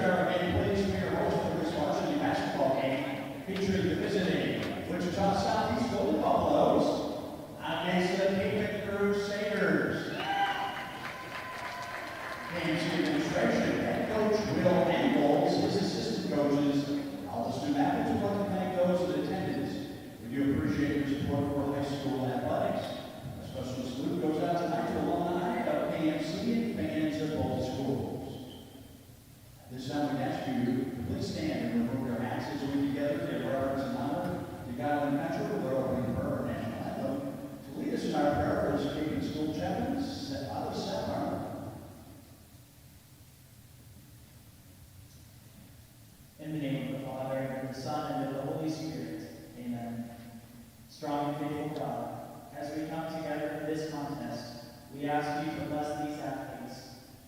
our game, please, for your host for this varsity basketball game featuring the visiting Wichita Southeast Golden Buffaloes against the Kapaun Crusaders. Game's administration, head coach Will Angles, his assistant coaches, all the student athletes would like to thank those in attendance. We do appreciate your support for high school athletics. A special salute goes out tonight to alumni of KMC and fans of both schools. This time we ask you to please stand and remove your hats as we together give reverence and honor to God and country with our opening prayer and national anthem. To lead us in our prayer is Kapaun School Chaplain, Father Seth Arnold. In the name of the Father, and of the Son, and of the Holy Spirit. Amen. Strong and faithful God, as we come together for this contest, we ask you to bless these athletes,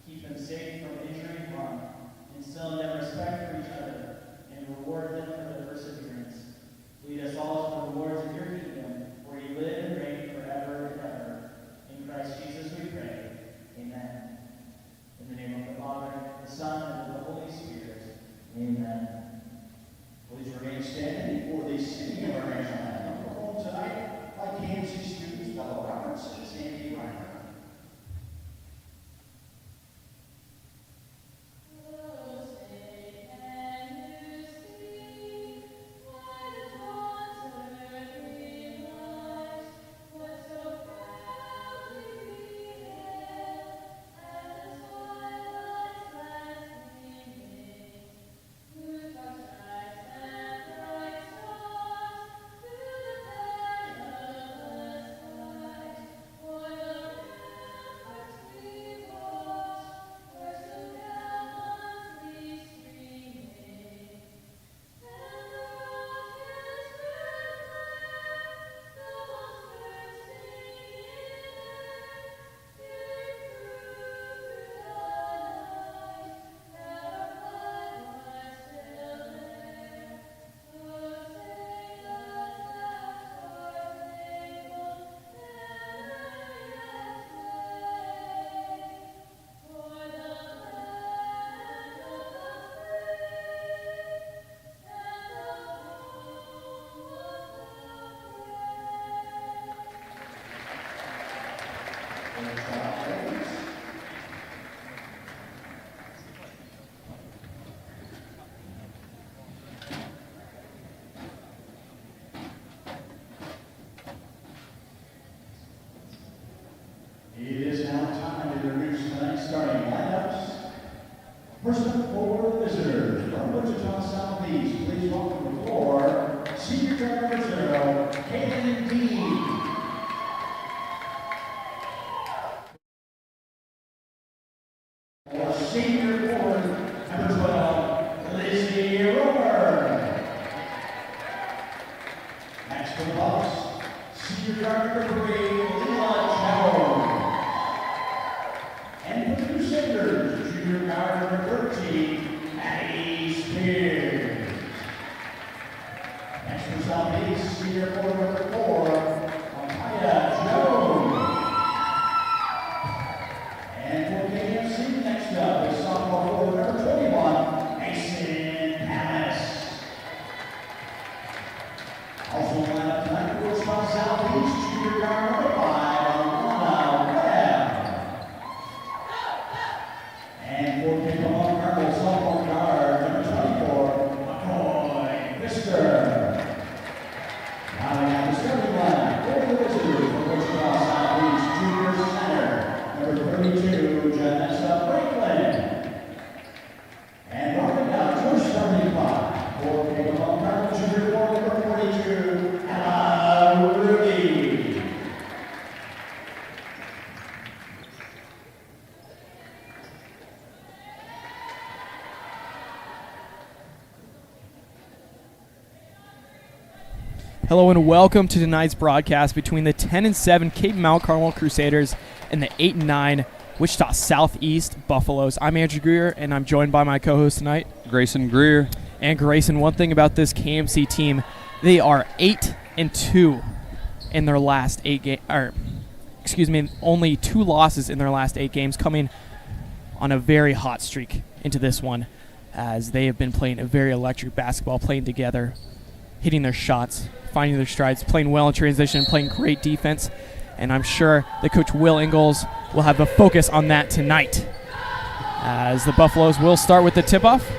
keep them safe from injury and harm, instill in them respect for each other, and reward them for their perseverance. Lead us all to the rewards of your kingdom, where you live and reign forever and ever. In Christ Jesus we pray. Amen. In the name of the Father, the Son, and of the Holy Spirit. Amen. Please remain standing for the singing of our national anthem performed tonight by KMC students Bella Roberts and Sandy Reiner. It is now time to introduce tonight's starting lineups. First up for the visitors from Wichita Southeast, please welcome to the floor senior guard number 0, Kaylin Dean. For senior forward number 12, Lizzie Romer. Next for the Bucks, senior guard number 3, Leela Chao. And for the Crusaders, junior guard number 13, Maddie Spears. Next for Southeast, senior forward number 4, Makaya Jones. And for KMC, next up is sophomore forward number 21, Mason Pallas. Also in the lineup tonight for Wichita Southeast, junior guard number 5, Alana Webb. And for Kapaun Carmel, sophomore guard number 24, McCoy Pfister. Rounding out the starting lineup for the visitors from Wichita Southeast, junior center number 32, Janessa Franklin. And rounding out your starting five for Kapaun Carmel, junior forward number 42, Ella Rudy. Hello and welcome to tonight's broadcast between the 10-7 Kapaun Carmel Crusaders and the 8-9 Wichita Southeast Buffaloes. I'm Andrew Greer, and I'm joined by my co-host tonight, Grayson Greer. And Grayson, one thing about this KMC team, they are 8-2 in their last 8 games. Only 2 losses in their last 8 games, coming on a very hot streak into this one. as they have been playing a very electric basketball, playing together, hitting their shots, finding their strides, playing well in transition, playing great defense. And I'm sure that Coach Will Ingalls will have a focus on that tonight, as the Buffaloes will start with the tip-off.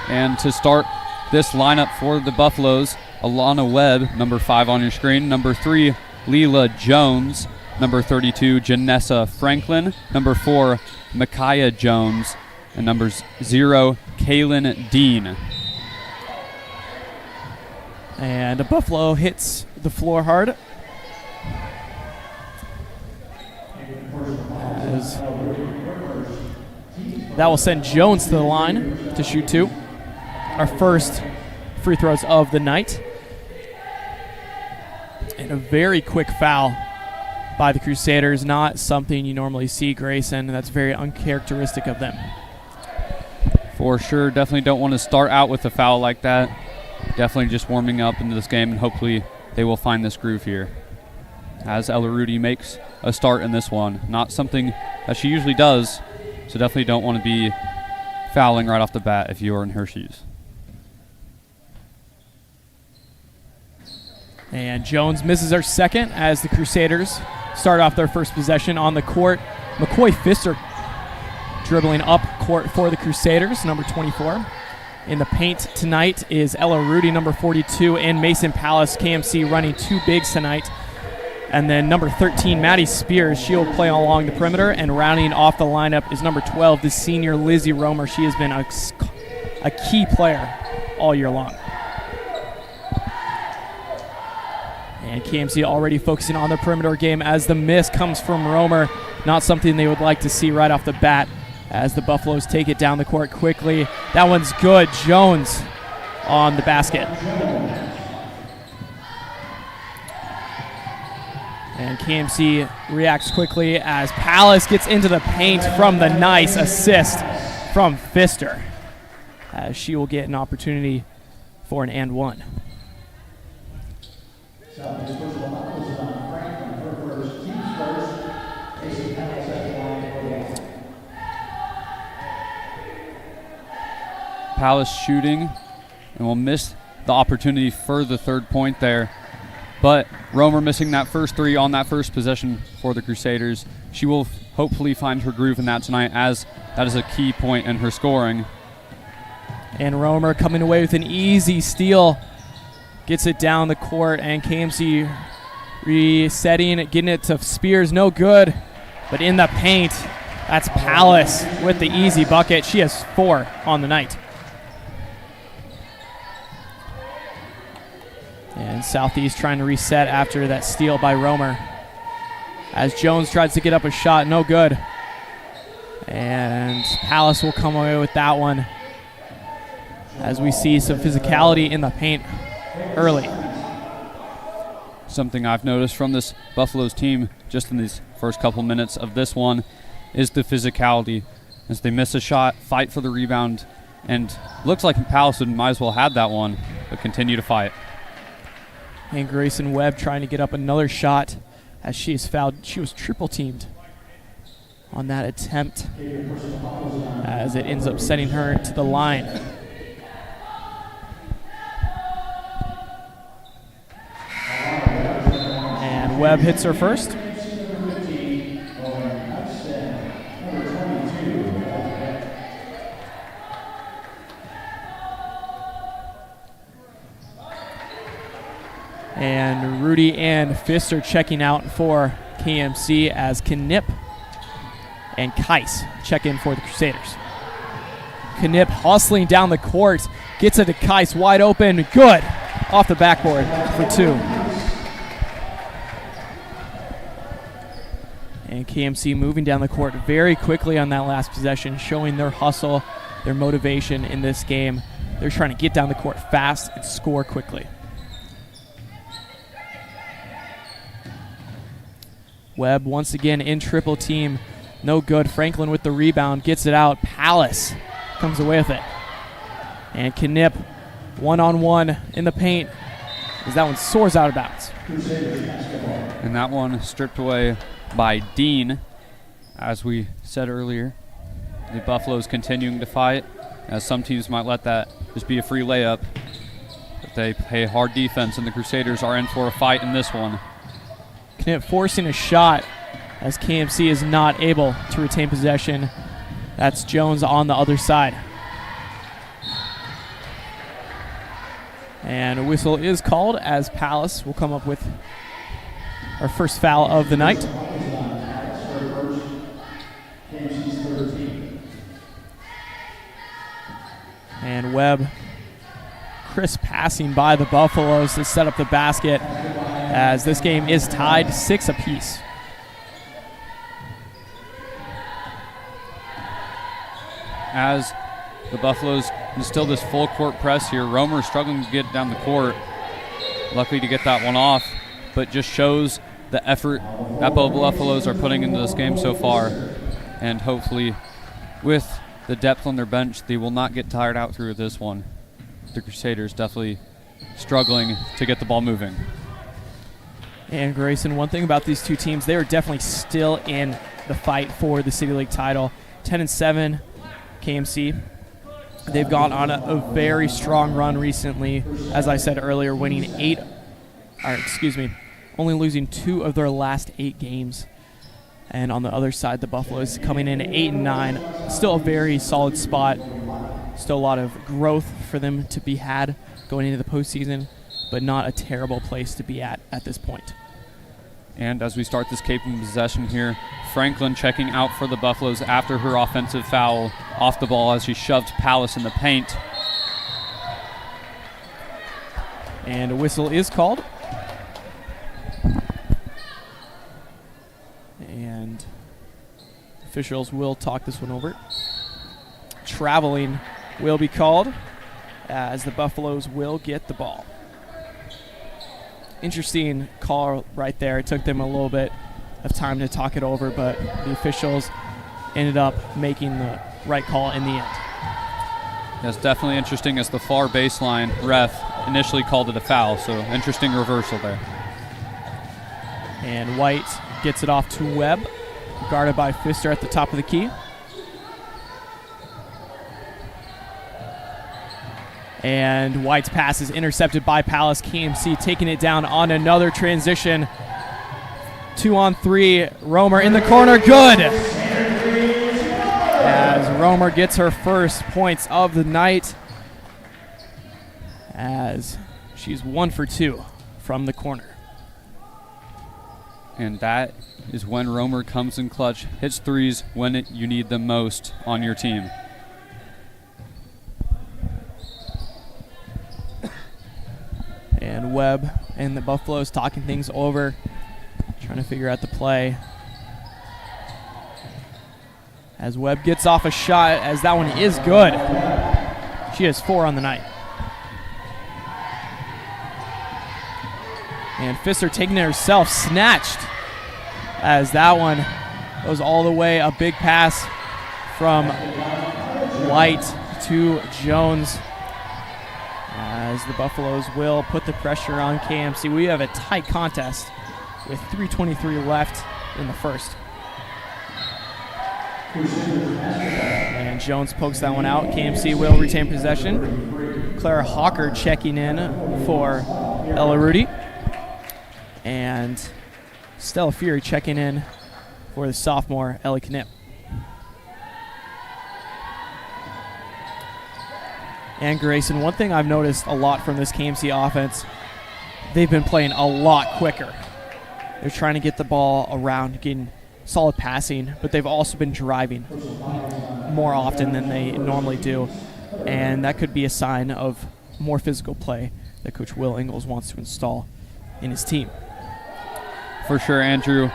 And to start this lineup for the Buffaloes, Alana Webb, number 5 on your screen, number 3, Leela Jones, number 32, Janessa Franklin, number 4, Micaiah Jones, and number 0, Kaylin Dean. And Buffalo hits the floor hard. That will send Jones to the line to shoot 2. Our first free throws of the night. And a very quick foul by the Crusaders. Not something you normally see, Grayson. That's very uncharacteristic of them. For sure. Definitely don't want to start out with a foul like that. Definitely just warming up into this game, and hopefully they will find this groove here. As Ella Rudy makes a start in this one. Not something that she usually does, so definitely don't want to be fouling right off the bat if you are in her shoes. And Jones misses her second as the Crusaders start off their first possession on the court. McCoy Pfister dribbling up court for the Crusaders, number 24. In the paint tonight is Ella Rudy, number 42, and Mason Palace, KMC, running 2 bigs tonight. And then number 13, Maddie Spears, she'll play along the perimeter. And rounding off the lineup is number 12, the senior Lizzie Romer. She has been a key player all year long. And KMC already focusing on the perimeter game as the miss comes from Romer. Not something they would like to see right off the bat as the Buffaloes take it down the court quickly. That one's good. Jones on the basket. And KMC reacts quickly as Palace gets into the paint from the nice assist from Pfister, as she will get an opportunity for an and one. Palace shooting, and will miss the opportunity for the third point there. But Romer missing that first 3 on that first possession for the Crusaders. She will hopefully find her groove in that tonight, as that is a key point in her scoring. And Romer coming away with an easy steal. Gets it down the court, and KMC resetting, getting it to Spears, no good. But in the paint, that's Palace with the easy bucket. She has 4 on the night. And Southeast trying to reset after that steal by Romer. As Jones tries to get up a shot, no good. And Palace will come away with that one, as we see some physicality in the paint early. Something I've noticed from this Buffaloes team just in these first couple minutes of this one is the physicality. As they miss a shot, fight for the rebound, and looks like Palace might as well have that one, but continue to fight. And Grayson Webb trying to get up another shot as she is fouled. She was triple teamed on that attempt, as it ends up sending her to the line. And Webb hits her first. And Rudy and Pfister checking out for KMC, as Knipp and Keiss check in for the Crusaders. Knipp hustling down the court, gets it to Keiss, wide open, good, off the backboard for 2. And KMC moving down the court very quickly on that last possession, showing their hustle, their motivation in this game. They're trying to get down the court fast and score quickly. Webb once again in triple team. No good. Franklin with the rebound. Gets it out. Palace comes away with it. And Knipp one-on-one in the paint, as that one soars out of bounds. And that one stripped away by Dean. As we said earlier, the Buffaloes continuing to fight. as some teams might let that just be a free layup. But they play hard defense, and the Crusaders are in for a fight in this one. Knipp forcing a shot as KMC is not able to retain possession. That's Jones on the other side. And a whistle is called as Palace will come up with our first foul of the night. And Webb, crisp passing by the Buffaloes to set up the basket as this game is tied 6 apiece. As the Buffaloes instill this full court press here, Romer struggling to get down the court. Luckily to get that one off, but just shows the effort that both Buffaloes are putting into this game so far. And hopefully with the depth on their bench, they will not get tired out through this one. The Crusaders definitely struggling to get the ball moving. And Grayson, one thing about these two teams, they are definitely still in the fight for the City League title. 10-7 KMC. They've gone on a very strong run recently. As I said earlier, only losing 2 of their last 8 games. And on the other side, the Buffaloes coming in at 8-9. Still a very solid spot. Still a lot of growth for them to be had going into the postseason, but not a terrible place to be at this point. And as we start this Kapaun possession here, Franklin checking out for the Buffaloes after her offensive foul off the ball as she shoved Palace in the paint. And a whistle is called. And officials will talk this one over. Traveling will be called as the Buffaloes will get the ball. Interesting call right there. It took them a little bit of time to talk it over, but the officials ended up making the right call in the end. That's definitely interesting as the far baseline ref initially called it a foul, so interesting reversal there. And White gets it off to Webb, guarded by Pfister at the top of the key. And White's pass is intercepted by Palace. KMC taking it down on another transition. 2-on-3. Romer in the corner. Good. As Romer gets her first points of the night, as she's 1 for 2 from the corner. And that is when Romer comes in clutch, hits threes when you need them most on your team. And Webb and the Buffaloes talking things over, trying to figure out the play. As Webb gets off a shot, as that one is good. She has 4 on the night. And Pfister taking it herself, snatched. As that one goes all the way, a big pass from White to Jones. As the Buffaloes will put the pressure on KMC. We have a tight contest with 3:23 left in the first. And Jones pokes that one out. KMC will retain possession. Clara Hawker checking in for Ella Rudy. And Stella Fury checking in for the sophomore Ellie Knipp. And Grayson, one thing I've noticed a lot from this KMC offense, they've been playing a lot quicker. They're trying to get the ball around, getting solid passing, but they've also been driving more often than they normally do. And that could be a sign of more physical play that Coach Will Ingles wants to install in his team. For sure, Andrew.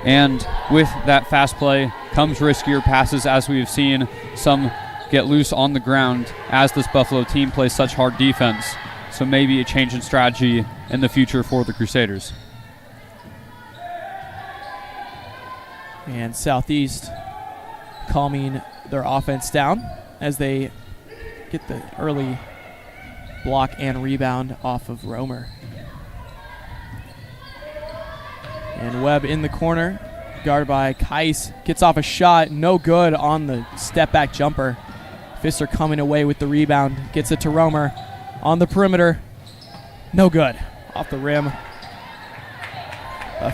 And with that fast play comes riskier passes, as we've seen some get loose on the ground as this Buffalo team plays such hard defense. So maybe a change in strategy in the future for the Crusaders. And Southeast calming their offense down as they get the early block and rebound off of Romer. And Webb in the corner, guarded by Kais, gets off a shot, no good on the step back jumper. Pfister coming away with the rebound. Gets it to Romer on the perimeter. No good. Off the rim.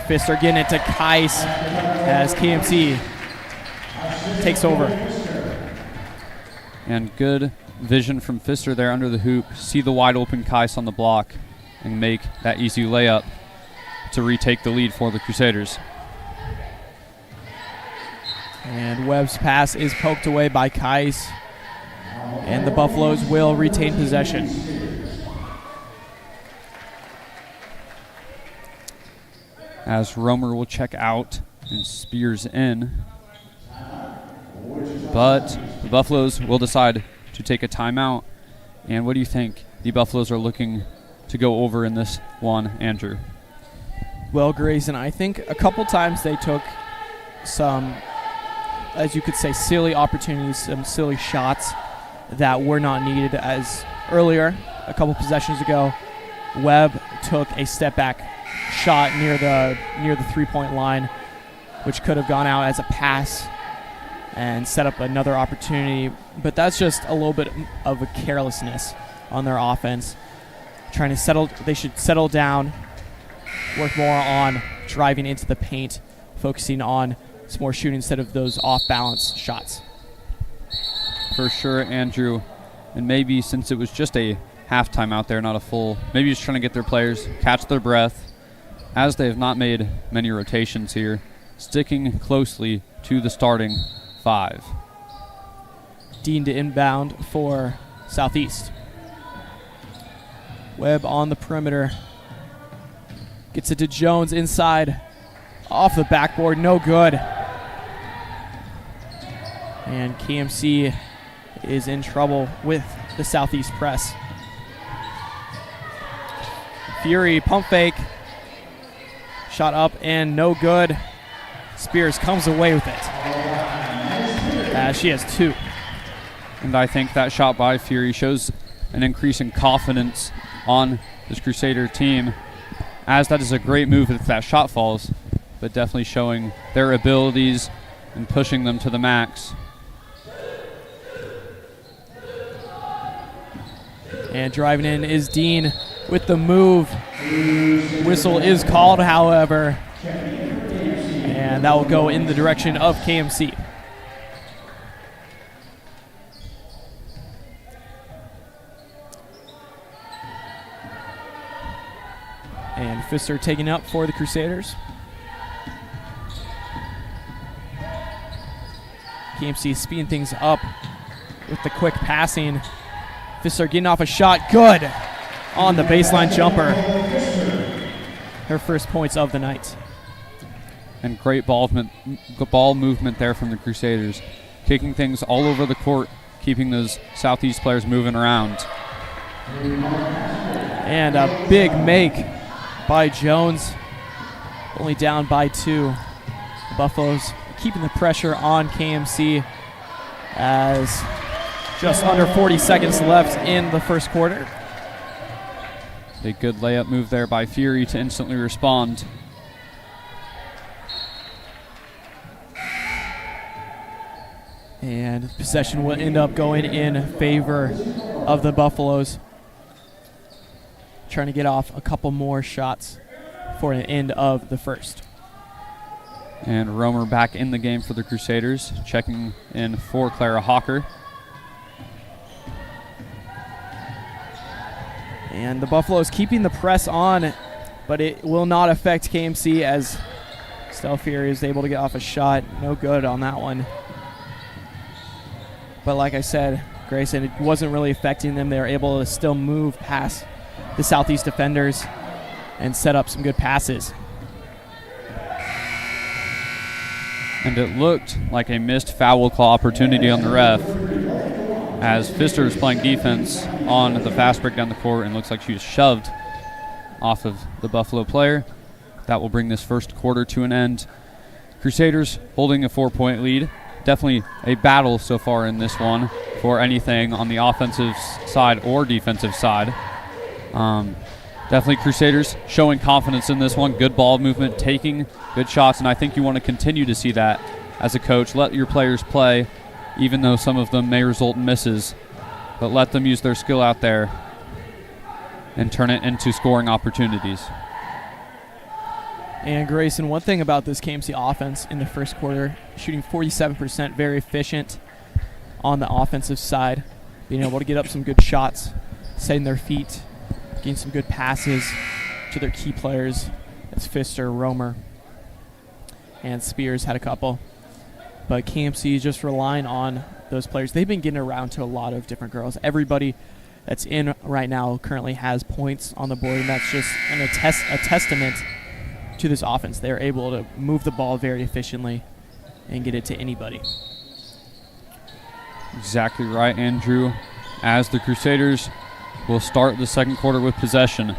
Pfister getting it to Kais as KMC takes over. And good vision from Pfister there under the hoop. See the wide open Kais on the block and make that easy layup to retake the lead for the Crusaders. And Webb's pass is poked away by Kais. And the Buffaloes will retain possession. As Romer will check out and Spears in. But the Buffaloes will decide to take a timeout. And what do you think the Buffaloes are looking to go over in this one, Andrew? Well, Grayson, I think a couple times they took some, as you could say, silly opportunities, some silly shots that were not needed. As earlier, a couple possessions ago, Webb took a step back shot near the 3-point line, which could have gone out as a pass and set up another opportunity. But that's just a little bit of a carelessness on their offense. They should settle down, work more on driving into the paint, focusing on some more shooting instead of those off-balance shots. For sure, Andrew. And maybe since it was just a halftime out there, not a full, maybe just trying to get their players catch their breath, as they have not made many rotations here, sticking closely to the starting 5. Dean to inbound for Southeast. Webb on the perimeter. Gets it to Jones inside. Off the backboard, no good. And KMC is in trouble with the Southeast press. Fury, pump fake. Shot up and no good. Spears comes away with it. She has 2. And I think that shot by Fury shows an increase in confidence on this Crusader team, as that is a great move if that shot falls, but definitely showing their abilities and pushing them to the max. And driving in is Dean with the move. Whistle is called, however, and that will go in the direction of KMC. And Pfister taking up for the Crusaders. KMC speeding things up with the quick passing. Pfister getting off a shot. Good on the baseline jumper. Her first points of the night. And great ball movement there from the Crusaders. Kicking things all over the court, keeping those Southeast players moving around. And a big make by Jones. Only down by 2. The Buffaloes keeping the pressure on KMC as just under 40 seconds left in the first quarter. A good layup move there by Fury to instantly respond. And possession will end up going in favor of the Buffaloes. Trying to get off a couple more shots for the end of the first. And Romer back in the game for the Crusaders, checking in for Clara Hawker. And the Buffaloes keeping the press on, but it will not affect KMC as Stell Fury is able to get off a shot. No good on that one. But like I said, Grayson, it wasn't really affecting them. They were able to still move past the Southeast defenders and set up some good passes. And it looked like a missed foul call opportunity on the ref, as Pfister is playing defense on the fast break down the court, and looks like she was shoved off of the Buffalo player. That will bring this first quarter to an end. Crusaders holding a 4-point lead. Definitely a battle so far in this one for anything on the offensive side or defensive side. Definitely Crusaders showing confidence in this one. Good ball movement, taking good shots, and I think you want to continue to see that as a coach. Let your players play even though some of them may result in misses. But let them use their skill out there and turn it into scoring opportunities. And Grayson, one thing about this KMC offense in the first quarter, shooting 47%, very efficient on the offensive side, being able to get up some good shots, setting their feet, getting some good passes to their key players. That's Pfister, Romer, and Spears had a couple. But KMC is just relying on those players. They've been getting around to a lot of different girls. Everybody that's in right now currently has points on the board, and that's just a testament to this offense. They're able to move the ball very efficiently and get it to anybody. Exactly right, Andrew. As the Crusaders will start the second quarter with possession.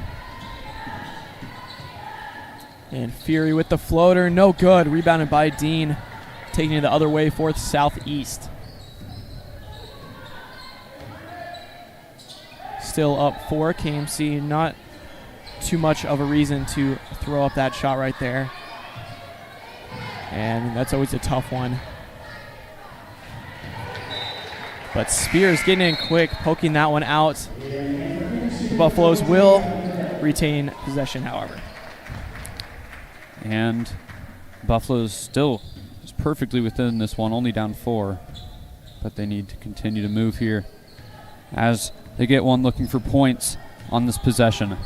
And Fury with the floater, no good. Rebounded by Dean, taking it the other way for Southeast. Still up 4, KMC. Not too much of a reason to throw up that shot right there. And that's always a tough one. But Spears getting in quick, poking that one out. The Buffaloes will retain possession, however. And Buffalo's still is perfectly within this one, only down 4. But they need to continue to move here as they get one looking for points on this possession.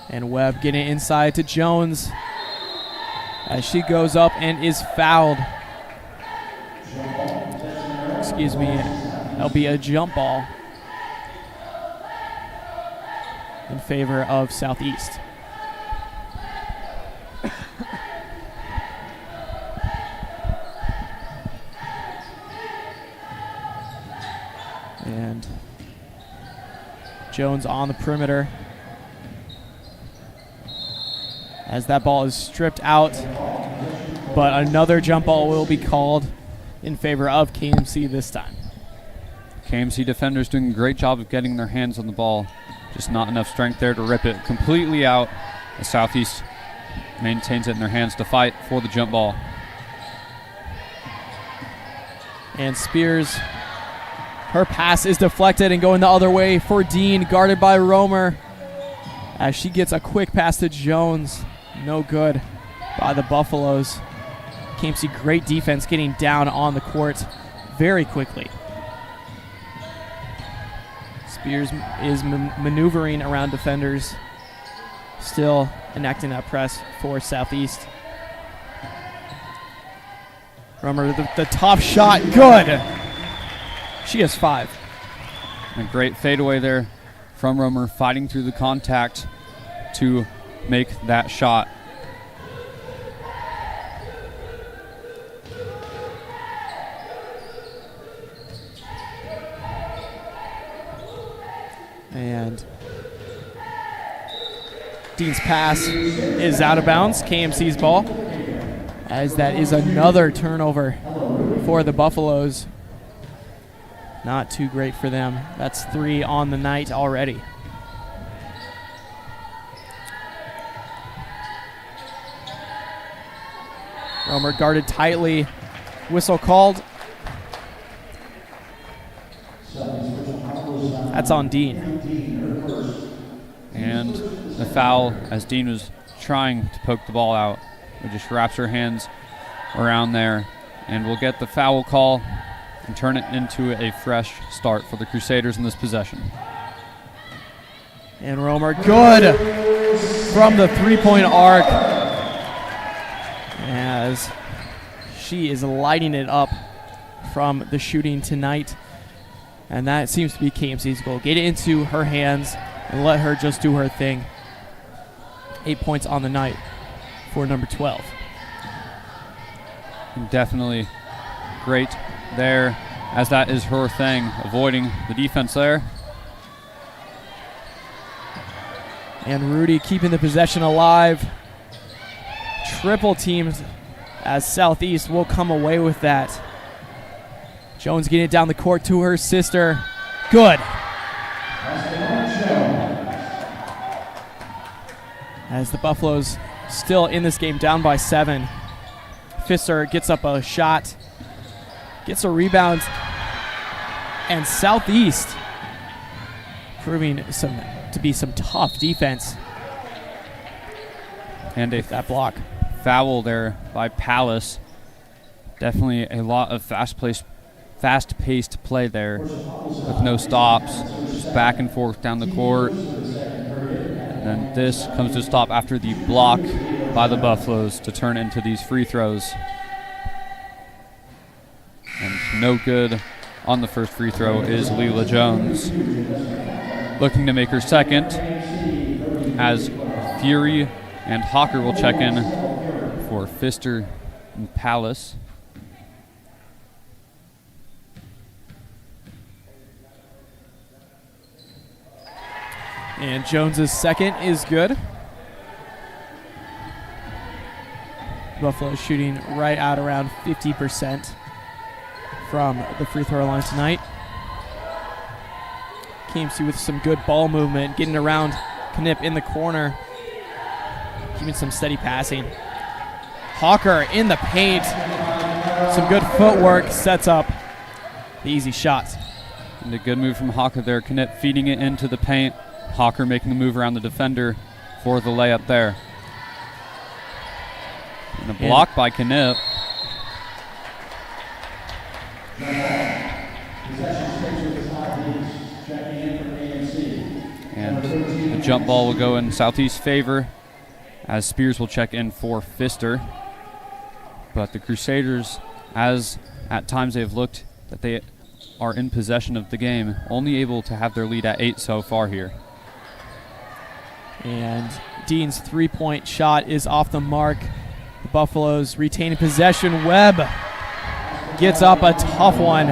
And Webb getting inside to Jones as she goes up and is fouled. Excuse me, that'll be a jump ball in favor of Southeast. And Jones on the perimeter as that ball is stripped out, but another jump ball will be called in favor of KMC this time. KMC defenders doing a great job of getting their hands on the ball. Just not enough strength there to rip it completely out. The Southeast maintains it in their hands to fight for the jump ball. And Spears, her pass is deflected and going the other way for Dean, guarded by Romer. As she gets a quick pass to Jones. No good by the Buffaloes. KMC, great defense, getting down on the court very quickly. Spears is maneuvering around defenders, still enacting that press for Southeast. Romer, the top shot, good. She has 5. A great fadeaway there from Romer, fighting through the contact to make that shot. And Dean's pass is out of bounds. KMC's ball, as that is another turnover for the Buffaloes. Not too great for them. That's 3 on the night already. Romer guarded tightly. Whistle called. That's on Dean. And the foul, as Dean was trying to poke the ball out, it just wraps her hands around there. And we'll get the foul call and turn it into a fresh start for the Crusaders in this possession. And Romer, good from the three-point arc, as she is lighting it up from the shooting tonight. And that seems to be KMC's goal. Get it into her hands and let her just do her thing. 8 points on the night for number 12. Definitely great there, as that is her thing, avoiding the defense there. And Rudy keeping the possession alive. Triple teams, as Southeast will come away with that. Jones getting it down the court to her sister. Good. As the Buffaloes still in this game, down by 7. Pfister gets up a shot, gets a rebound, and Southeast proving to be some tough defense. And that block. Foul there by Palace. Definitely a lot of fast-paced play there with no stops, just back and forth down the court. And then this comes to a stop after the block by the Buffaloes to turn into these free throws. And no good on the first free throw is Leela Jones. Looking to make her second, as Fury and Hawker will check in for Pfister and Palace. And Jones's second is good. Buffalo shooting right at around 50% from the free throw line tonight. KMC with some good ball movement, getting around Knipp in the corner, keeping some steady passing. Hawker in the paint. Some good footwork, sets up the easy shot. And a good move from Hawker there. Knipp feeding it into the paint. Hawker making the move around the defender for the layup there. And a block by Knipp. And the jump ball will go in Southeast's favor as Spears will check in for Pfister. But the Crusaders, as at times they've looked that they are in possession of the game, only able to have their lead at 8 so far here. And Dean's three-point shot is off the mark. The Buffaloes retaining possession. Webb gets up a tough one.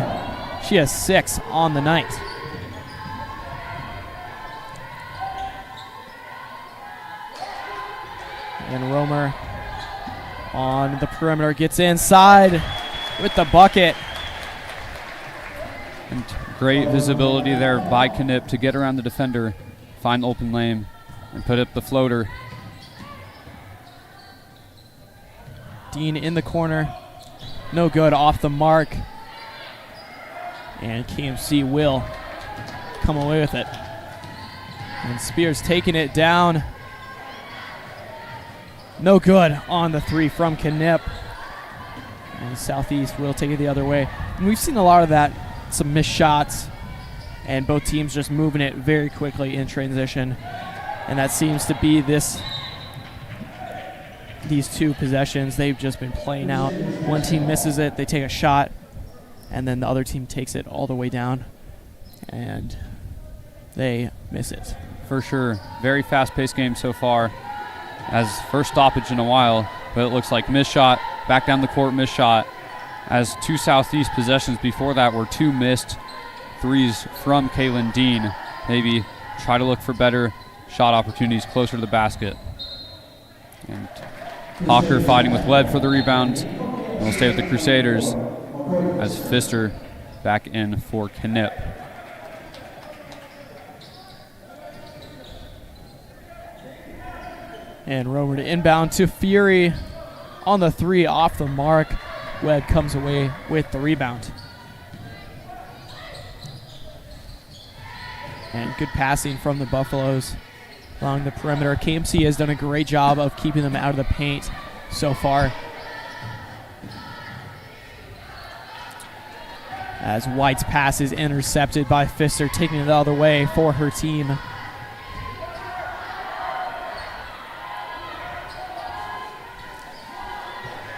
She has 6 on the night. And Romer on the perimeter gets inside with the bucket. And great visibility there by Knipp to get around the defender, find open lane, and put up the floater. Dean in the corner. No good, off the mark. And KMC will come away with it. And Spears taking it down. No good on the three from Knipp. And Southeast will take it the other way. And we've seen a lot of that, some missed shots, and both teams just moving it very quickly in transition. And that seems to be these two possessions. They've just been playing out. One team misses it, they take a shot, and then the other team takes it all the way down, and they miss it. For sure. Very fast-paced game so far, as first stoppage in a while, but it looks like missed shot, back down the court, missed shot, as two Southeast possessions before that were two missed threes from Kaylin Dean. Maybe try to look for better shot opportunities closer to the basket. And Hawker fighting with Webb for the rebound. And we'll stay with the Crusaders as Pfister back in for Knipp. And Romer to inbound to Fury on the three, off the mark. Webb comes away with the rebound. And good passing from the Buffaloes along the perimeter. KMC has done a great job of keeping them out of the paint so far. As White's pass is intercepted by Pfister, taking it the other way for her team.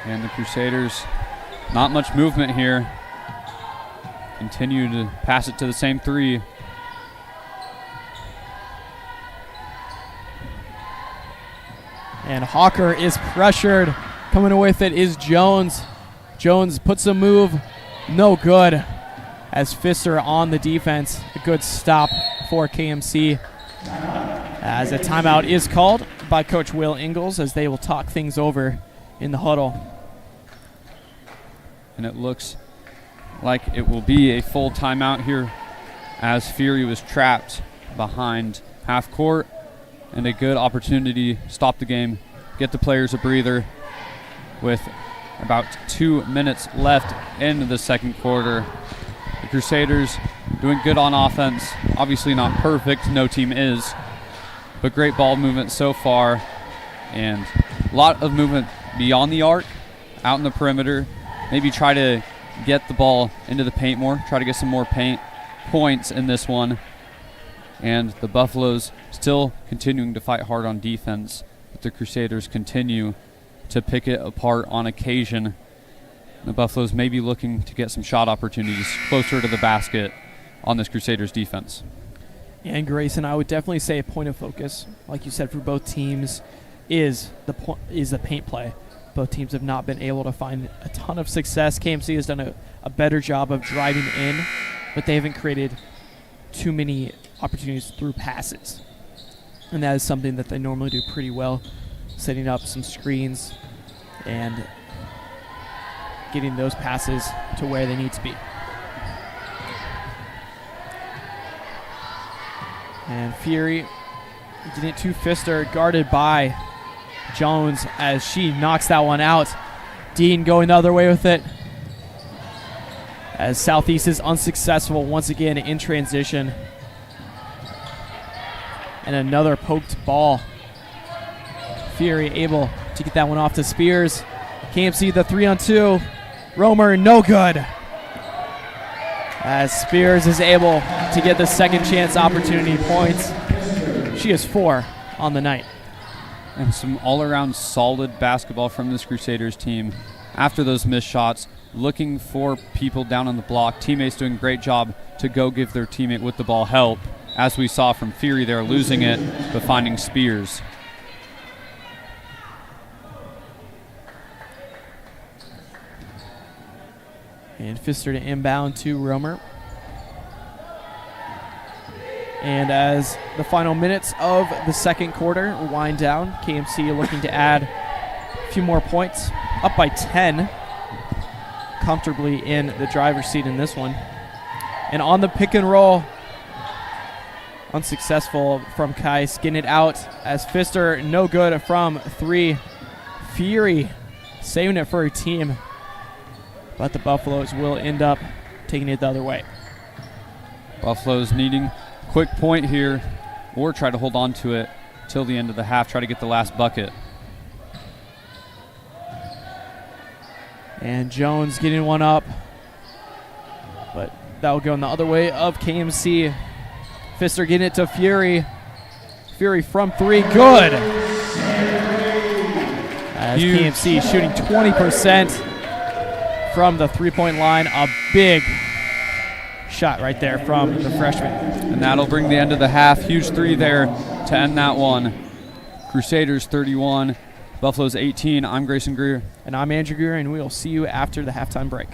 And the Crusaders, not much movement here. Continue to pass it to the same three. And Hawker is pressured. Coming away with it is Jones. Jones puts a move. No good. As Pfister on the defense. A good stop for KMC. As a timeout is called by Coach Will Ingalls, as they will talk things over in the huddle. And it looks like it will be a full timeout here, as Fury was trapped behind half court, and a good opportunity to stop the game, get the players a breather with About 2 minutes left in the second quarter. The Crusaders doing good on offense. Obviously not perfect, no team is, but great ball movement so far, and a lot of movement beyond the arc, out in the perimeter. Maybe try to get the ball into the paint more, try to get some more paint points in this one. And the Buffaloes still continuing to fight hard on defense, but the Crusaders continue to pick it apart on occasion. The Buffaloes may be looking to get some shot opportunities closer to the basket on this Crusaders defense. And Grayson, I would definitely say a point of focus, like you said, for both teams is the paint play. Both teams have not been able to find a ton of success. KMC has done a better job of driving in, but they haven't created too many opportunities through passes. And that is something that they normally do pretty well, setting up some screens and getting those passes to where they need to be. And Fury getting it to Pfister, guarded by Jones as she knocks that one out. Dean going the other way with it, as Southeast is unsuccessful once again in transition. And another poked ball. Fury able to get that one off to Spears. KMC the 3-on-2. Romer no good, as Spears is able to get the second chance opportunity points. She is 4 on the night. And some all-around solid basketball from this Crusaders team. After those missed shots, looking for people down on the block. Teammates doing a great job to go give their teammate with the ball help. As we saw from Fury there, losing it, but finding Spears. And Pfister to inbound to Romer. And as the final minutes of the second quarter wind down, KMC looking to add a few more points. Up by 10, comfortably in the driver's seat in this one. And on the pick and roll, unsuccessful from Kais, getting it out as Pfister no good from 3. Fury saving it for her team, but the Buffaloes will end up taking it the other way. Buffaloes needing quick point here, or try to hold on to it till the end of the half, try to get the last bucket. And Jones getting one up, but that will go in the other way of KMC. Pfister getting it to Fury. Fury from 3, good. As Huge. KMC shooting 20% from the three-point line. A big shot right there from the freshman. And that'll bring the end of the half. Huge 3 there to end that one. Crusaders 31, Buffaloes 18. I'm Grayson Greer. And I'm Andrew Greer, and we will see you after the halftime break.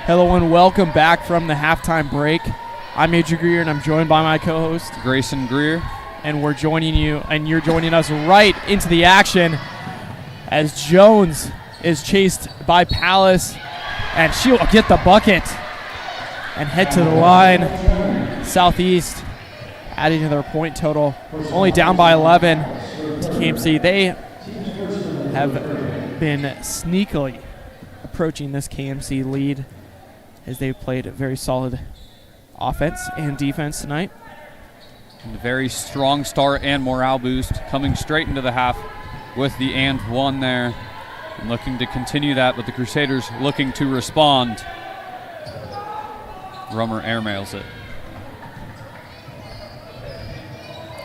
Hello and welcome back from the halftime break. I'm Adrian Greer and I'm joined by my co-host Grayson Greer. And we're joining you, and you're joining us right into the action as Jones is chased by Palace, and she will get the bucket and head to the line. Southeast adding to their point total, only down by 11 to KMC. They have been sneakily approaching this KMC lead as they've played a very solid offense and defense tonight. And a very strong start and morale boost coming straight into the half with the and one there. And looking to continue that, but the Crusaders looking to respond. Romer airmails it.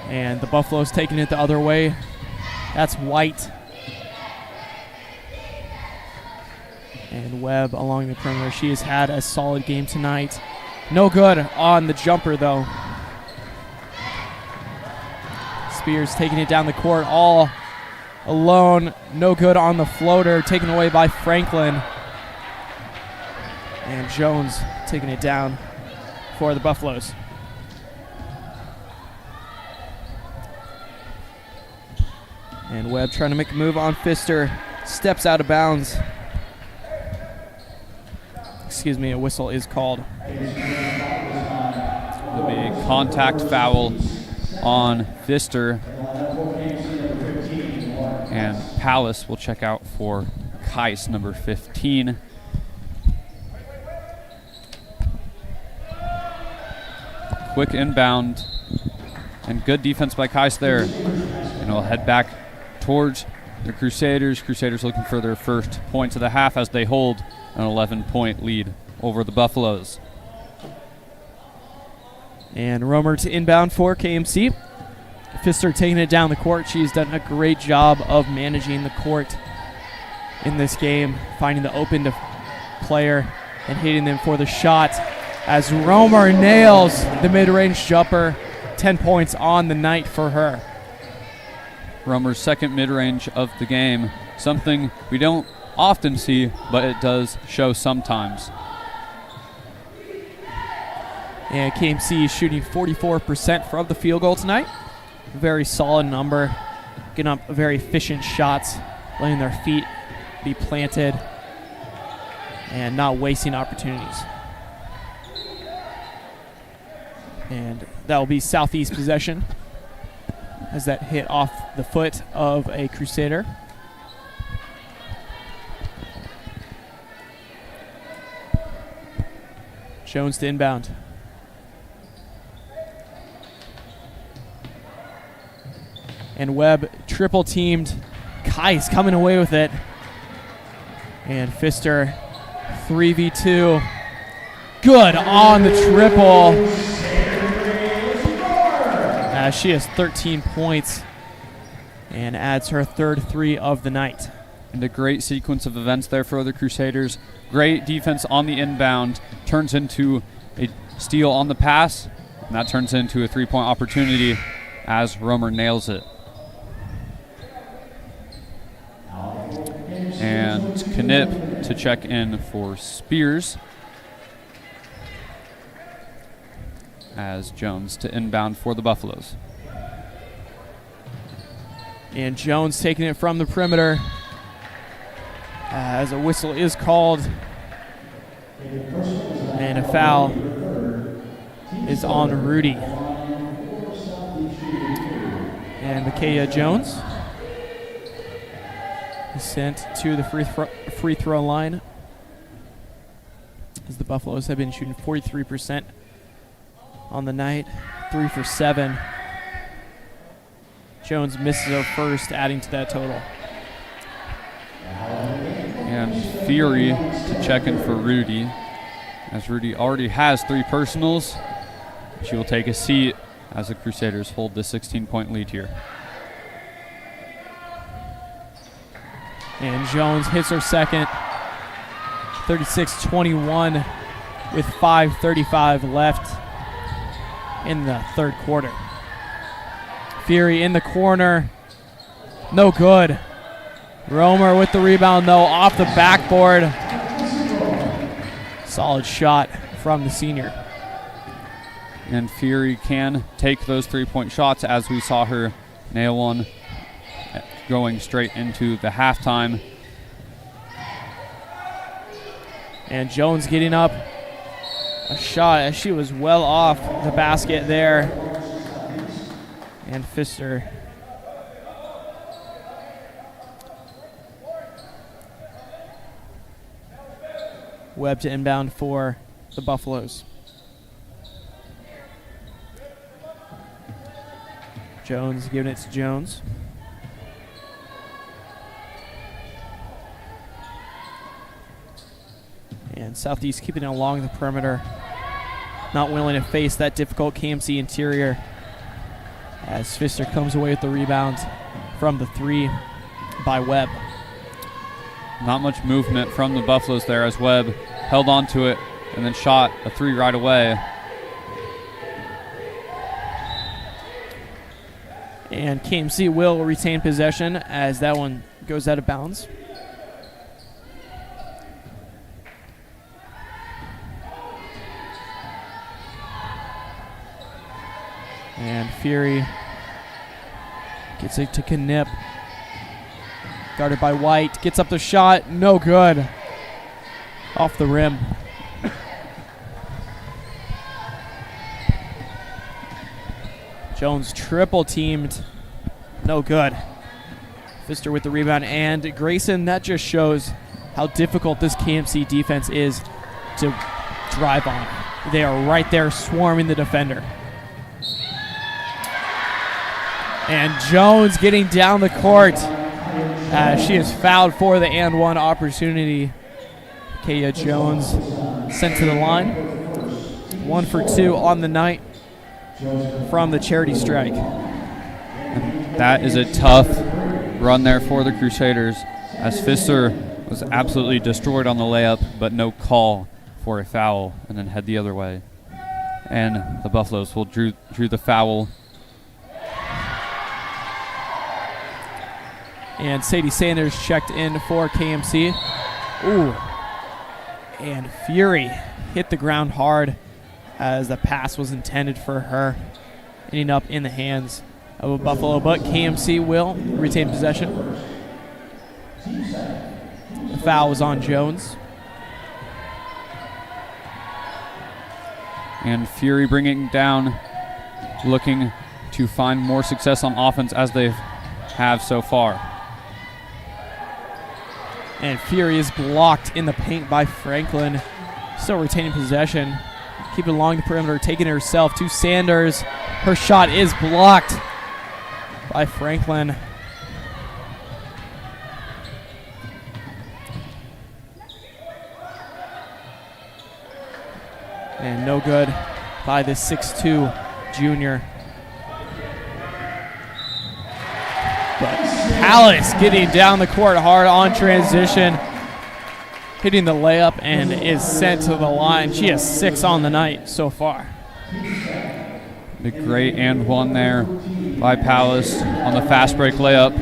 And the Buffaloes taking it the other way. That's White. And Webb along the perimeter. She has had a solid game tonight. No good on the jumper, though. Spears taking it down the court all alone. No good on the floater. Taken away by Franklin. And Jones taking it down for the Buffaloes. And Webb trying to make a move on Pfister. Steps out of bounds. Excuse me, a whistle is called. There'll be a contact foul on Pfister. And Palace will check out for Kais, number 15. Quick inbound and good defense by Kais there. And we'll head back towards the Crusaders. Crusaders looking for their first points of the half as they hold an 11-point lead over the Buffaloes. And Romer to inbound for KMC. Pfister taking it down the court. She's done a great job of managing the court in this game, finding the open player and hitting them for the shot as Romer nails the mid-range jumper. 10 points on the night for her. Romer's second mid-range of the game, something we don't often see, but it does show sometimes. And KMC is shooting 44% from the field goal tonight. Very solid number. Getting up very efficient shots, letting their feet be planted, and not wasting opportunities. And that will be Southeast possession as that hit off the foot of a Crusader. Jones to inbound. And Webb triple teamed. Kais coming away with it. And Pfister 3v2. Good on the triple. She has 13 points and adds her third 3 of the night. And a great sequence of events there for the Crusaders. Great defense on the inbound. Turns into a steal on the pass. And that turns into a 3-point opportunity as Romer nails it. And Knipp to check in for Spears. As Jones to inbound for the Buffaloes. And Jones taking it from the perimeter as a whistle is called. And a foul is on Rudy. And Micaiah Jones is sent to the free throw line as the Buffaloes have been shooting 43% on the night, 3 for 7. Jones misses her first, adding to that total. And Fury to check in for Rudy, as Rudy already has 3 personals. She will take a seat as the Crusaders hold the 16-point lead here. And Jones hits her second, 36-21 with 5:35 left in the third quarter. Fury in the corner. No good. Romer with the rebound, though, off the backboard. Solid shot from the senior. And Fury can take those 3-point shots, as we saw her nail one going straight into the halftime. And Jones getting up a shot as she was well off the basket there. And Pfister Webb to inbound for the Buffaloes. Jones giving it to Jones. And Southeast keeping it along the perimeter. Not willing to face that difficult KMC interior as Pfister comes away with the rebound from the 3 by Webb. Not much movement from the Buffaloes there as Webb held on to it and then shot a 3 right away. And KMC will retain possession as that one goes out of bounds. And Fury gets it to Knipp. Guarded by White. Gets up the shot. No good. Off the rim. Jones triple teamed. No good. Pfister with the rebound. And Grayson, that just shows how difficult this KMC defense is to drive on. They are right there swarming the defender. And Jones getting down the court. She is fouled for the and one opportunity. Kaya Jones sent to the line. 1 for 2 on the night from the charity strike. And that is a tough run there for the Crusaders, as Pfister was absolutely destroyed on the layup, but no call for a foul, and then head the other way. And the Buffaloes will drew the foul. And Sadie Sanders checked in for KMC. Ooh. And Fury hit the ground hard as the pass was intended for her, ending up in the hands of a Buffalo, but KMC will retain possession. The foul was on Jones. And Fury bringing down, looking to find more success on offense as they have so far. And Fury is blocked in the paint by Franklin. Still retaining possession. Keep it along the perimeter, taking it herself to Sanders. Her shot is blocked by Franklin. And no good by the 6'2" junior. But Palace getting down the court hard on transition, hitting the layup and is sent to the line. She has 6 on the night so far. The great and one there by Palace on the fast break layup.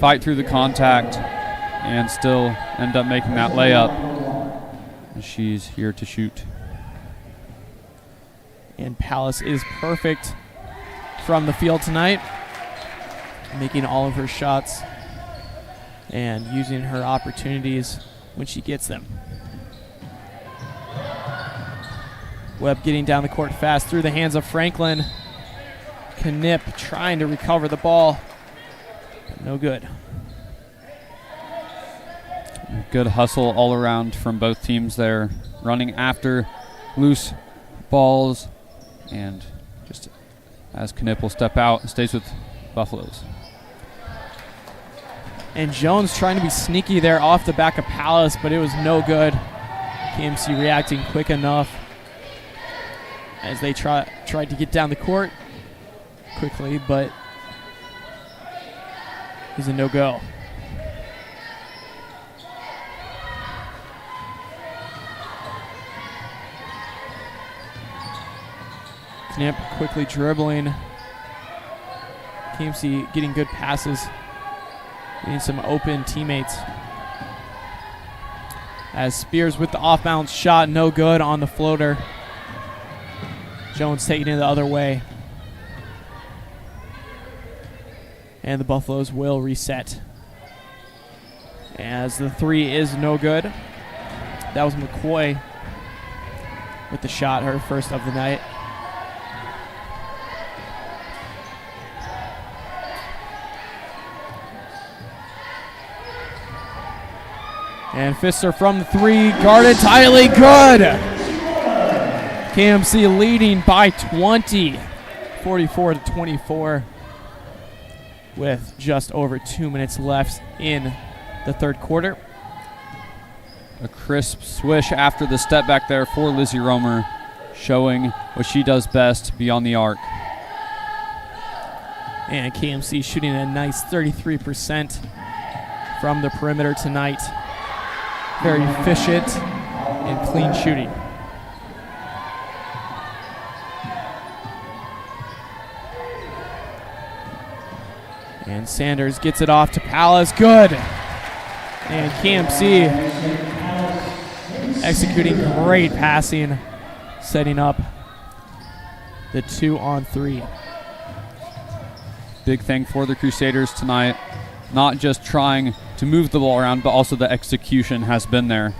Fight through the contact and still end up making that layup. She's here to shoot. And Palace is perfect from the field tonight, making all of her shots and using her opportunities when she gets them. Webb getting down the court fast through the hands of Franklin. Knipp trying to recover the ball. But no good. Good hustle all around from both teams there, running after loose balls, and just as Knipp will step out, stays with Buffaloes. And Jones trying to be sneaky there off the back of Palace, but it was no good. KMC reacting quick enough as they tried to get down the court quickly, but it was a no-go. Knipp quickly dribbling. KMC getting good passes, getting some open teammates. As Spears with the off-balance shot, no good on the floater. Jones taking it the other way. And the Buffaloes will reset. As the three is no good. That was McCoy with the shot, her first of the night. And Pfister from the three, guarded tightly, good! KMC leading by 20, 44-24, with just over 2 minutes left in the third quarter. A crisp swish after the step back there for Lizzie Romer, showing what she does best beyond the arc. And KMC shooting a nice 33% from the perimeter tonight. Very efficient and clean shooting. And Sanders gets it off to Palace. Good. And KMC executing great passing, setting up the 2-on-3. Big thing for the Crusaders tonight. Not just trying to move the ball around, but also the execution has been there,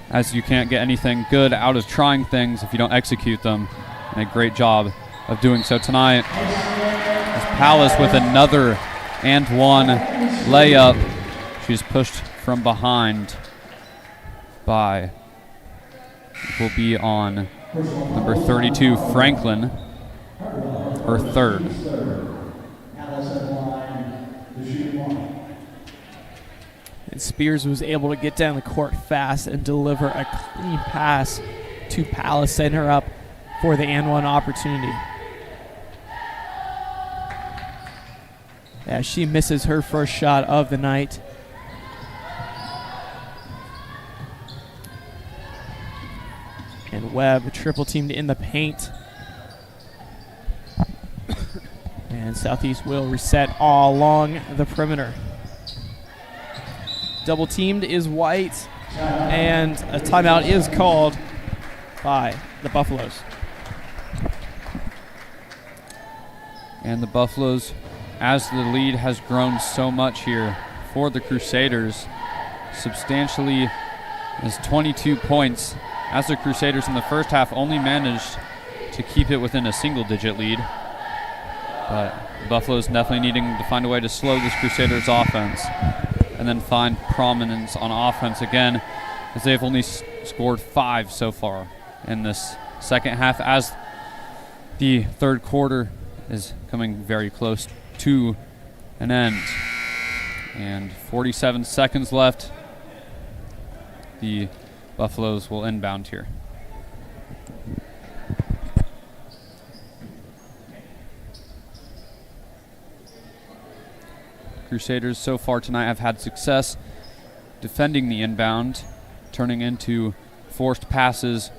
as you can't get anything good out of trying things if you don't execute them. And a great job of doing so tonight. As Palace with another and one layup. She's pushed from behind by, will be on number 32, Franklin, her third. And Spears was able to get down the court fast and deliver a clean pass to Palace, setting her up for the and one opportunity. As she misses her first shot of the night. And Webb triple teamed in the paint. And Southeast will reset all along the perimeter. Double teamed is White, and a timeout is called by the Buffaloes. And the Buffaloes, as the lead has grown so much here for the Crusaders, substantially is 22 points, as the Crusaders in the first half only managed to keep it within a single-digit lead. But the Buffaloes definitely needing to find a way to slow this Crusaders offense and then find prominence on offense again, as they've only scored 5 so far in this second half, as the third quarter is coming very close to an end. And 47 seconds left. The Buffaloes will inbound here. Crusaders so far tonight have had success defending the inbound, turning into forced passes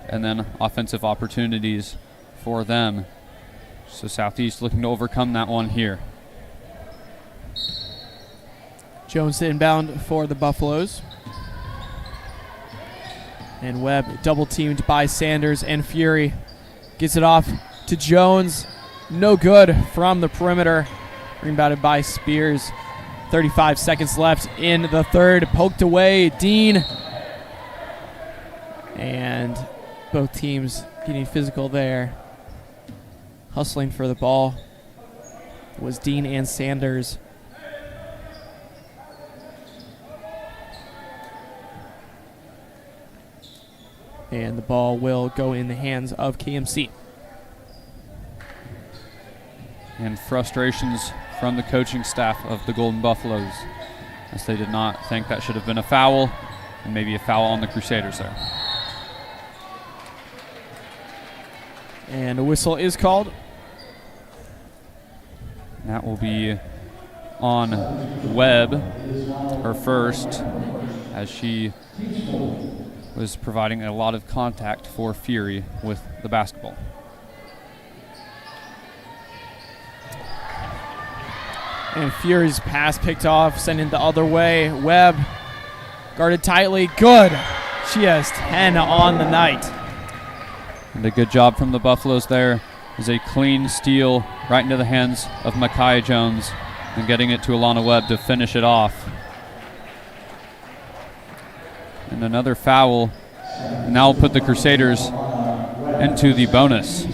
and then offensive opportunities for them. So Southeast looking to overcome that one here. Jones inbound for the Buffaloes. And Webb double teamed by Sanders, and Fury gets it off to Jones. No good from the perimeter. Rebounded by Spears. 35 seconds left in the third. Poked away, Dean. And both teams getting physical there. Hustling for the ball was Dean and Sanders. And the ball will go in the hands of KMC. And frustrations from the coaching staff of the Golden Buffaloes, as they did not think that should have been a foul, and maybe a foul on the Crusaders there. And a whistle is called. That will be on Webb, her first, as she was providing a lot of contact for Fury with the basketball. And Fury's pass picked off, sending the other way. Webb guarded tightly. Good. She has 10 on the night. And a good job from the Buffaloes there. Is a clean steal right into the hands of Micaiah Jones and getting it to Alana Webb to finish it off. And another foul. And now will put the Crusaders into the bonus.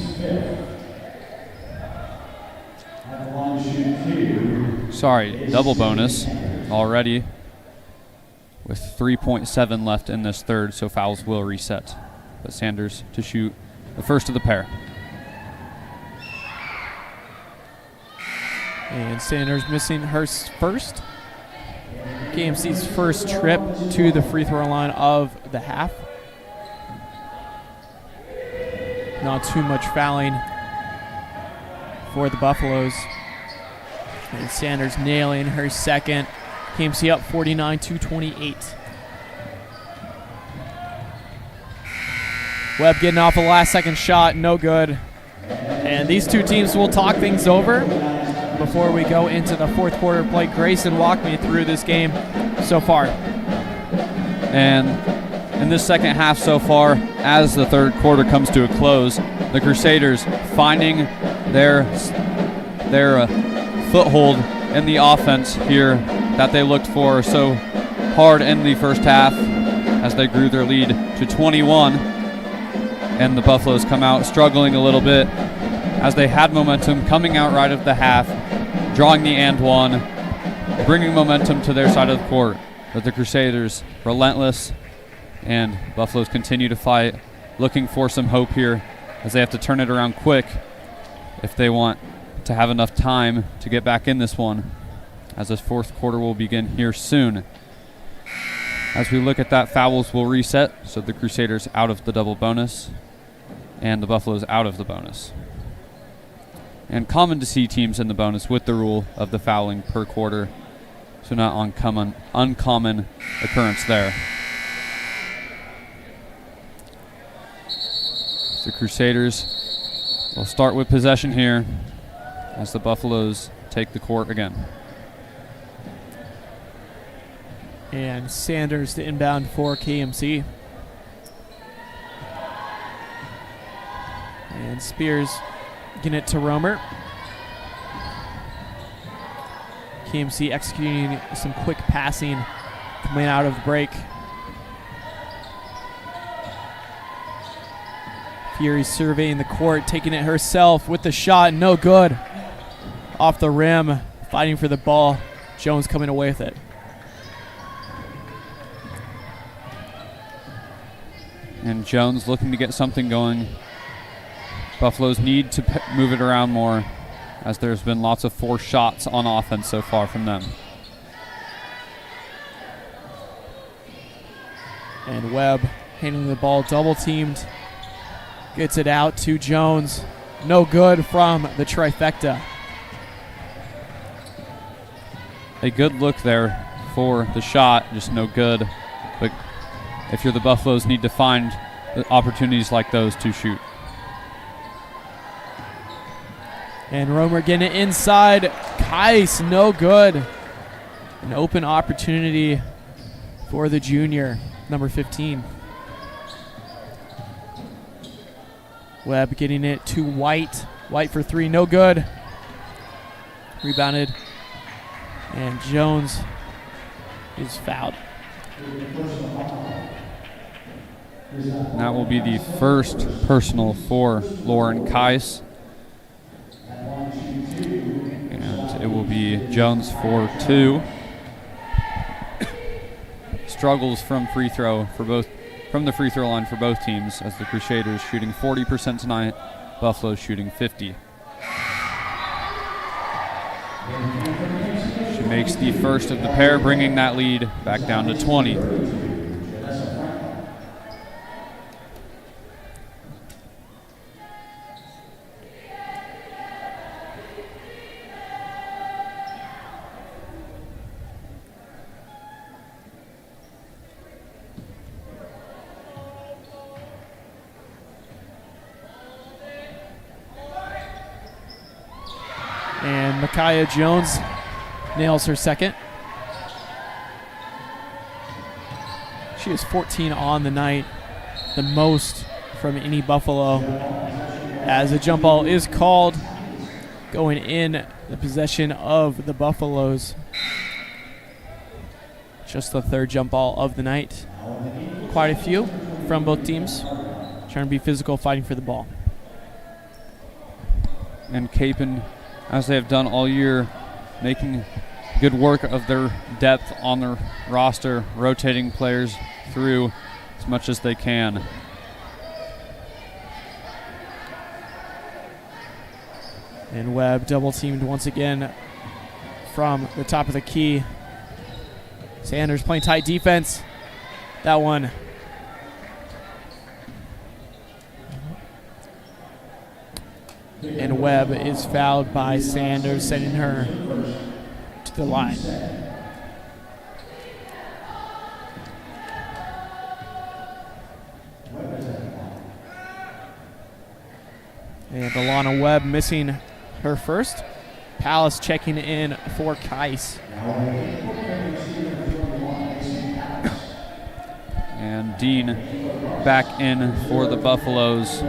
Sorry, double bonus already with 3.7 left in this third, so fouls will reset. But Sanders to shoot the first of the pair. And Sanders missing her first. KMC's first trip to the free throw line of the half. Not too much fouling for the Buffaloes. And Sanders nailing her second. KMC up 49-28. Webb getting off a last second shot, no good. And these two teams will talk things over before we go into the fourth quarter play. Grayson, walk me through this game so far. And in this second half so far, as the third quarter comes to a close, the Crusaders finding their foothold in the offense here that they looked for so hard in the first half as they grew their lead to 21. And the Buffaloes come out struggling a little bit as they had momentum coming out right of the half, drawing the and one, bringing momentum to their side of the court. But the Crusaders relentless, and Buffaloes continue to fight, looking for some hope here as they have to turn it around quick if they want to have enough time to get back in this one, as this fourth quarter will begin here soon. As we look at that, fouls will reset, so the Crusaders out of the double bonus and the Buffaloes out of the bonus. And common to see teams in the bonus with the rule of the fouling per quarter, so not uncommon occurrence there. The Crusaders will start with possession here as the Buffaloes take the court again. And Sanders to inbound for KMC. And Spears getting it to Romer. KMC executing some quick passing coming out of the break. Fury surveying the court, taking it herself with the shot, no good. Off the rim, fighting for the ball. Jones coming away with it. And Jones looking to get something going. Buffaloes need to move it around more, as there's been lots of forced shots on offense so far from them. And Webb handling the ball, double teamed. Gets it out to Jones. No good from the trifecta. A good look there for the shot, just no good. But if you're the Buffaloes, need to find opportunities like those to shoot. And Romer getting it inside. Kais, no good. An open opportunity for the junior, number 15. Webb getting it to White. White for three, no good. Rebounded. And Jones is fouled. And that will be the first personal for Lauren Kais. And it will be Jones for two. Struggles from free throw for both, from the free throw line for both teams, as the Crusaders shooting 40% tonight, Buffalo shooting 50%. She makes the first of the pair, bringing that lead back down to 20. And Micaiah Jones nails her second. She has 14 on the night, the most from any Buffalo. As a jump ball is called, going in the possession of the Buffaloes. Just the third jump ball of the night. Quite a few from both teams, trying to be physical, fighting for the ball. And Kapaun, as they have done all year, making good work of their depth on their roster, rotating players through as much as they can. And Webb double teamed once again from the top of the key. Sanders playing tight defense. That one. And Webb is fouled by Sanders, sending her to the line. And Alana Webb missing her first. Palace checking in for Kais. And Dean back in for the Buffaloes.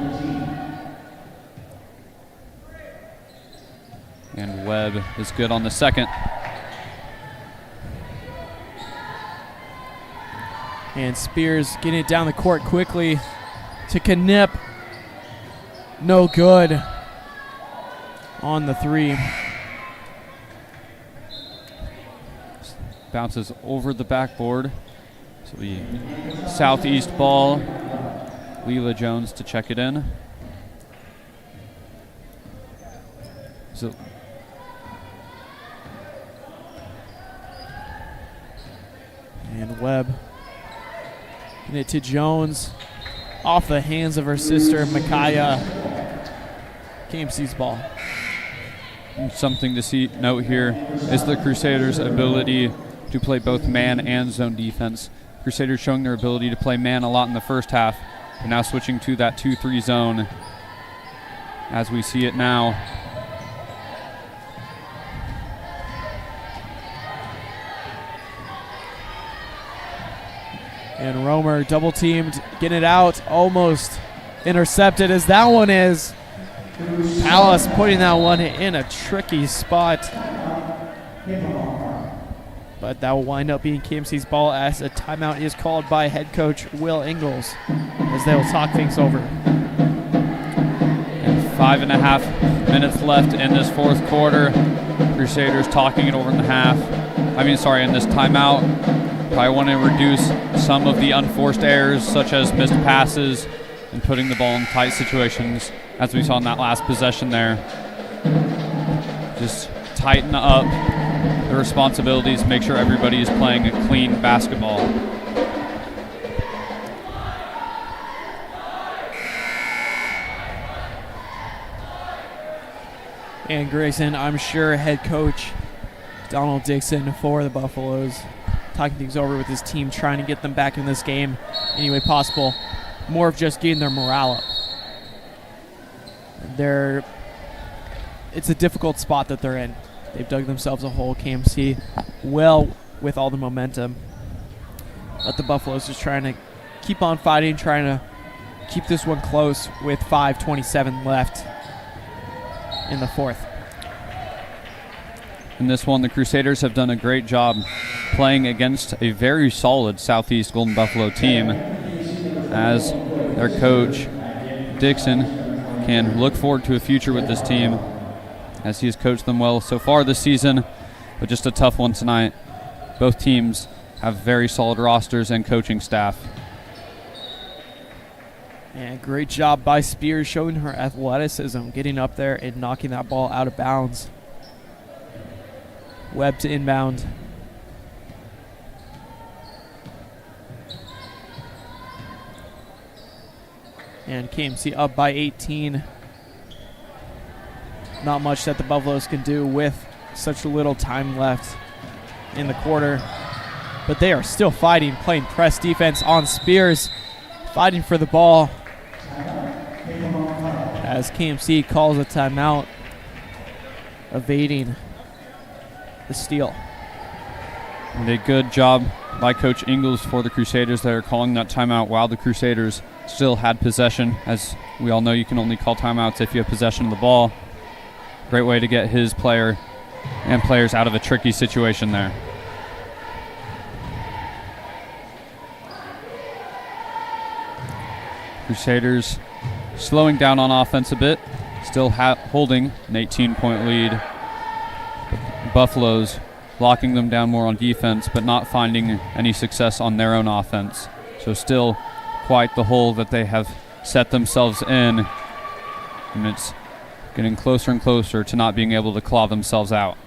And Webb is good on the second. And Spears getting it down the court quickly to Knip. No good on the three. Bounces over the backboard. So the southeast ball. Leela Jones to check it in. So and Webb getting it to Jones. Off the hands of her sister, Micaiah. KMC's ball. And something to note here is the Crusaders' ability to play both man and zone defense. Crusaders showing their ability to play man a lot in the first half, but now switching to that 2-3 zone as we see it now. And Romer double teamed, getting it out, almost intercepted as that one is. Palace putting that one in a tricky spot. But that will wind up being KMC's ball as a timeout is called by head coach Will Ingalls as they will talk things over. And 5.5 minutes left in this fourth quarter. Crusaders talking it over in this timeout. Probably want to reduce some of the unforced errors, such as missed passes and putting the ball in tight situations, as we saw in that last possession there. Just tighten up the responsibilities, make sure everybody is playing a clean basketball. And Grayson, I'm sure head coach Donald Dixon for the Buffaloes talking things over with his team, trying to get them back in this game any way possible. More of just getting their morale up. It's a difficult spot that they're in. They've dug themselves a hole, KMC, well with all the momentum. But the Buffaloes just trying to keep on fighting, trying to keep this one close with 5:27 left in the fourth. In this one, the Crusaders have done a great job playing against a very solid Southeast Golden Buffalo team, as their coach, Dixon, can look forward to a future with this team, as he has coached them well so far this season, but just a tough one tonight. Both teams have very solid rosters and coaching staff. And great job by Spears showing her athleticism, getting up there and knocking that ball out of bounds. Webb to inbound. And KMC up by 18. Not much that the Buffaloes can do with such little time left in the quarter. But they are still fighting, playing press defense on Spears, fighting for the ball. As KMC calls a timeout, evading the steal. And a good job by Coach Ingles for the Crusaders. They're calling that timeout while the Crusaders still had possession. As we all know, you can only call timeouts if you have possession of the ball. Great way to get his player and players out of a tricky situation there. Crusaders slowing down on offense a bit, still holding an 18-point lead. Buffaloes locking them down more on defense, but not finding any success on their own offense. So still quite the hole that they have set themselves in, and it's getting closer and closer to not being able to claw themselves out.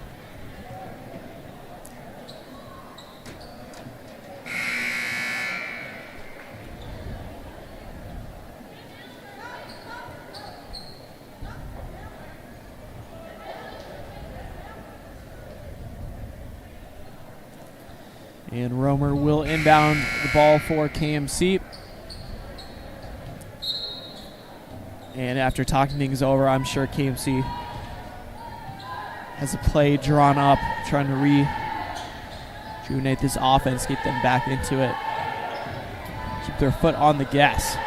And Romer will inbound the ball for KMC. And after talking things over, I'm sure KMC has a play drawn up, trying to rejuvenate this offense, get them back into it, keep their foot on the gas.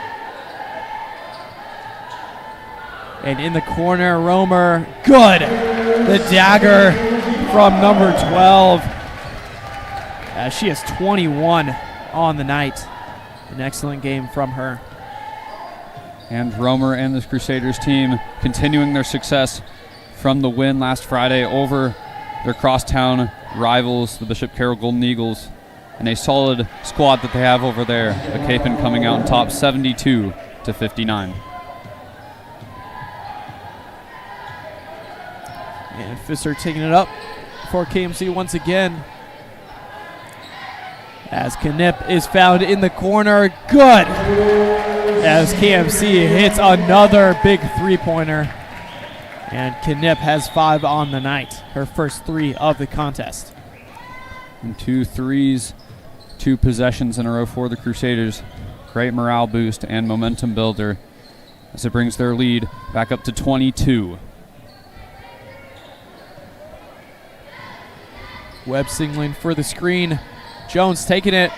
And in the corner, Romer, good! The dagger from number 12. She has 21 on the night. An excellent game from her. And Romer and this Crusaders team continuing their success from the win last Friday over their crosstown rivals, the Bishop Carroll Golden Eagles, and a solid squad that they have over there. The Kapaun coming out on top 72-59. And Fisser taking it up for KMC once again. As Knipp is found in the corner. Good! As KMC hits another big three-pointer. And Knipp has 5 on the night. Her first 3 of the contest. And 2 threes, 2 possessions in a row for the Crusaders. Great morale boost and momentum builder as it brings their lead back up to 22. Webb signaling for the screen. Jones taking it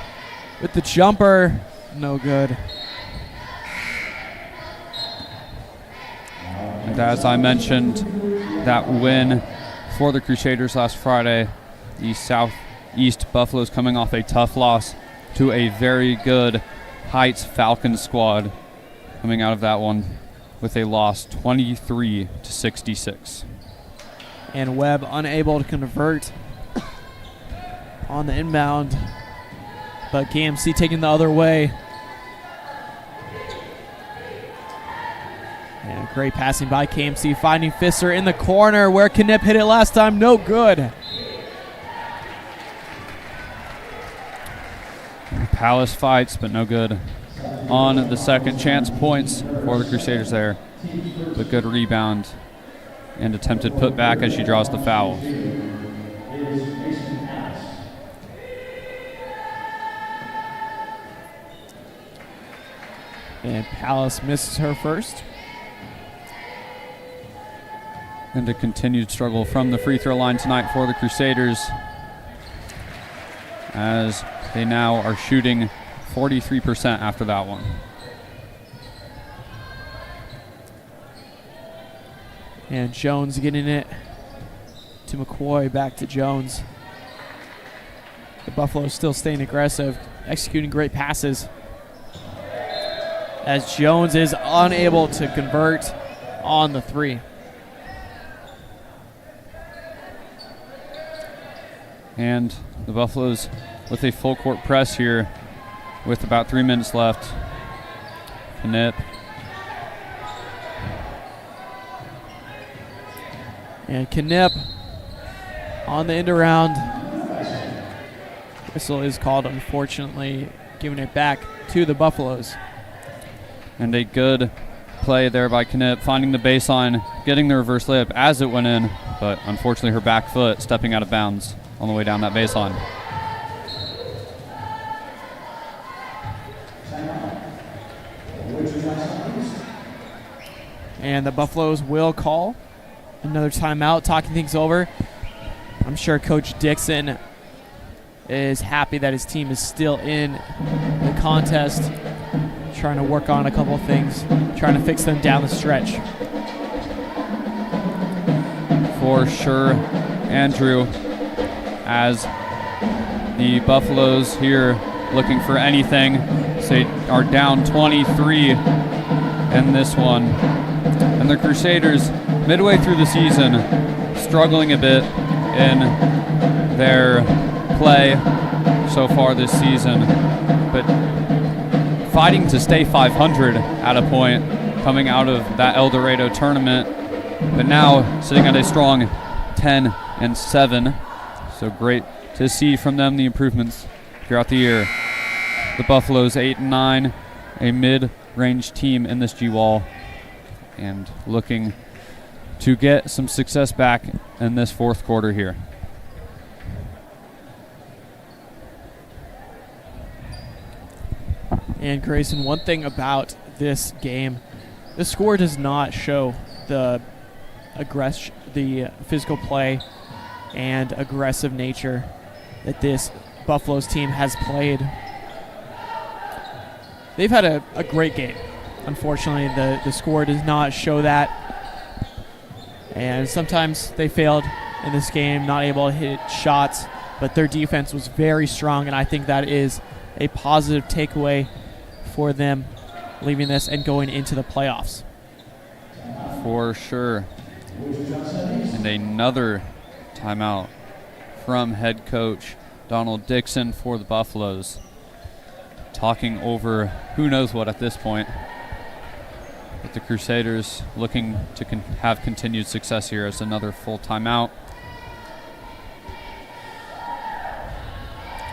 with the jumper. No good. And as I mentioned, that win for the Crusaders last Friday, the Southeast Buffaloes coming off a tough loss to a very good Heights Falcons squad, coming out of that one with a loss 23-66. And Webb unable to convert on the inbound, but KMC taking the other way. And great passing by KMC, finding Fisser in the corner where Knipp hit it last time. No good. Palace fights, but no good on the second chance points for the Crusaders there. The good rebound and attempted putback as she draws the foul. And Palace misses her first. And a continued struggle from the free throw line tonight for the Crusaders, as they now are shooting 43% after that one. And Jones getting it to McCoy, back to Jones. The Buffaloes still staying aggressive, executing great passes, as Jones is unable to convert on the 3. And the Buffaloes with a full court press here with about 3 minutes left. Knipp. And Knipp on the end around. Whistle is called, unfortunately, giving it back to the Buffaloes. And a good play there by Knipp, finding the baseline, getting the reverse layup as it went in, but unfortunately her back foot stepping out of bounds on the way down that baseline. And the Buffaloes will call another timeout, talking things over. I'm sure Coach Dixon is happy that his team is still in the contest, trying to work on a couple of things, trying to fix them down the stretch. For sure, Andrew, as the Buffaloes here looking for anything. They are down 23 in this one. And the Crusaders, midway through the season, struggling a bit in their play so far this season, but fighting to stay 500 at a point coming out of that El Dorado tournament, but now sitting at a strong 10-7. So great to see from them the improvements throughout the year. The Buffaloes 8-9, a mid-range team in this G-Wall, and looking to get some success back in this fourth quarter here. And Grayson, one thing about this game, the score does not show the physical play and aggressive nature that this Buffaloes team has played. They've had a great game. Unfortunately, the score does not show that. And sometimes they failed in this game, not able to hit shots, but their defense was very strong, and I think that is a positive takeaway for them leaving this and going into the playoffs. For sure. And another timeout from head coach Donald Dixon for the Buffaloes. Talking over who knows what at this point. But the Crusaders looking to have continued success here as another full timeout.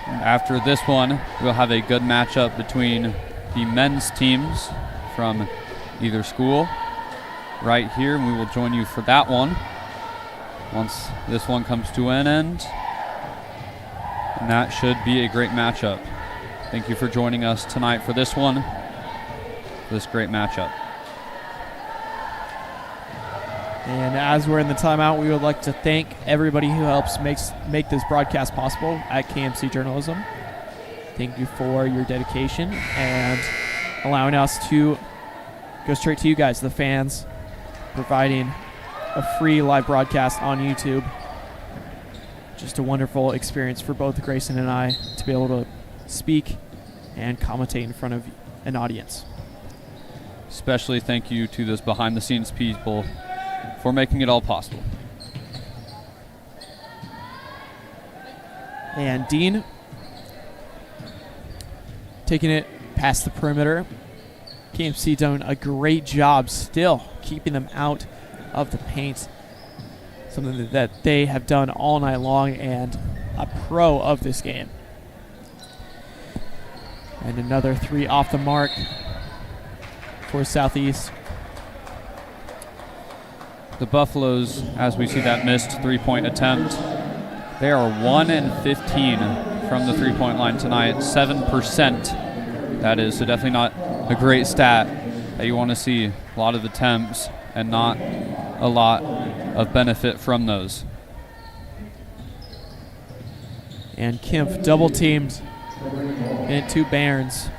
And after this one, we'll have a good matchup between the men's teams from either school right here, and we will join you for that one once this one comes to an end. And that should be a great matchup. Thank you for joining us tonight for this one, for this great matchup. And as we're in the timeout, we would like to thank everybody who helps make this broadcast possible at KMC Journalism. Thank you for your dedication and allowing us to go straight to you guys, the fans, providing a free live broadcast on YouTube. Just a wonderful experience for both Grayson and I to be able to speak and commentate in front of an audience. Especially thank you to those behind-the-scenes people for making it all possible. And Dean taking it past the perimeter. KMC doing a great job still keeping them out of the paint. Something that they have done all night long, and a pro of this game. And another three off the mark for Southeast. The Buffaloes, as we see that missed three-point attempt, they are 1-15 from the three-point line tonight, 7%. That is, so definitely not a great stat that you want to see. A lot of attempts and not a lot of benefit from those. And Kempf double teamed into Barnes.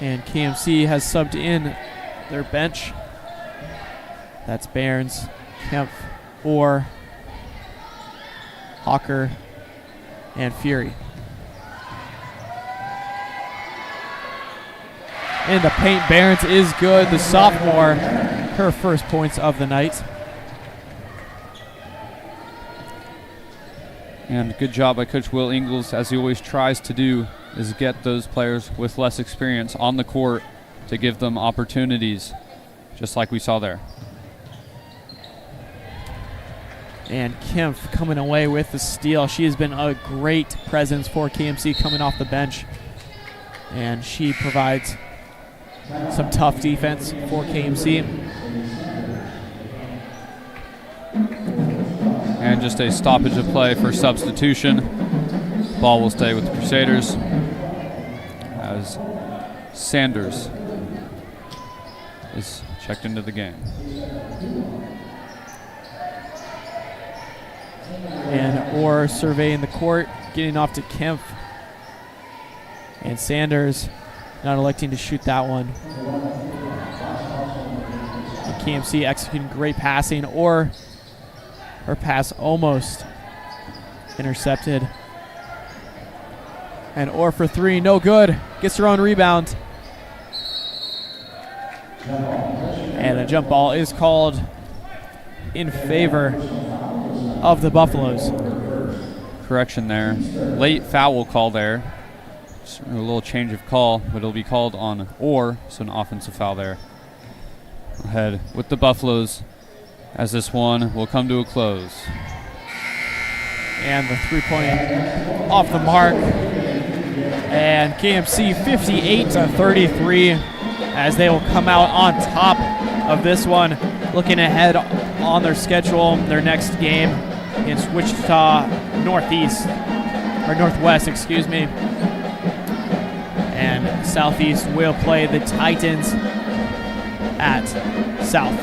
And KMC has subbed in their bench. That's Barnes, Kempf, Orr, Hawker, and Fury. In the paint, Barnes is good. The sophomore, her first points of the night. And good job by Coach Will Ingles, as he always tries to do, is get those players with less experience on the court to give them opportunities, just like we saw there. And Kempf coming away with the steal. She has been a great presence for KMC coming off the bench. And she provides some tough defense for KMC. And just a stoppage of play for substitution. Ball will stay with the Crusaders as Sanders is checked into the game. And or surveying the court, getting off to Kempf. And Sanders not electing to shoot that one. And KMC executing great passing, or her pass almost intercepted. And Orr for three, no good. Gets her own rebound. And a jump ball is called in favor of the Buffaloes. Correction there. Late foul call there. Just a little change of call, but it'll be called on Orr, so an offensive foul there. Ahead with the Buffaloes as this one will come to a close. And the three-point off the mark. And KMC 58-33 as they will come out on top of this one. Looking ahead on their schedule, their next game against Wichita Northwest, excuse me. And Southeast will play the Titans at South.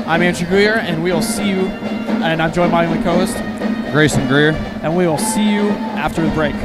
I'm Andrew Greer, and we will see you, and I'm joined by my co-host, Grayson Greer. and we will see you after the break.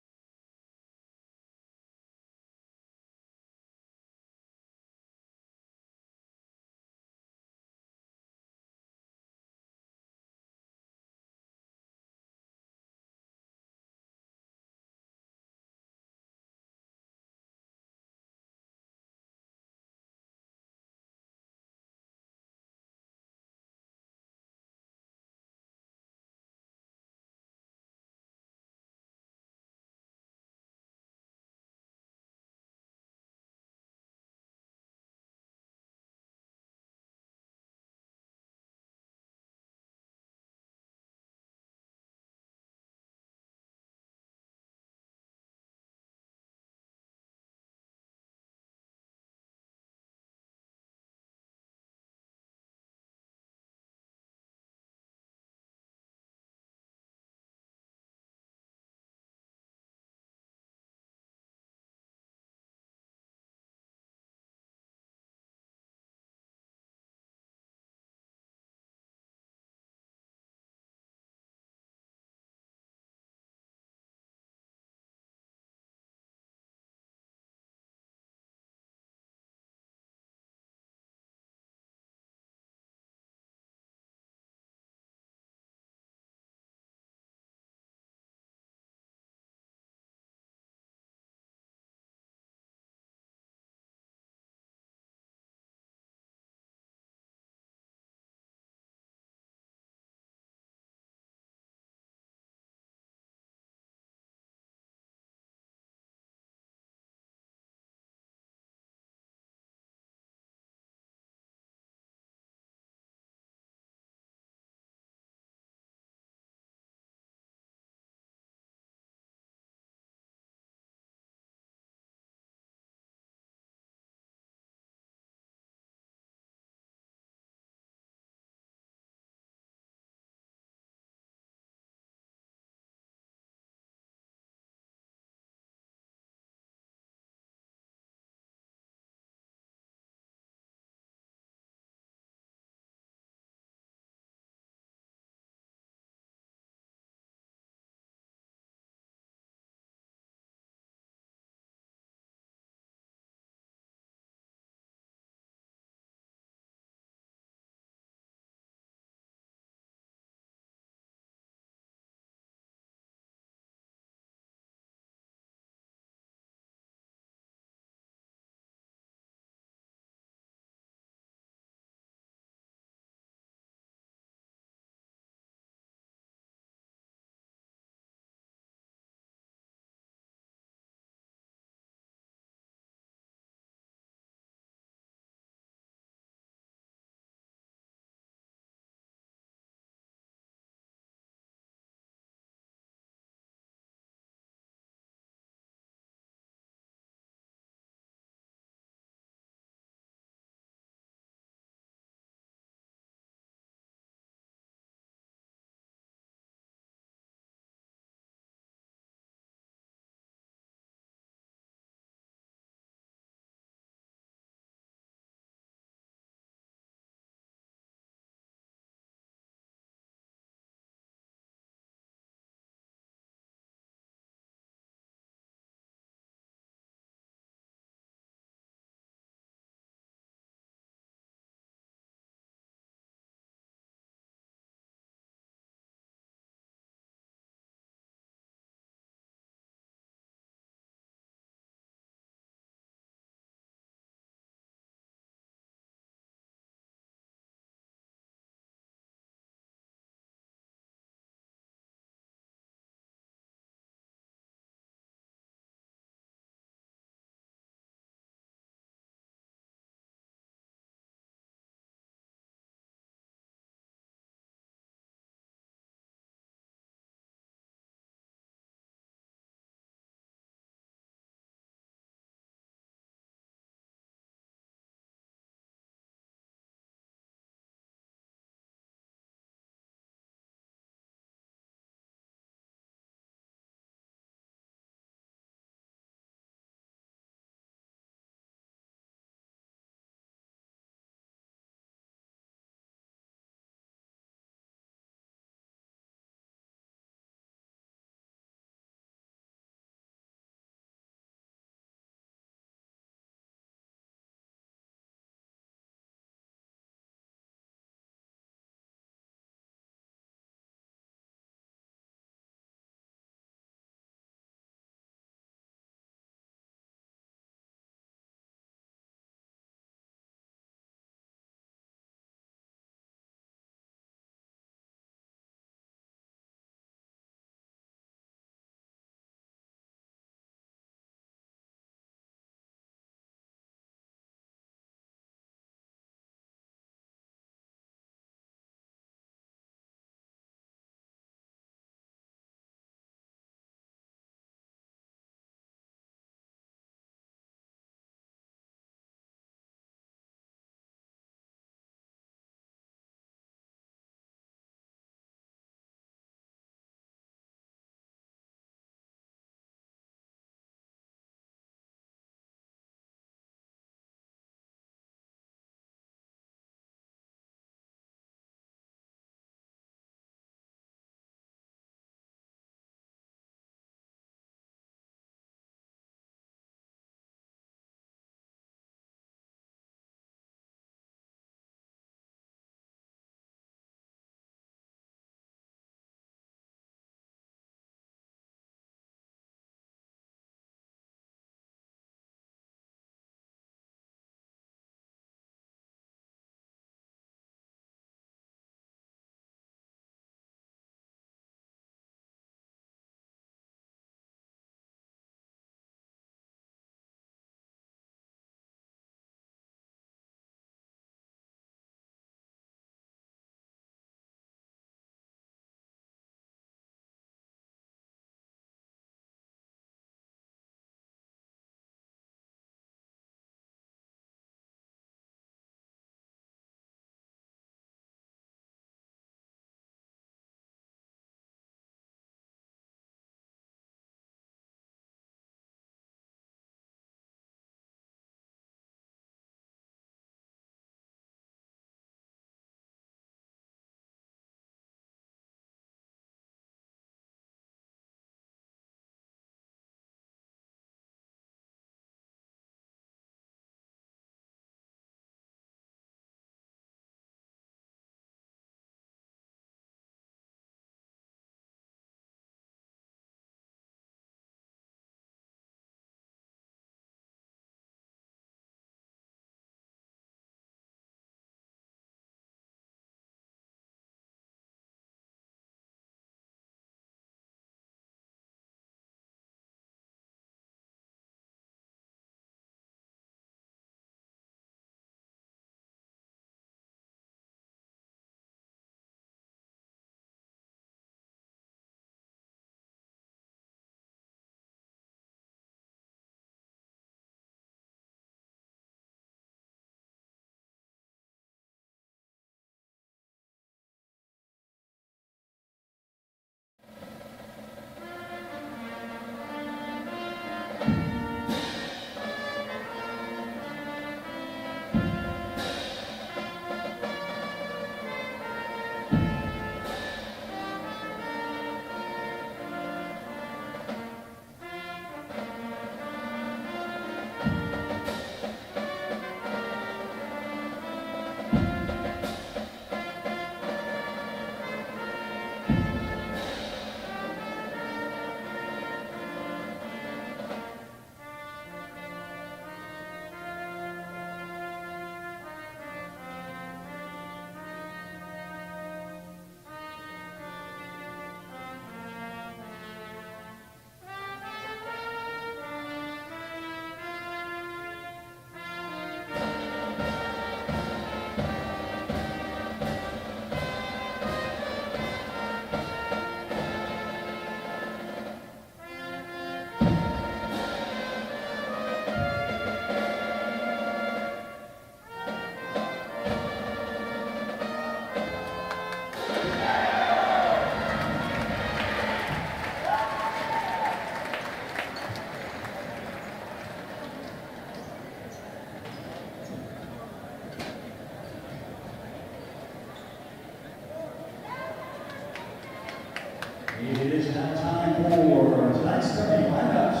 It is now time for tonight's starting lineups.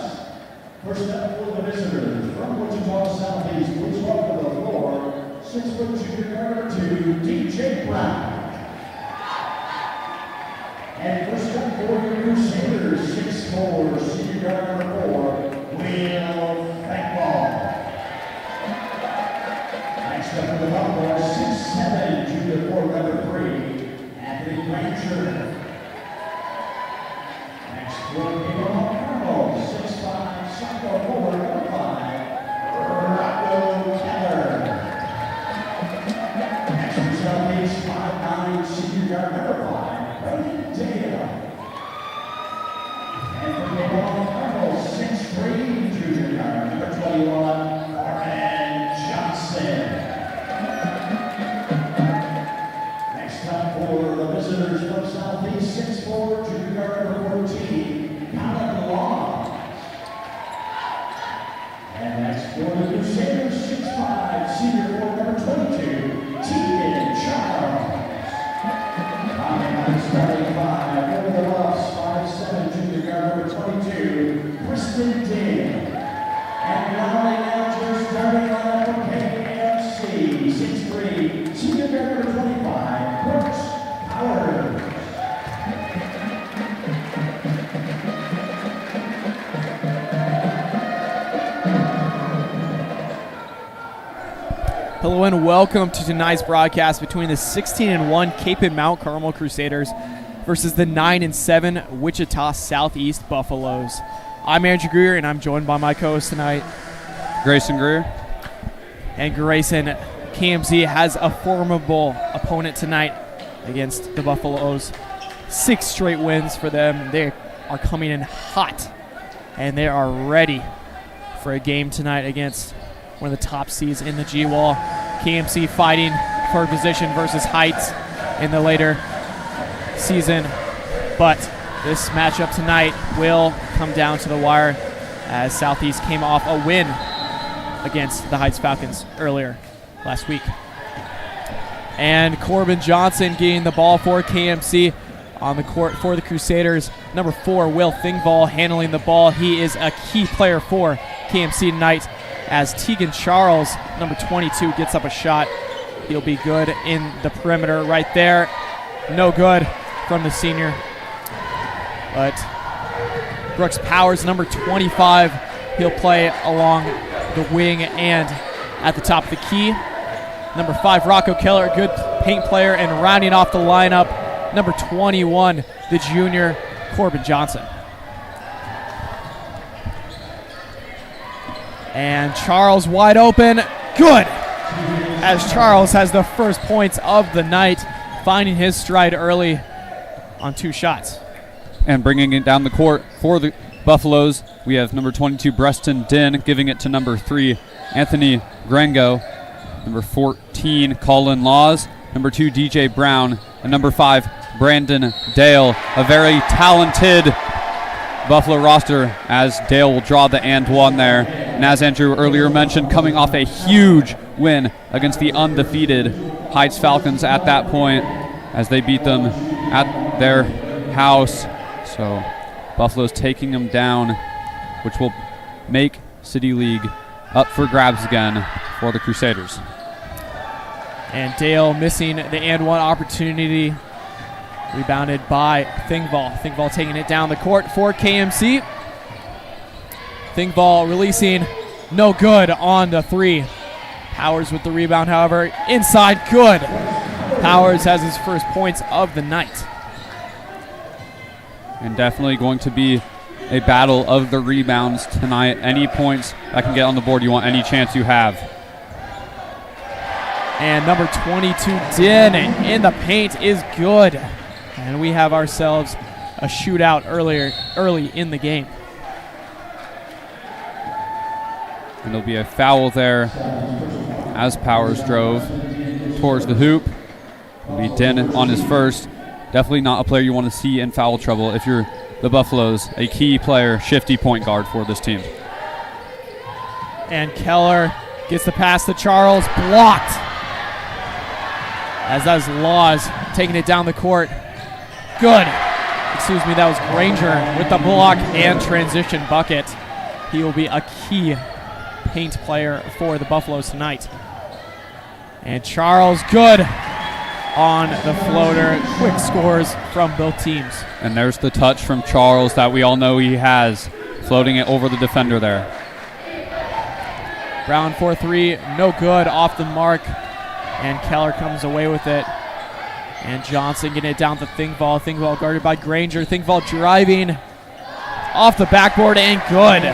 First up for the visitors from Wichita Southeast, please welcome to the floor 6-foot junior guard to DJ Brown. And first up for the Crusaders, 6'4", senior guard number 4, Will Thankball. Next up for the Buffalo, 6'7", junior forward number 3, Anthony Blanchard. Next for the Carmel, 6'5", sophomore forward number 5, Rocco Keller. Next for Southeast, 5'9", senior guard number 5, Brandon Dale. And from the Carmel, 6'3", junior guard number 21, Carmen Johnson. Next up for the visitors from Southeast, 6'4", junior guard number 14, Colin Law. And next for the Crusaders, 6'5", senior forward number 22, Tegan Charles. Coming on starting 5, over the Buffs, 5'7", junior guard number 22, Kristen Dale. And rounding out your starting lineup for KMC, 6'3", senior guard number 25, Brooks Howard. Hello and welcome to tonight's broadcast between the 16-1 Cape and Mount Carmel Crusaders versus the 9-7 Wichita Southeast Buffaloes. I'm Andrew Greer, and I'm joined by my co-host tonight, Grayson Greer. And Grayson, KMC has a formidable opponent tonight against the Buffaloes. 6 straight wins for them. They are coming in hot, and they are ready for a game tonight against one of the top seeds in the G-Wall. KMC fighting for position versus Heights in the later season. But this matchup tonight will come down to the wire as Southeast came off a win against the Heights Falcons earlier last week. And Corbin Johnson getting the ball for KMC on the court for the Crusaders. Number 4, Will Thingvall handling the ball. He is a key player for KMC tonight, as Tegan Charles, number 22, gets up a shot. He'll be good in the perimeter right there. No good from the senior. But Brooks Powers, number 25, he'll play along the wing and at the top of the key. Number 5, Rocco Keller, a good paint player, and rounding off the lineup, number 21, the junior, Corbin Johnson. And Charles wide open, good, as Charles has the first points of the night, finding his stride early on 2 shots. And bringing it down the court for the Buffaloes, we have number 22, Breston Din, giving it to number 3, Anthony Grango, number 14, Colin Laws, number 2, DJ Brown, and number 5, Brandon Dale. A very talented Buffalo roster, as Dale will draw the and one there. And as Andrew earlier mentioned, coming off a huge win against the undefeated Heights Falcons at that point, as they beat them at their house. So Buffalo's taking them down, which will make City League up for grabs again for the Crusaders. And Dale missing the and one opportunity. Rebounded by Thingvall. Thingvall taking it down the court for KMC. Thingvall releasing, no good on the 3. Powers with the rebound, however. Inside, good. Powers has his first points of the night. And definitely going to be a battle of the rebounds tonight. Any points that can get on the board, you want any chance you have. And number 22, Din, in the paint is good. And we have ourselves a shootout early in the game. And there'll be a foul there as Powers drove towards the hoop. It'll be Din on his first. Definitely not a player you want to see in foul trouble if you're the Buffaloes, a key player, shifty point guard for this team. And Keller gets the pass to Charles, blocked. As does Laws, taking it down the court. Good. That was Granger with the block and transition bucket. He will be a key paint player for the Buffaloes tonight. And Charles, good on the floater. Quick scores from both teams. And there's the touch from Charles that we all know he has, floating it over the defender there. Brown 4-3, no good, off the mark. And Keller comes away with it. And Johnson getting it down to Thingvall. Thingvall guarded by Granger. Thingvall driving off the backboard and good.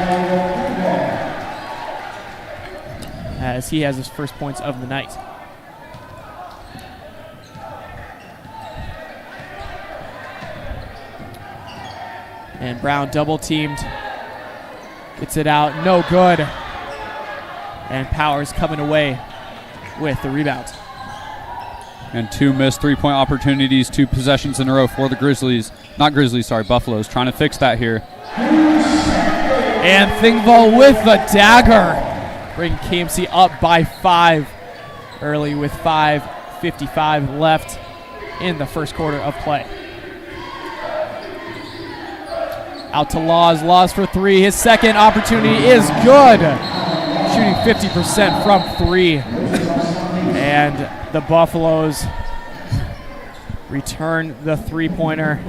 As he has his first points of the night. And Brown double teamed. Gets it out, no good. And Powers coming away with the rebound. And 2 missed three-point opportunities, 2 possessions in a row for the Buffaloes. Trying to fix that here. And Thingvall with the dagger. Bring KMC up by 5 early with 5:55 left in the first quarter of play. Out to Laws for 3. His second opportunity is good. Shooting 50% from 3. And the Buffaloes return the three-pointer.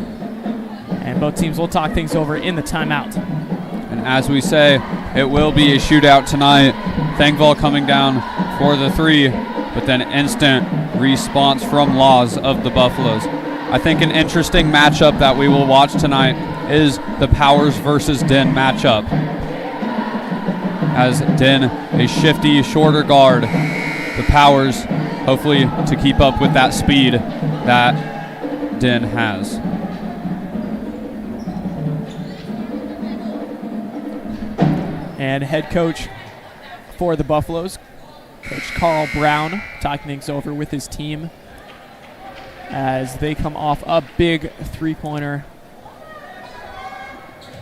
And both teams will talk things over in the timeout. And as we say, it will be a shootout tonight. Thangvall coming down for the 3, but then instant response from Laws of the Buffaloes. I think an interesting matchup that we will watch tonight is the Powers versus Den matchup. As Den, a shifty, shorter guard. The Powers, hopefully to keep up with that speed that Den has. And head coach for the Buffaloes, Coach Carl Brown, talking things over with his team as they come off a big three-pointer,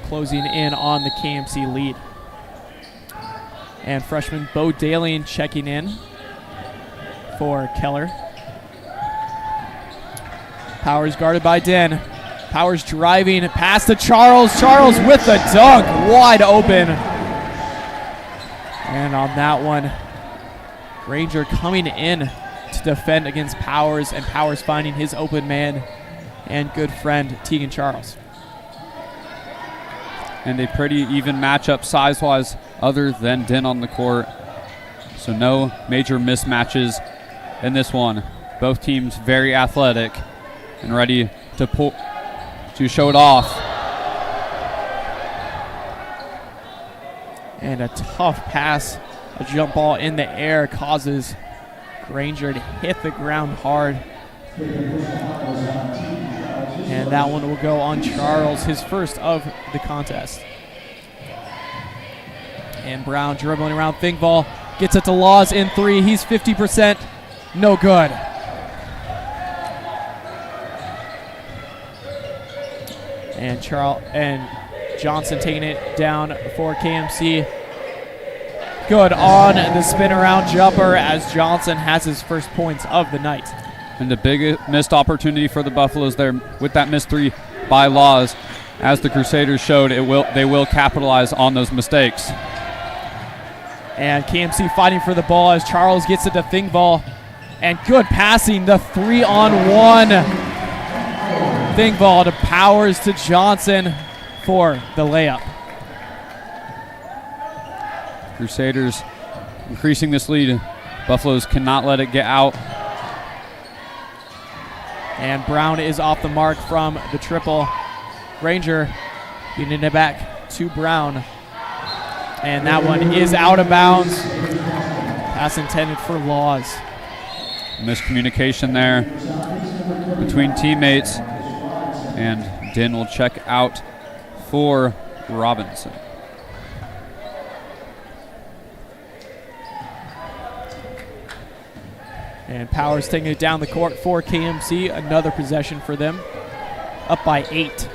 closing in on the KMC lead. And freshman Bo Dalian checking in for Keller. Powers guarded by Den. Powers driving past to Charles. Charles with the dunk, wide open. And on that one, Granger coming in to defend against Powers, and Powers finding his open man and good friend Tegan Charles. And a pretty even matchup size-wise other than Den on the court. So no major mismatches in this one. Both teams very athletic and ready to show it off. And a tough pass, a jump ball in the air causes Granger to hit the ground hard. And that one will go on Charles, his first of the contest. And Brown dribbling around Thingvall, gets it to Laws in 3. He's 50%, no good. And Johnson taking it down for KMC. Good on the spin around jumper as Johnson has his first points of the night. And the big missed opportunity for the Buffaloes there with that missed 3 by Laws. As the Crusaders showed, they will capitalize on those mistakes. And KMC fighting for the ball as Charles gets it to Thingvall. And good passing, the 3-on-1. Thingvall to Powers to Johnson for the layup. Crusaders increasing this lead. Buffaloes cannot let it get out. And Brown is off the mark from the triple. Granger getting it back to Brown. And that one is out of bounds. Pass intended for Laws. Miscommunication there between teammates. And Den will check out for Robinson. And Powers taking it down the court for KMC. Another possession for them. Up by 8.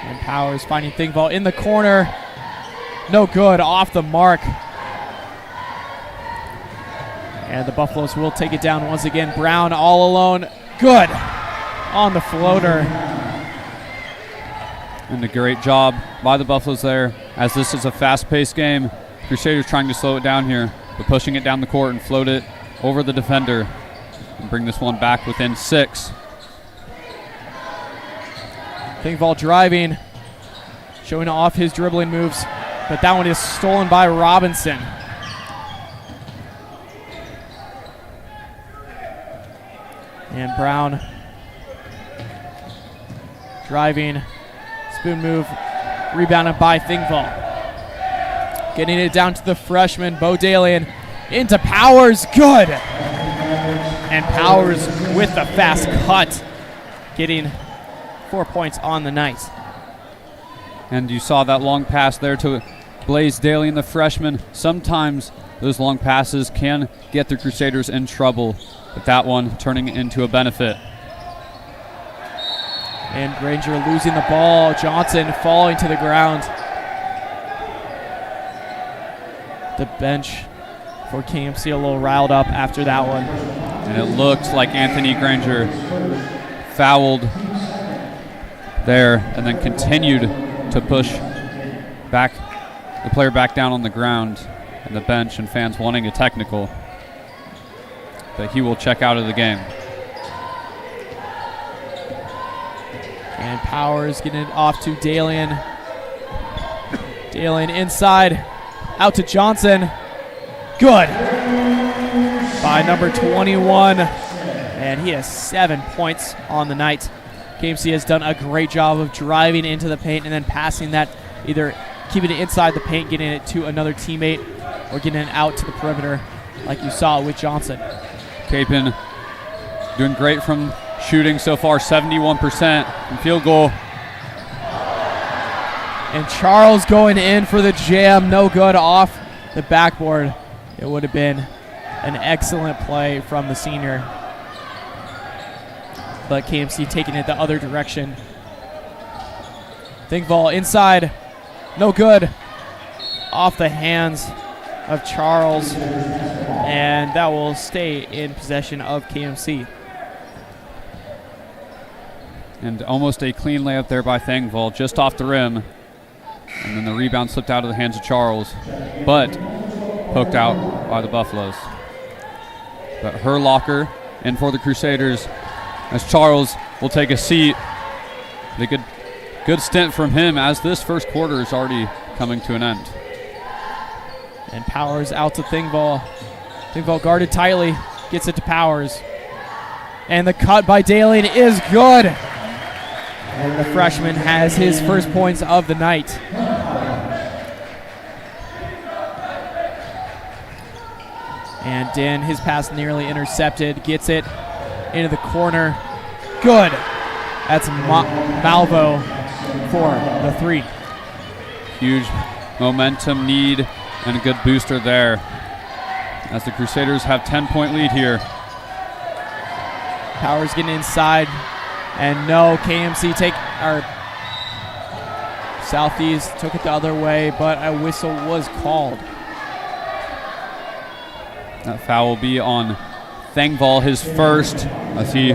And Powers finding Thingvall in the corner. No good, off the mark. And the Buffaloes will take it down once again. Brown all alone. Good. on the floater. And a great job by the Buffaloes there, as this is a fast-paced game. Crusaders trying to slow it down here, but pushing it down the court and float it over the defender and bring this one back within 6. Thingvall driving, showing off his dribbling moves, but that one is stolen by Robinson. And Brown driving, spoon move, rebounded by Thingvall. Getting it down to the freshman, Bo Dalian, into Powers, good! And Powers with the fast cut, getting 4 points on the night. And you saw that long pass there to Blaze Dalian, the freshman. Sometimes those long passes can get the Crusaders in trouble, but that one turning into a benefit. And Granger losing the ball. Johnson falling to the ground. The bench for KMC a little riled up after that one. And it looked like Anthony Granger fouled there and then continued to push back the player back down on the ground, and the bench and fans wanting a technical. But he will check out of the game. And Powers getting it off to Dalian. Dalian inside, out to Johnson. Good. By number 21. And he has 7 points on the night. KMC has done a great job of driving into the paint and then passing that, either keeping it inside the paint, getting it to another teammate, or getting it out to the perimeter like you saw with Johnson. Kapaun doing great from shooting so far, 71% from field goal. And Charles going in for the jam, no good off the backboard. It would have been an excellent play from the senior. But KMC taking it the other direction. Thingvall inside, no good. Off the hands of Charles, and that will stay in possession of KMC. And almost a clean layup there by Thingvall, just off the rim. And then the rebound slipped out of the hands of Charles, but poked out by the Buffaloes. But Herlocker in for the Crusaders, as Charles will take a seat. The good stint from him, as this first quarter is already coming to an end. And Powers out to Thingvall. Thingvall guarded tightly, gets it to Powers. And the cut by Dalian is good. And the freshman has his first points of the night. And Dan, his pass nearly intercepted, gets it into the corner. Good. That's Malvo for the 3. Huge momentum need and a good booster there, as the Crusaders have 10-point lead here. Powers getting inside, and no, KMC Southeast took it the other way, but a whistle was called. That foul will be on Thingvall, his first, as he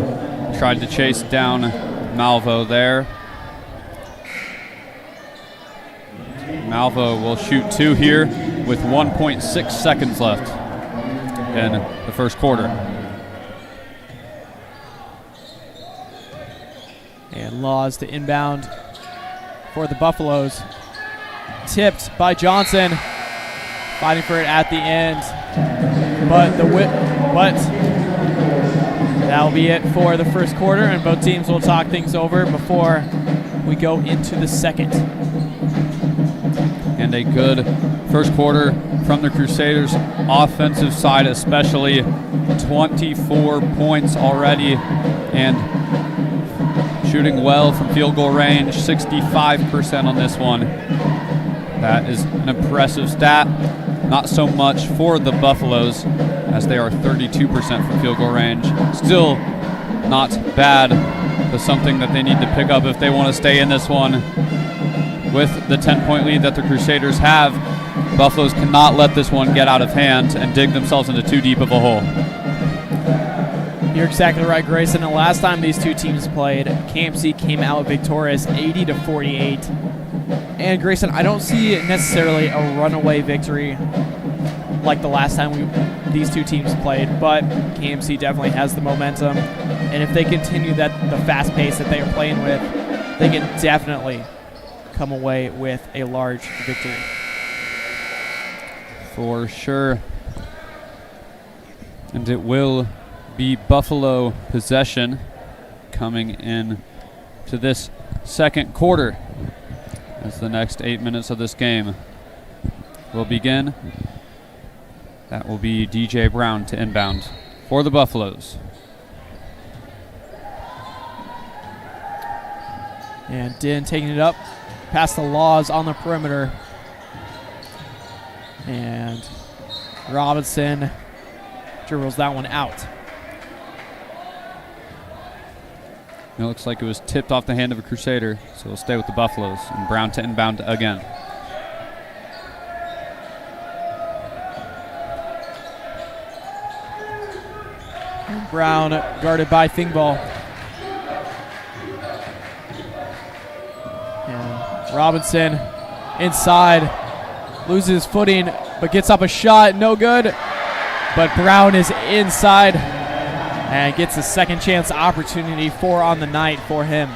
tried to chase down Malvo there. Malvo will shoot 2 here with 1.6 seconds left in the first quarter. And Laws to inbound for the Buffaloes. Tipped by Johnson, fighting for it at the end. But that'll be it for the first quarter, and both teams will talk things over before we go into the second. And a good first quarter from the Crusaders offensive side, especially 24 points already, and shooting well from field goal range, 65% on this one. That is an impressive stat. Not so much for the Buffaloes, as they are 32% from field goal range. Still not bad, but something that they need to pick up if they want to stay in this one. With the 10-point lead that the Crusaders have, Buffaloes cannot let this one get out of hand and dig themselves into too deep of a hole. You're exactly right, Grayson. The last time these two teams played, KMC came out victorious 80-48. And Grayson, I don't see necessarily a runaway victory like the last time these two teams played, but KMC definitely has the momentum. And if they continue the fast pace that they are playing with, they can definitely come away with a large victory. For sure. And it will be Buffalo possession coming in to this second quarter as the next 8 minutes of this game will begin. That will be DJ Brown to inbound for the Buffaloes. And Din taking it up past the Laws on the perimeter. And Robinson dribbles that one out. It looks like it was tipped off the hand of a Crusader, so we'll stay with the Buffaloes. And Brown to inbound again. And Brown guarded by Thingball. And Robinson inside, loses footing, but gets up a shot, no good. But Brown is inside and gets a second chance opportunity, 4 on the night for him.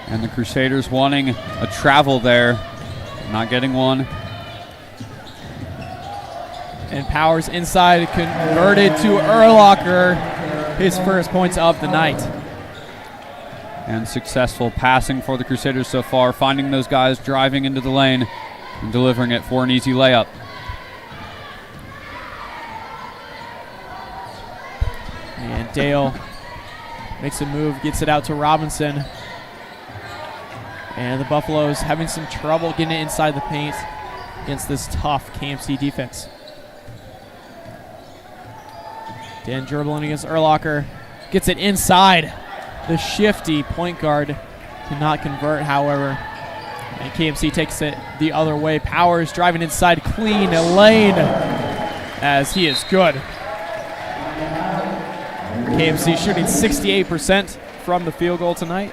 And the Crusaders wanting a travel there, not getting one. And Powers inside, converted to Urlacher, his first points of the night. And successful passing for the Crusaders so far, finding those guys driving into the lane and delivering it for an easy layup. And Dale makes a move, gets it out to Robinson. And the Buffaloes having some trouble getting it inside the paint against this tough KMC defense. Dan dribbling against Urlacher, gets it inside. The shifty point guard cannot convert, however. And KMC takes it the other way. Powers driving inside, clean lane as he is good. KMC shooting 68% from the field goal tonight.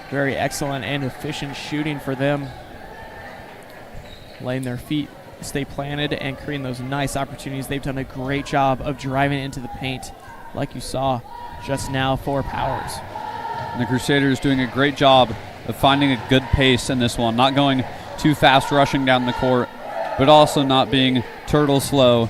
Very excellent and efficient shooting for them. Letting their feet stay planted and creating those nice opportunities. They've done a great job of driving into the paint, like you saw just now for Powers. And the Crusaders doing a great job of finding a good pace in this one, not going too fast rushing down the court, but also not being turtle slow,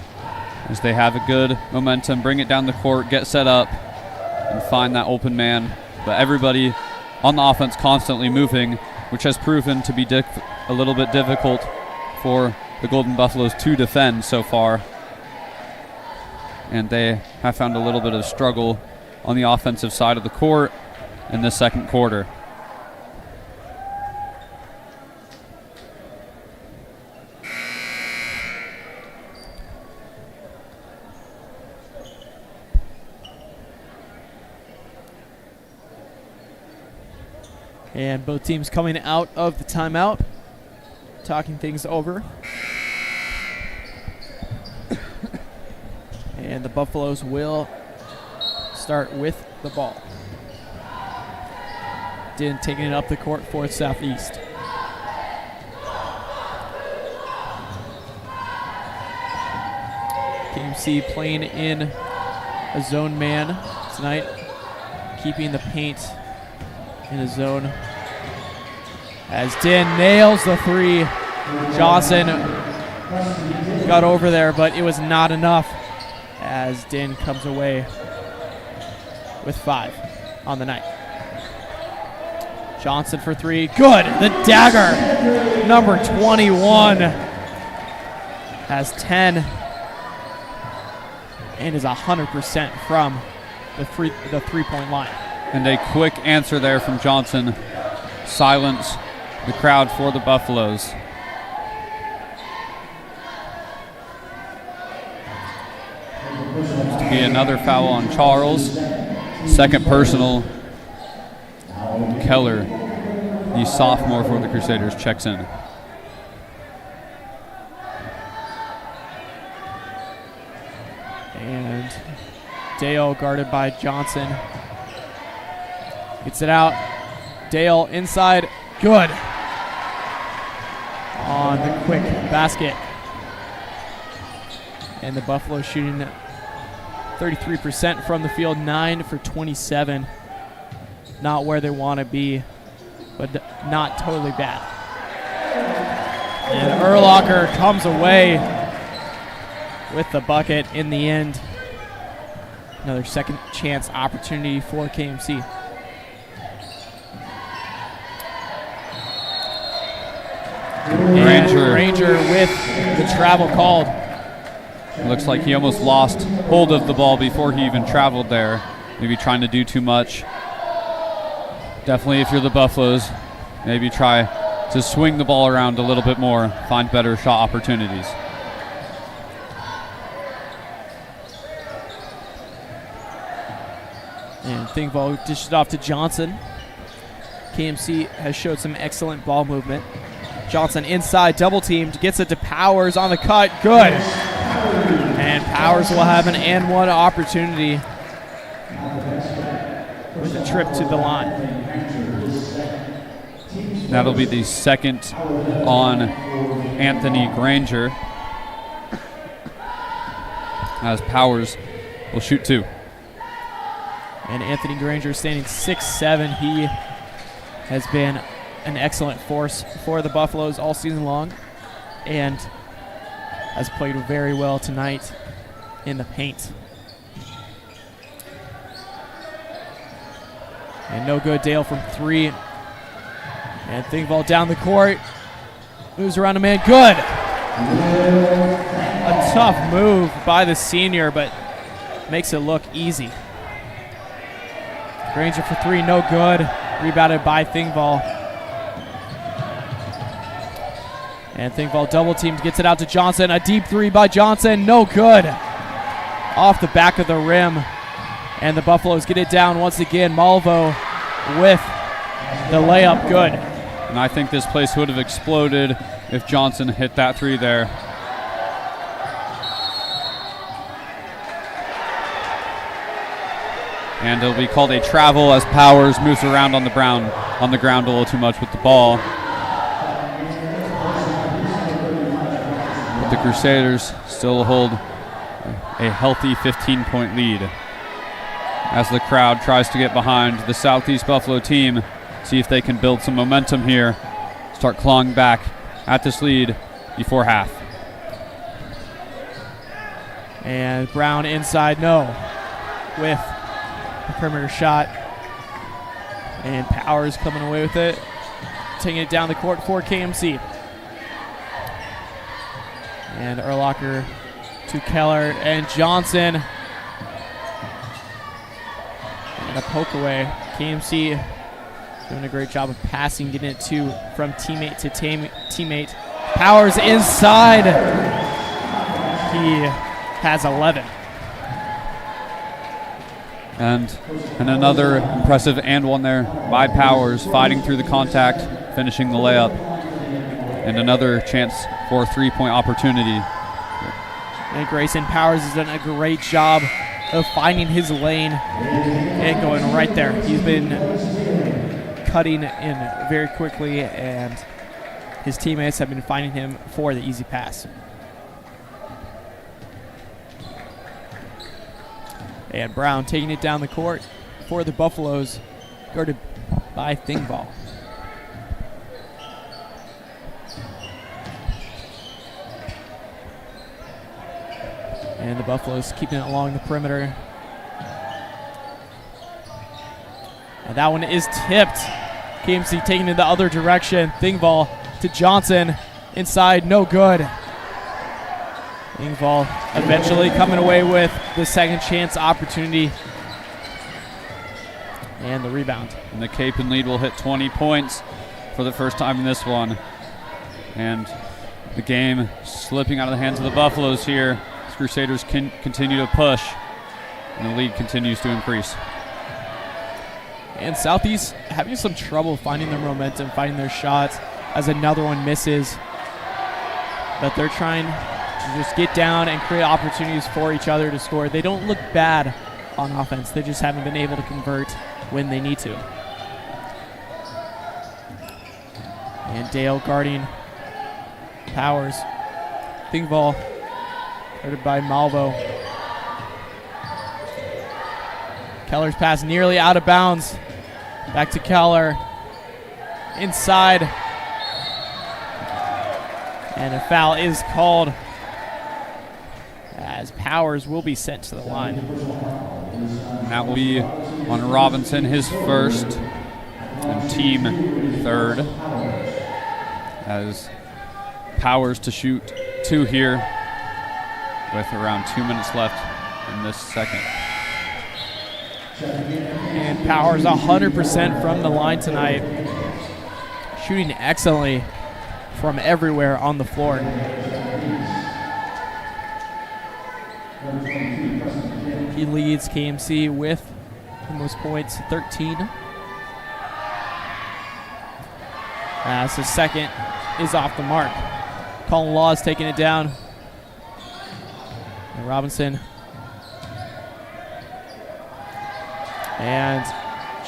as they have a good momentum, bring it down the court, get set up, and find that open man. But everybody on the offense constantly moving, which has proven to be a little bit difficult for the Golden Buffaloes to defend so far. And they have found a little bit of struggle on the offensive side of the court in the second quarter. And both teams coming out of the timeout, talking things over. And the Buffaloes will start with the ball. Din taking it up the court for Southeast. KMC playing in a zone man tonight, keeping the paint in a zone. As Din nails the three, Johnson got over there, but it was not enough as Din comes away with 5 on the night. Johnson for 3, good, the dagger, number 21, has 10 and is 100% from the three-point line. And a quick answer there from Johnson. Silence the crowd for the Buffaloes. To be another foul on Charles. Second personal. Keller, the sophomore for the Crusaders, checks in. And Dale guarded by Johnson. Gets it out. Dale inside. Good. On the quick basket. And the Buffalo shooting 33% from the field, 9 for 27. Not where they want to be, but not totally bad. And Urlacher comes away with the bucket in the end. Another second chance opportunity for KMC. Granger with the travel called. It looks like he almost lost hold of the ball before he even traveled there. Maybe trying to do too much. Definitely, if you're the Buffaloes, maybe try to swing the ball around a little bit more, find better shot opportunities. And Thingvall dishes it off to Johnson. KMC has showed some excellent ball movement. Johnson inside, double teamed, gets it to Powers on the cut. Good. And Powers will have an and one opportunity with a trip to the line. That'll be the second on Anthony Granger, as Powers will shoot 2. And Anthony Granger standing 6'7". He has been an excellent force for the Buffaloes all season long and has played very well tonight in the paint. And no good. Dale from 3. And Thingvall down the court. Moves around a man. Good. A tough move by the senior, but makes it look easy. Granger for 3. No good. Rebounded by Thingvall. And Thingvall double teamed. Gets it out to Johnson. A deep 3 by Johnson. No good. Off the back of the rim. And the Buffaloes get it down once again. Malvo with the layup. Good. And I think this place would have exploded if Johnson hit that 3 there. And it'll be called a travel as Powers moves around on the ground a little too much with the ball. But the Crusaders still hold a healthy 15-point lead as the crowd tries to get behind the Southeast Buffalo team, see if they can build some momentum here, start clawing back at this lead before half. And Brown inside, no, with the perimeter shot. And Powers coming away with it, taking it down the court for KMC. And Urlacher to Keller and Johnson. And a poke away. KMC doing a great job of passing, getting it from teammate to teammate. Powers inside. He has 11. And another impressive and one there by Powers, fighting through the contact, finishing the layup. And another chance for a 3-point opportunity. And Grayson Powers has done a great job of finding his lane and going right there. He's been cutting in very quickly, and his teammates have been finding him for the easy pass. And Brown taking it down the court for the Buffaloes, guarded by Thingvall. And the Buffaloes keeping it along the perimeter. And that one is tipped. KMC taking it the other direction. Thingvall to Johnson. Inside, no good. Thingvall eventually coming away with the second chance opportunity. And the rebound. And the Kapaun lead will hit 20 points for the first time in this one. And the game slipping out of the hands of the Buffaloes here. The Crusaders can continue to push, and the lead continues to increase. And Southeast having some trouble finding their momentum, finding their shots as another one misses. But they're trying to just get down and create opportunities for each other to score. They don't look bad on offense. They just haven't been able to convert when they need to. And Dale guarding Powers. Thingvall guarded by Malvo. Keller's pass nearly out of bounds. Back to Keller. Inside. And a foul is called as Powers will be sent to the line. And that will be on Robinson, his first, and team third. As Powers to shoot 2 here with around 2 minutes left in this second. And Powers 100% from the line tonight. Shooting excellently from everywhere on the floor. He leads KMC with the most points, 13. As his second is off the mark. Colin Laws taking it down. And Robinson. And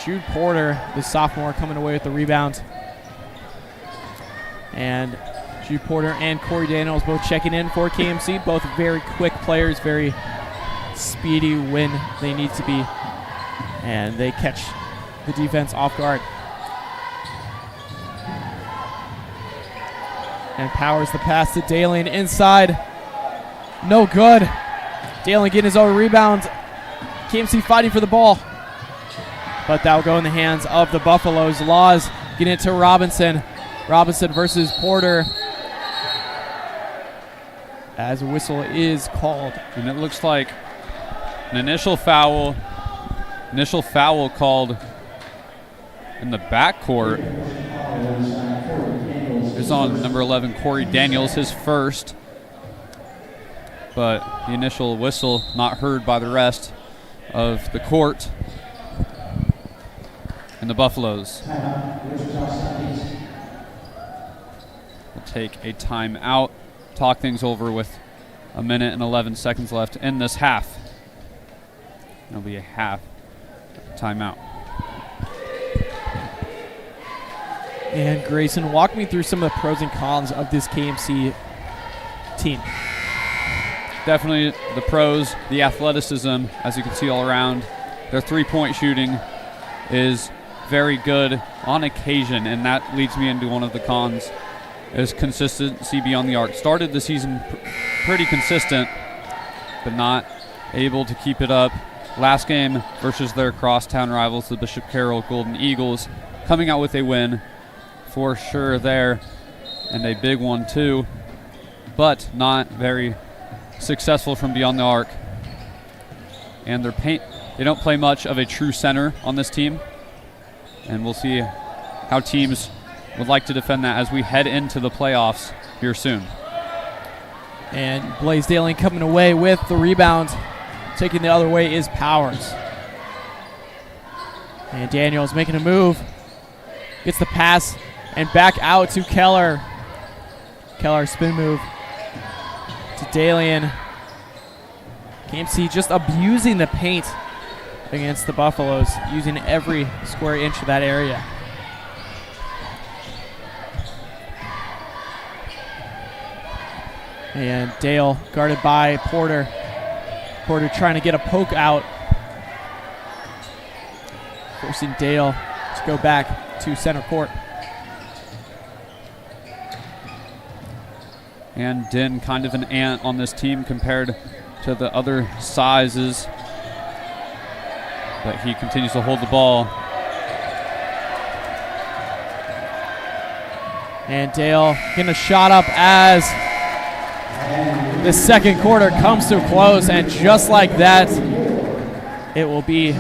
Jude Porter, the sophomore, coming away with the rebound. And Jude Porter and Corey Daniels both checking in for KMC. Both very quick players, very speedy when they need to be. And they catch the defense off guard. And Powers the pass to Dalian inside. No good. Dalian getting his own rebound. KMC fighting for the ball. But that will go in the hands of the Buffaloes. Laws getting it to Robinson. Robinson versus Porter. As a whistle is called. And it looks like an initial foul called in the backcourt is on number 11, Corey Daniels, his first. But the initial whistle not heard by the rest of the court. And the Buffaloes will take a timeout, talk things over with 1 minute and 11 seconds left in this half. It'll be a half timeout. And Grayson, walk me through some of the pros and cons of this KMC team. Definitely the pros, the athleticism, as you can see all around. Their three-point shooting is very good on occasion, and that leads me into one of the cons, is consistency beyond the arc. Started the season pretty consistent, but not able to keep it up. Last game versus their crosstown rivals, the Bishop Carroll Golden Eagles, coming out with a win for sure there, and a big one too, but not very successful from beyond the arc. And they don't play much of a true center on this team, and we'll see how teams would like to defend that as we head into the playoffs here soon. And Blaze Dalian coming away with the rebound. Taking the other way is Powers. And Daniels making a move. Gets the pass and back out to Keller. Keller spin move to Dalian. KMC just abusing the paint against the Buffaloes, using every square inch of that area. And Dale guarded by Porter. Porter trying to get a poke out. Forcing Dale to go back to center court. And Din kind of an ant on this team compared to the other sizes. But he continues to hold the ball. And Dale getting a shot up as the second quarter comes to a close, and just like that, it will be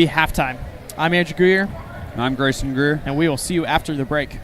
halftime. I'm Andrew Greer. And I'm Grayson Greer. And we will see you after the break.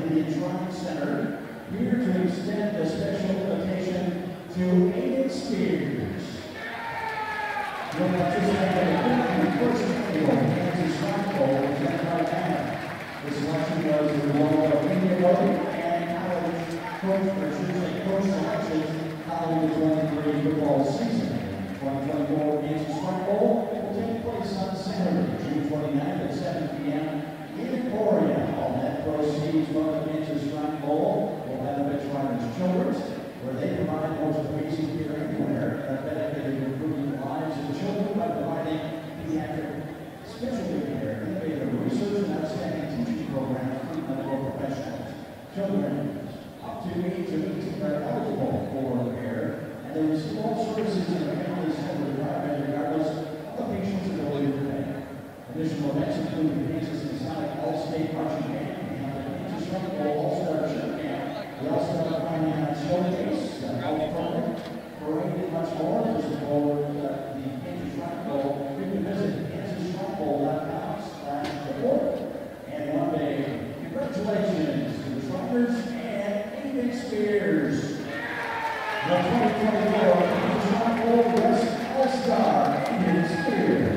Indian Shrine Center, here to extend a special invitation to Aiden Spears. You'll participate in the first annual Kansas Shrine Bowl presented by Canada. This selection was the result of Indian voting and coach selections following the 23 football season. 2024 Kansas Shrine Bowl will take place on Saturday, June 29th at 7 p.m. in Emporia. All net proceeds from the Kansas Shrine Bowl will benefit Shriners Children's, where they provide the most amazing care anywhere that benefited improving the lives of children by providing pediatric specialty care, innovative research, and outstanding teaching programs for medical professionals. Children up to age of 18 are eligible for care, and they receive all services in a family-centered environment regardless of the patient's ability to pay. Additional events include the Kansas Masonic All-State Marching Band, and the Kansas Shrine Bowl All-Star Cheer Camp. We also have a finance showcase, a health program, parade, and much more. To support the Kansas Shrine Bowl, you can visit kansasshrinebowl.com/support. And one day, congratulations to the Shriners and Aiden Spears. The 2024 Kansas Shrine Bowl West All-Star Aiden Spears.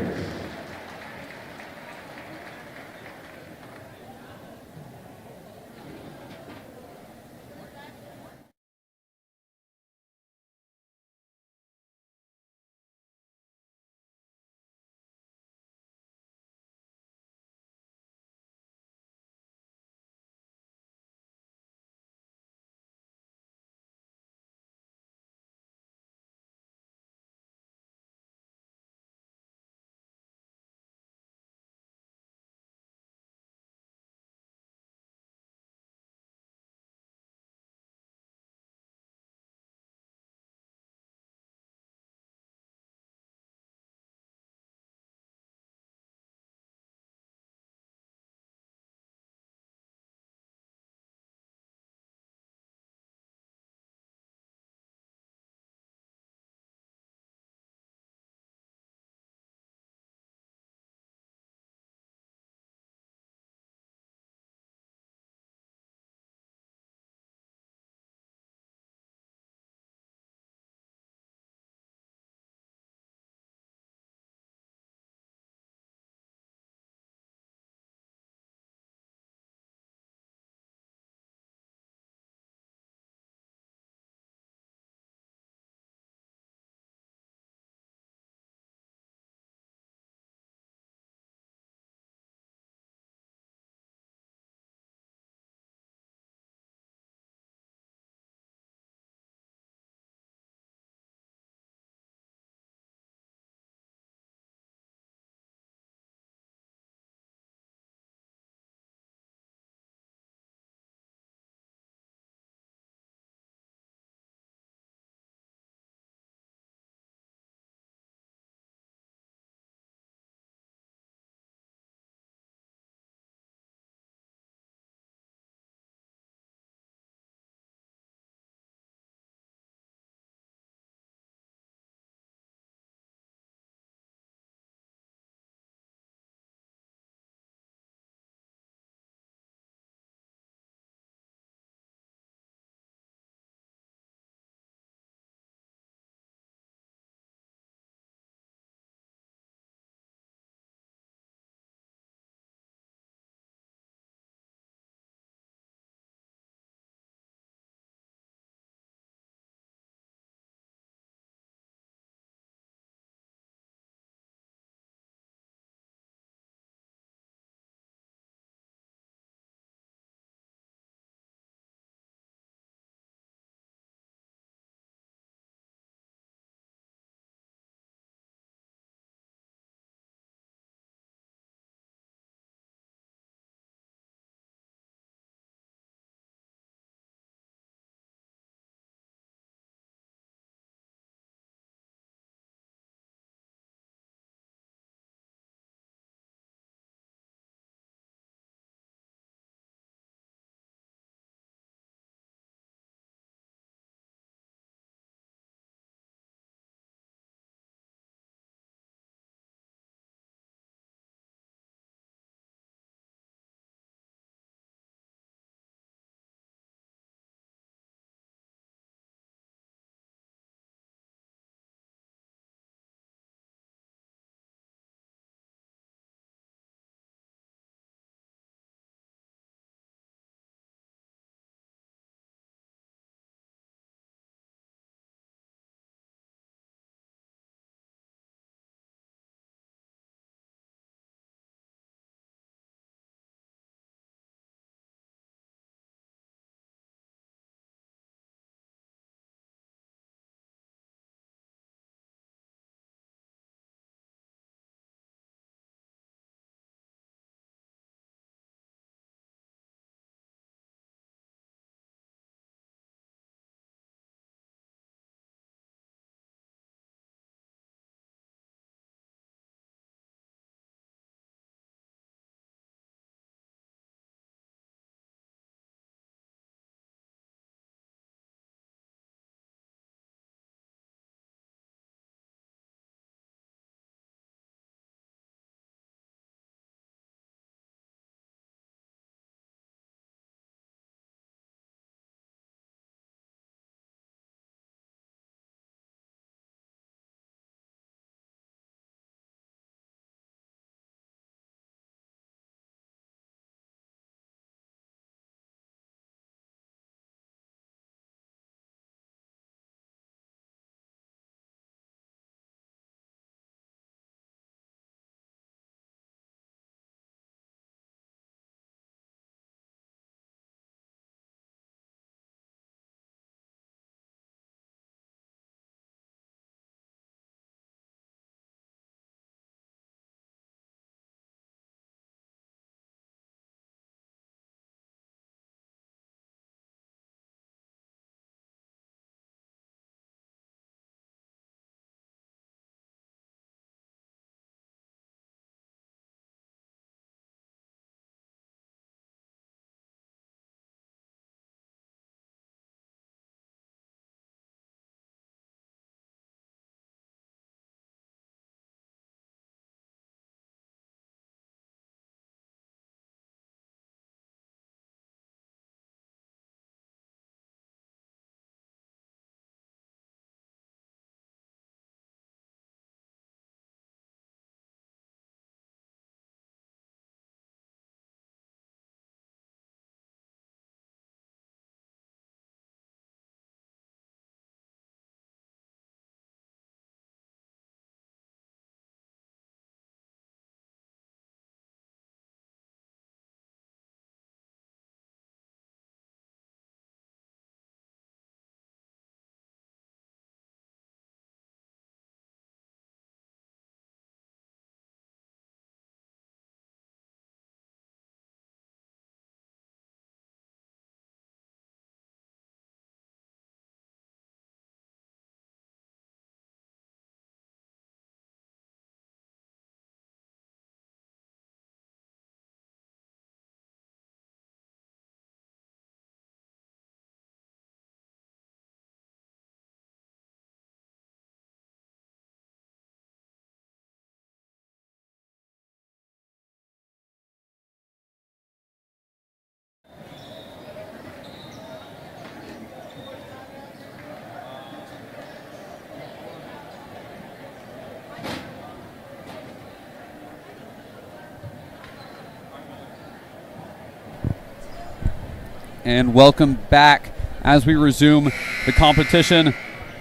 And welcome back as we resume the competition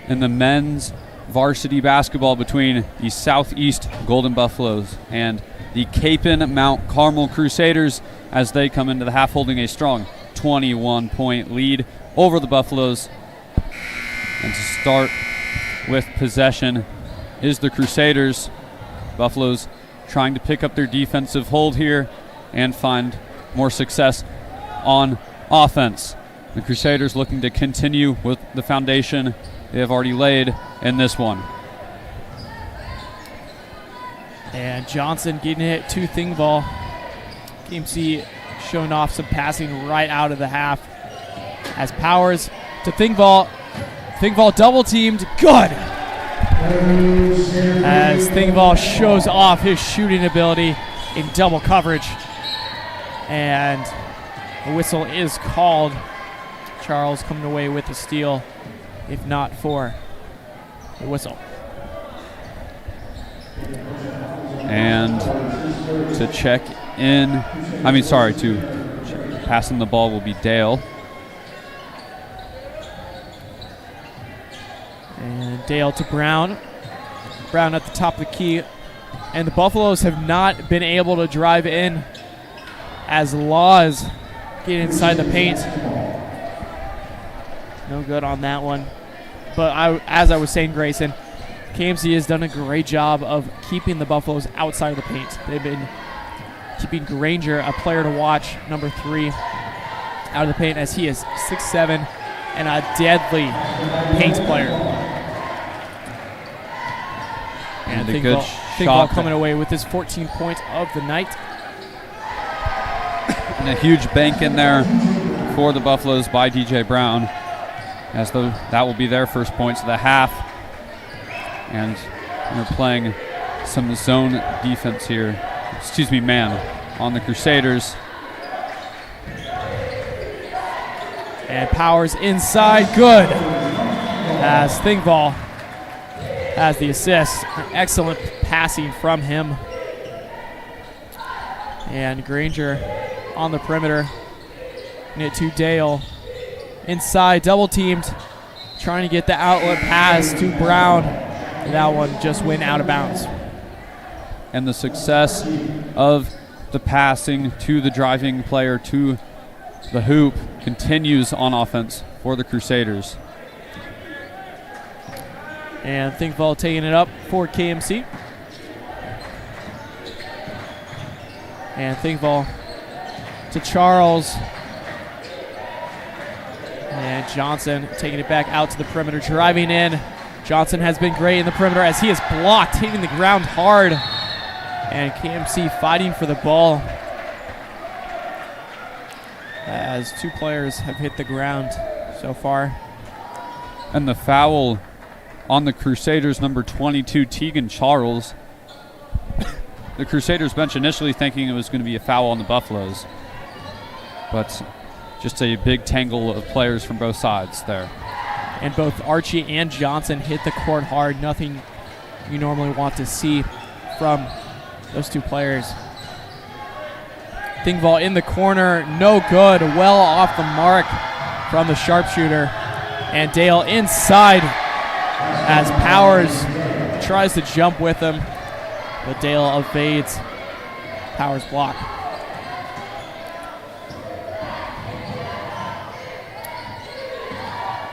in the men's varsity basketball between the Southeast Golden Buffaloes and the Kapaun Mount Carmel Crusaders as they come into the half holding a strong 21-point lead over the Buffaloes. And to start with possession is the Crusaders. Buffaloes trying to pick up their defensive hold here and find more success on offense. The Crusaders looking to continue with the foundation they have already laid in this one. And Johnson getting hit to Thingvall. KMC showing off some passing right out of the half. As Powers to Thingvall. Thingvall double teamed. Good! As Thingvall shows off his shooting ability in double coverage. And the whistle is called. Charles coming away with the steal, if not for the whistle. And to check in, passing the ball will be Dale. And Dale to Brown. Brown at the top of the key. And the Buffaloes have not been able to drive in as Laws get inside the paint. No good on that one. But as I was saying, Grayson, KMC has done a great job of keeping the Buffaloes outside of the paint. They've been keeping Granger, a player to watch, number 3, out of the paint, as he is 6'7" and a deadly paint player. And a good Thingvall shot coming away with his 14th point of the night. And a huge bank in there for the Buffaloes by DJ Brown, as though that will be their first points of the half. And we're playing some zone defense here. Man on the Crusaders. And Powers inside, good. As Thingvall has the assist. Excellent passing from him. And Granger on the perimeter. And it to Dale. Inside, double teamed. Trying to get the outlet pass to Brown. And that one just went out of bounds. And the success of the passing to the driving player to the hoop continues on offense for the Crusaders. And Thingvall taking it up for KMC. And Thingvall to Charles. And Johnson taking it back out to the perimeter, driving in. Johnson has been great in the perimeter as he is blocked, hitting the ground hard. And KMC fighting for the ball as 2 players have hit the ground so far. And the foul on the Crusaders, number 22, Tegan Charles. The Crusaders bench initially thinking it was going to be a foul on the Buffaloes, but just a big tangle of players from both sides there. And both Archie and Johnson hit the court hard. Nothing you normally want to see from those 2 players. Thingvall in the corner, no good. Well off the mark from the sharpshooter. And Dale inside as Powers tries to jump with him, but Dale evades Powers' block.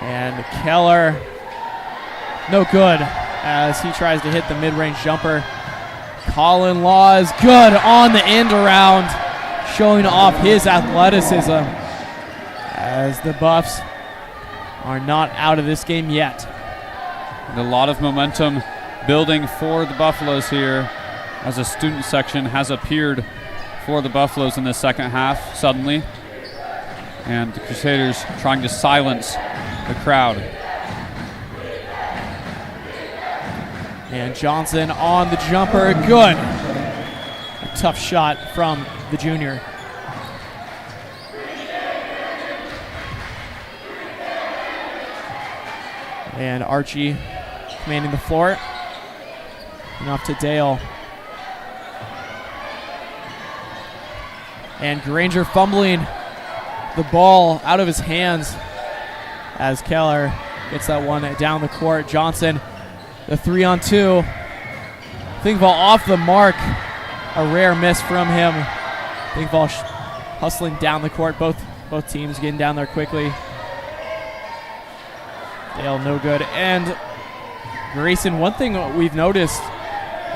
And Keller, no good as he tries to hit the mid-range jumper. Colin Laws, good on the end around, showing off his athleticism as the Buffs are not out of this game yet. And a lot of momentum building for the Buffaloes here as a student section has appeared for the Buffaloes in the second half suddenly. And the Crusaders trying to silence the crowd. And Johnson on the jumper, good. A tough shot from the junior. And Archie commanding the floor. And off to Dale. And Granger fumbling. the ball out of his hands as Keller gets that one down the court. Johnson, the 3-on-2. Thingvall off the mark. A rare miss from him. Thingvall hustling down the court. Both teams getting down there quickly. Dale, no good. And Grayson, one thing we've noticed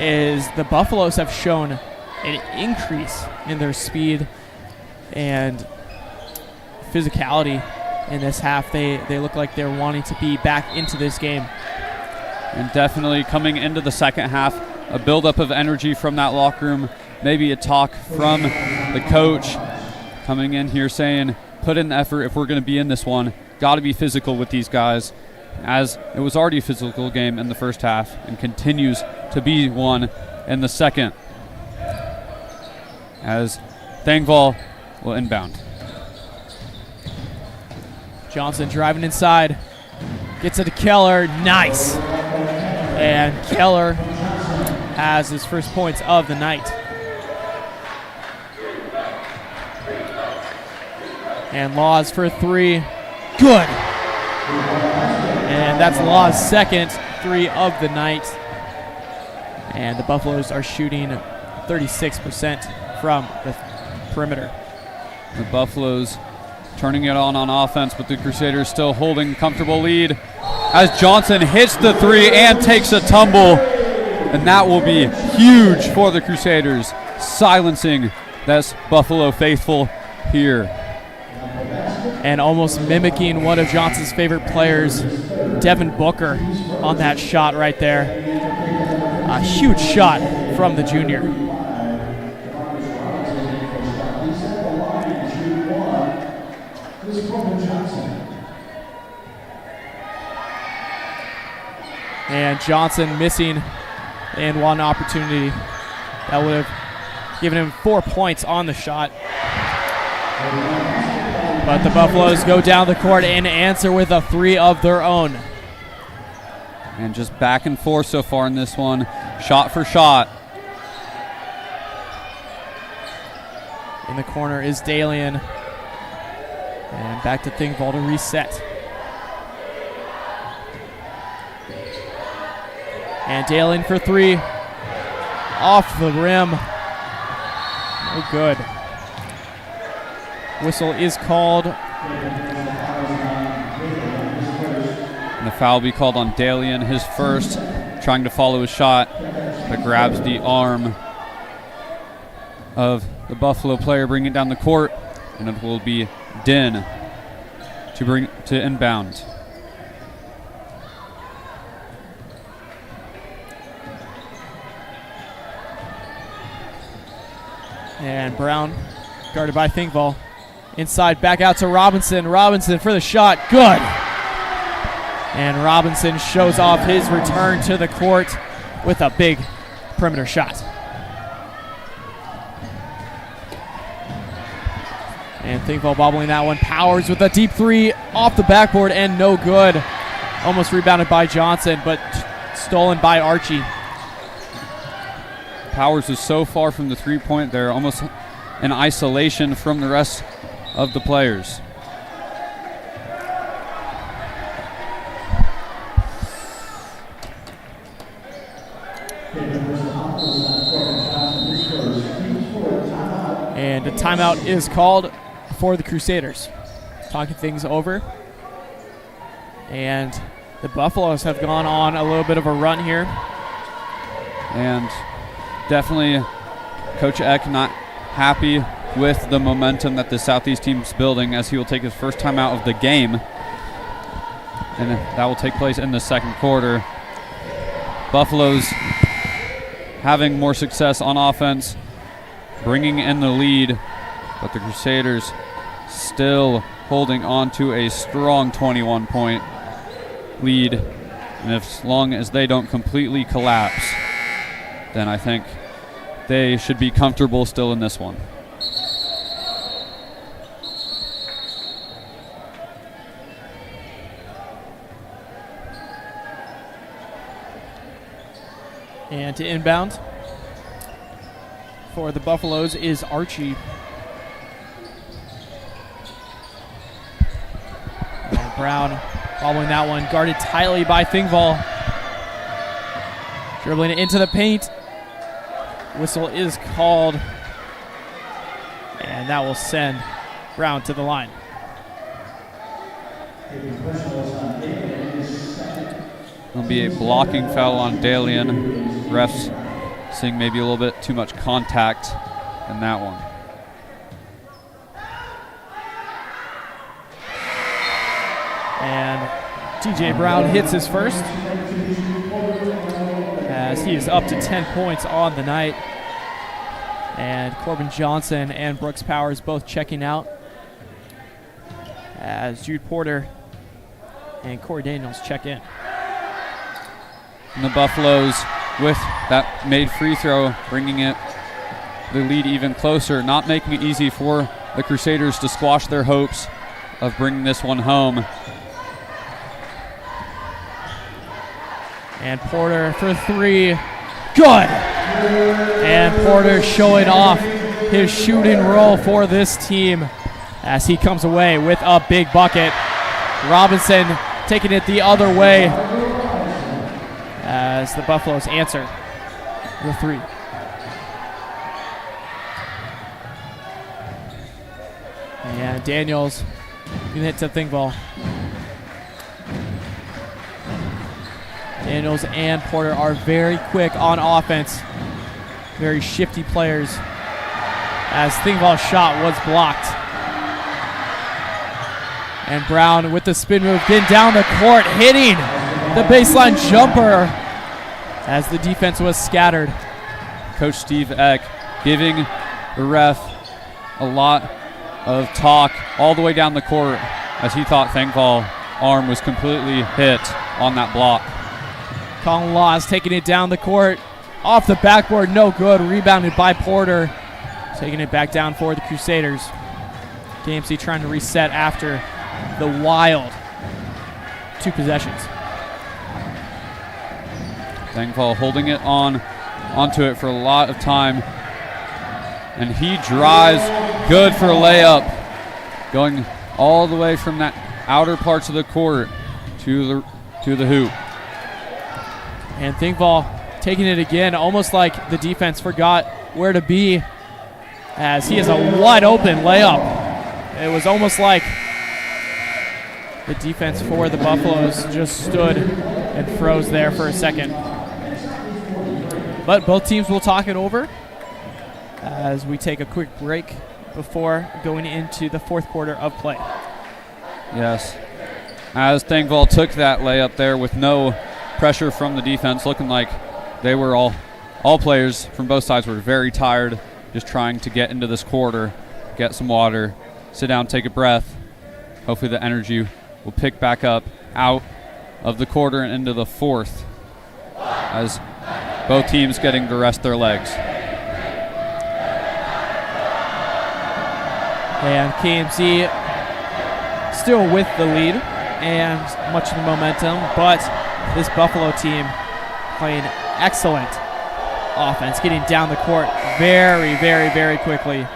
is the Buffaloes have shown an increase in their speed and physicality in this half. They look like they're wanting to be back into this game. And definitely coming into the second half, a buildup of energy from that locker room, maybe a talk from the coach coming in here saying, put in the effort if we're going to be in this one. Got to be physical with these guys, as it was already a physical game in the first half and continues to be one in the second, as Thingvall will inbound. Johnson driving inside, gets it to Keller, nice. And Keller has his first points of the night. And Laws for 3, good. And that's Law's second 3 of the night. And the Buffaloes are shooting 36% from the perimeter. The Buffaloes turning it on offense, but the Crusaders still holding comfortable lead as Johnson hits the 3 and takes a tumble. And that will be huge for the Crusaders, silencing this Buffalo faithful here. And almost mimicking one of Johnson's favorite players, Devin Booker, on that shot right there. A huge shot from the junior. And Johnson missing in one opportunity. That would have given him 4 points on the shot. But the Buffaloes go down the court and answer with a 3 of their own. And just back and forth so far in this one, shot for shot. In the corner is Dalian. And back to Thingvall to reset. And Dalian for 3. Off the rim. No good. Whistle is called. And the foul will be called on Dalian, his first, trying to follow his shot, but grabs the arm of the Buffalo player, bringing it down the court, and it will be Din to inbound. And Brown guarded by Thingvall. Inside, back out to Robinson. Robinson for the shot. Good. And Robinson shows off his return to the court with a big perimeter shot. And Thingvall bobbling that one. Powers with a deep 3 off the backboard and no good. Almost rebounded by Johnson, but stolen by Archie. Powers is so far from the three-point there, almost in isolation from the rest of the players. And a timeout is called for the Crusaders. Talking things over. And the Buffaloes have gone on a little bit of a run here. And definitely Coach Eck not happy with the momentum that the Southeast team's building, as he will take his first time out of the game. And that will take place in the second quarter. Buffaloes having more success on offense, bringing in the lead, but the Crusaders still holding on to a strong 21-point lead. And as long as they don't completely collapse, then I think they should be comfortable still in this one. And to inbound for the Buffaloes is Archie. Brown following that one, guarded tightly by Thingvall. Dribbling it into the paint. Whistle is called. And that will send Brown to the line. It'll be a blocking foul on Dalian. Refs seeing maybe a little bit too much contact in that one. And TJ Brown hits his first, as he is up to 10 points on the night. And Corbin Johnson and Brooks Powers both checking out, as Jude Porter and Corey Daniels check in. And the Buffaloes, with that made free throw, bringing the lead even closer, not making it easy for the Crusaders to squash their hopes of bringing this one home. And Porter for three. Good! And Porter showing off his shooting role for this team as he comes away with a big bucket. Robinson taking it the other way as the Buffaloes answer the three. And Daniels can hit to Thingvall. Daniels and Porter are very quick on offense. Very shifty players, as Thingvall's shot was blocked. And Brown with the spin move, getting down the court, hitting the baseline jumper as the defense was scattered. Coach Steve Eck giving the ref a lot of talk all the way down the court, as he thought Thingvall's arm was completely hit on that block. Colin Laws taking it down the court. Off the backboard, no good. Rebounded by Porter. Taking it back down for the Crusaders. KMC trying to reset after the wild two possessions. Thingvall holding it onto it for a lot of time. And he drives, good for a layup. Going all the way from that outer parts of the court to the hoop. And Thingvall taking it again, almost like the defense forgot where to be, as he has a wide open layup. It was almost like the defense for the Buffaloes just stood and froze there for a second. But both teams will talk it over as we take a quick break before going into the fourth quarter of play. Yes, as Thingvall took that layup there with no pressure from the defense, looking like they were all players from both sides were very tired, just trying to get into this quarter, get some water, sit down, take a breath. Hopefully the energy will pick back up out of the quarter and into the fourth, as both teams getting to rest their legs. And KMC still with the lead and much of the momentum, but this Buffalo team playing excellent offense, getting down the court very, very, very quickly.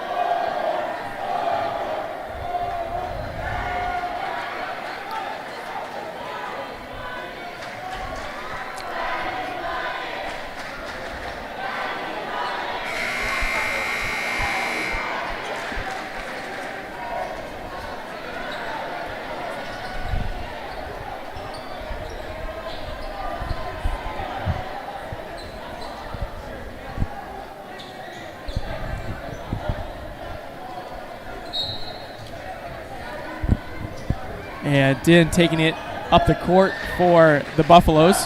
And Din taking it up the court for the Buffaloes.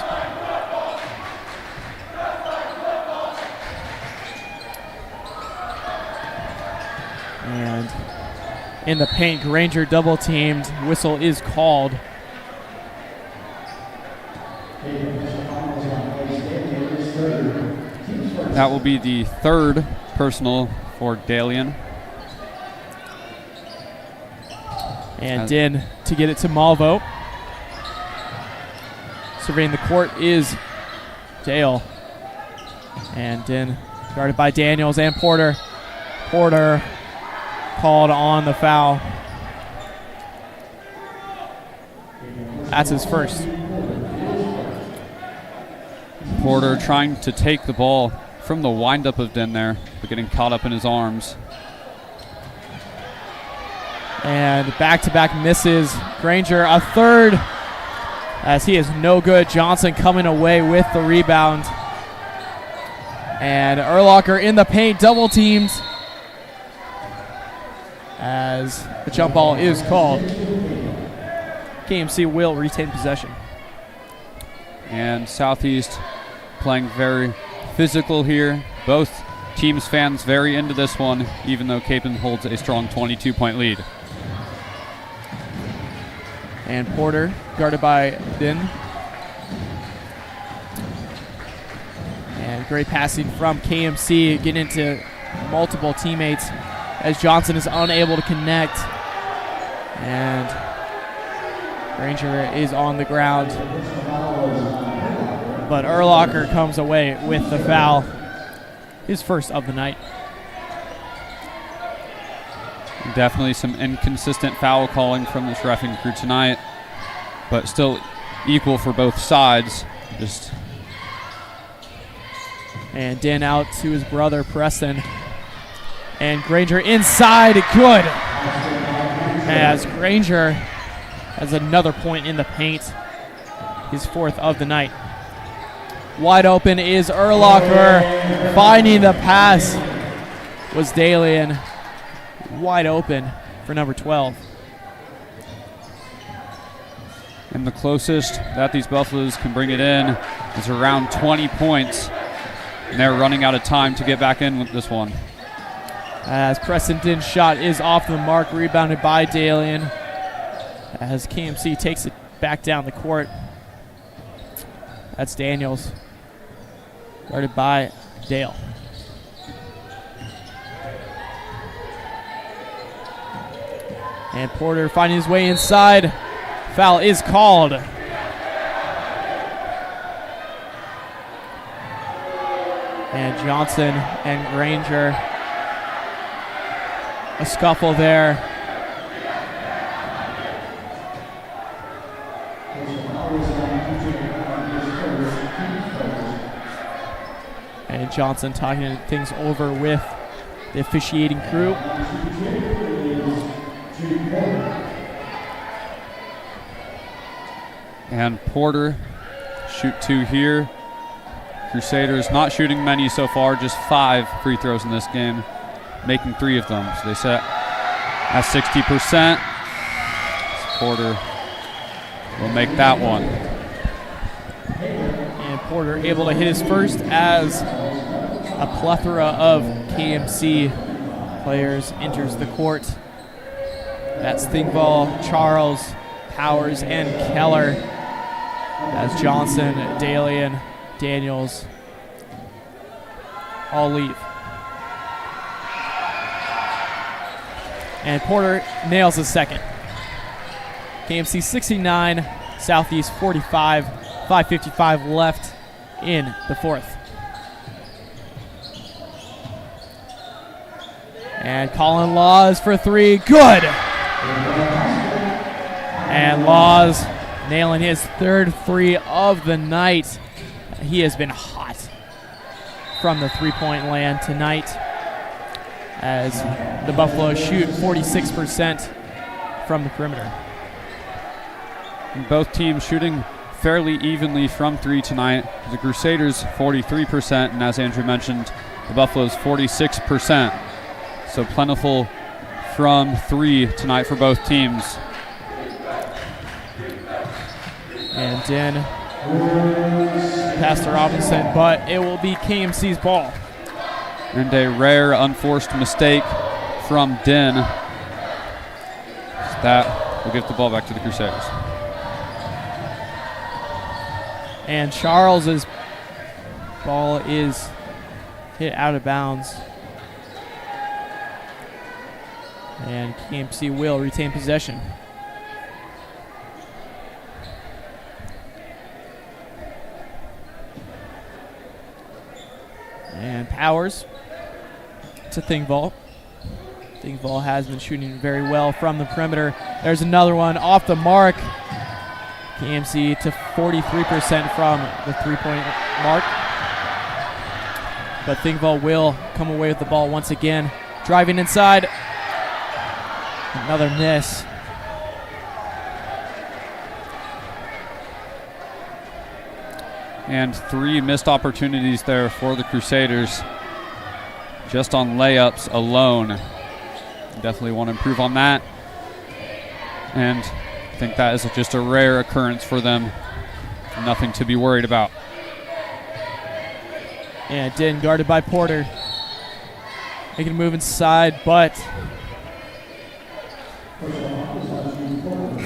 And in the paint, Granger double teamed. Whistle is called. That will be the third personal for Dalian. And Din to get it to Malvo. Surveying the court is Dale. And Din guarded by Daniels and Porter. Porter called on the foul. That's his first. Porter trying to take the ball from the windup of Den there, but getting caught up in his arms. And back-to-back misses. Granger a third, as he is no good. Johnson coming away with the rebound. And Urlacher in the paint, double teams, as the jump ball is called. KMC will retain possession. And Southeast playing very physical here. Both teams' fans very into this one, even though Kapaun holds a strong 22-point lead. And Porter guarded by Din. And great passing from KMC, getting into multiple teammates as Johnson is unable to connect. And Granger is on the ground. But Urlacher comes away with the foul, his first of the night. Definitely some inconsistent foul calling from this reffing crew tonight, but still equal for both sides. And Dan out to his brother Preston. And Granger inside, good. As Granger has another point in the paint, his fourth of the night. Wide open is Urlacher. Finding the pass was Dalian. Wide open for number 12. And the closest that these Buffaloes can bring it in is around 20 points. And they're running out of time to get back in with this one. As Preston Din's shot is off the mark, rebounded by Dalian. As KMC takes it back down the court. That's Daniels. Guarded by Dale. And Porter finding his way inside. Foul is called. And Johnson and Granger. A scuffle there. And Johnson talking things over with the officiating crew. And Porter shoot two here. Crusaders not shooting many so far, just 5 free throws in this game, making 3 of them. So they set at 60%. Porter will make that one. And Porter able to hit his first as a plethora of KMC players enters the court. That's Thingvall, Charles, Powers, and Keller. As Johnson, Dalian, Daniels all leave. And Porter nails the second. KMC 69, Southeast 45, 5:55 left in the fourth. And Colin Laws for 3, good! And Laws nailing his third 3 of the night. He has been hot from the three-point land tonight as the Buffaloes shoot 46% from the perimeter. And both teams shooting fairly evenly from 3 tonight. The Crusaders 43%, and as Andrew mentioned, the Buffaloes 46%. So plentiful from 3 tonight for both teams. And Din pass to Robinson, but it will be KMC's ball. And a rare unforced mistake from Din. That will give the ball back to the Crusaders. And Charles's ball is hit out of bounds. And KMC will retain possession. And Powers to Thingvall. Thingvall has been shooting very well from the perimeter. There's another one off the mark. KMC to 43% from the three-point mark. But Thingvall will come away with the ball once again. Driving inside. Another miss. And 3 missed opportunities there for the Crusaders, just on layups alone. Definitely want to improve on that. And I think that is just a rare occurrence for them. Nothing to be worried about. And Din guarded by Porter. Making a move inside, but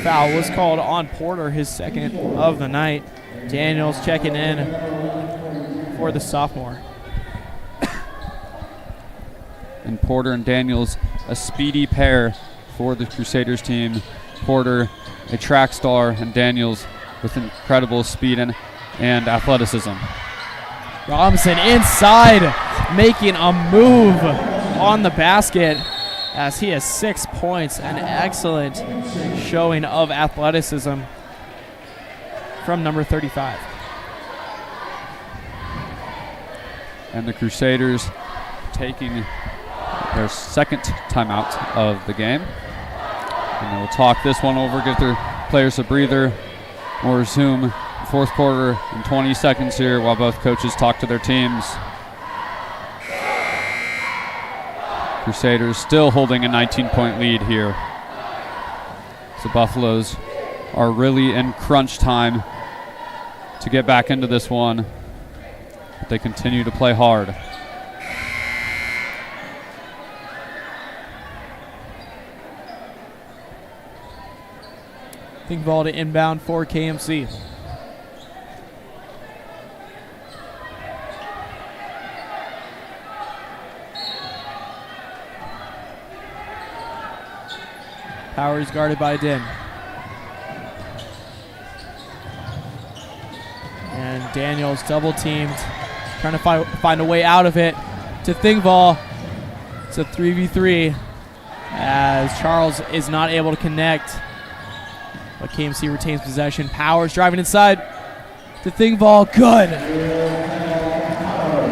foul was called on Porter, his second of the night. Daniels checking in for the sophomore. And Porter and Daniels, a speedy pair for the Crusaders team. Porter, a track star, and Daniels with incredible speed and athleticism. Robinson inside, making a move on the basket as he has 6 points. An excellent showing of athleticism from number 35. And the Crusaders taking their second timeout of the game. And they'll talk this one over, give their players a breather. We'll resume fourth quarter in 20 seconds here while both coaches talk to their teams. Crusaders still holding a 19-point lead here. So Buffaloes are really in crunch time to get back into this one. But they continue to play hard. Thingvall to inbound for KMC. Powers guarded by Din. And Daniels double teamed, trying to find a way out of it to Thingvall. It's a 3v3 as Charles is not able to connect. But KMC retains possession. Powers driving inside to Thingvall. Good.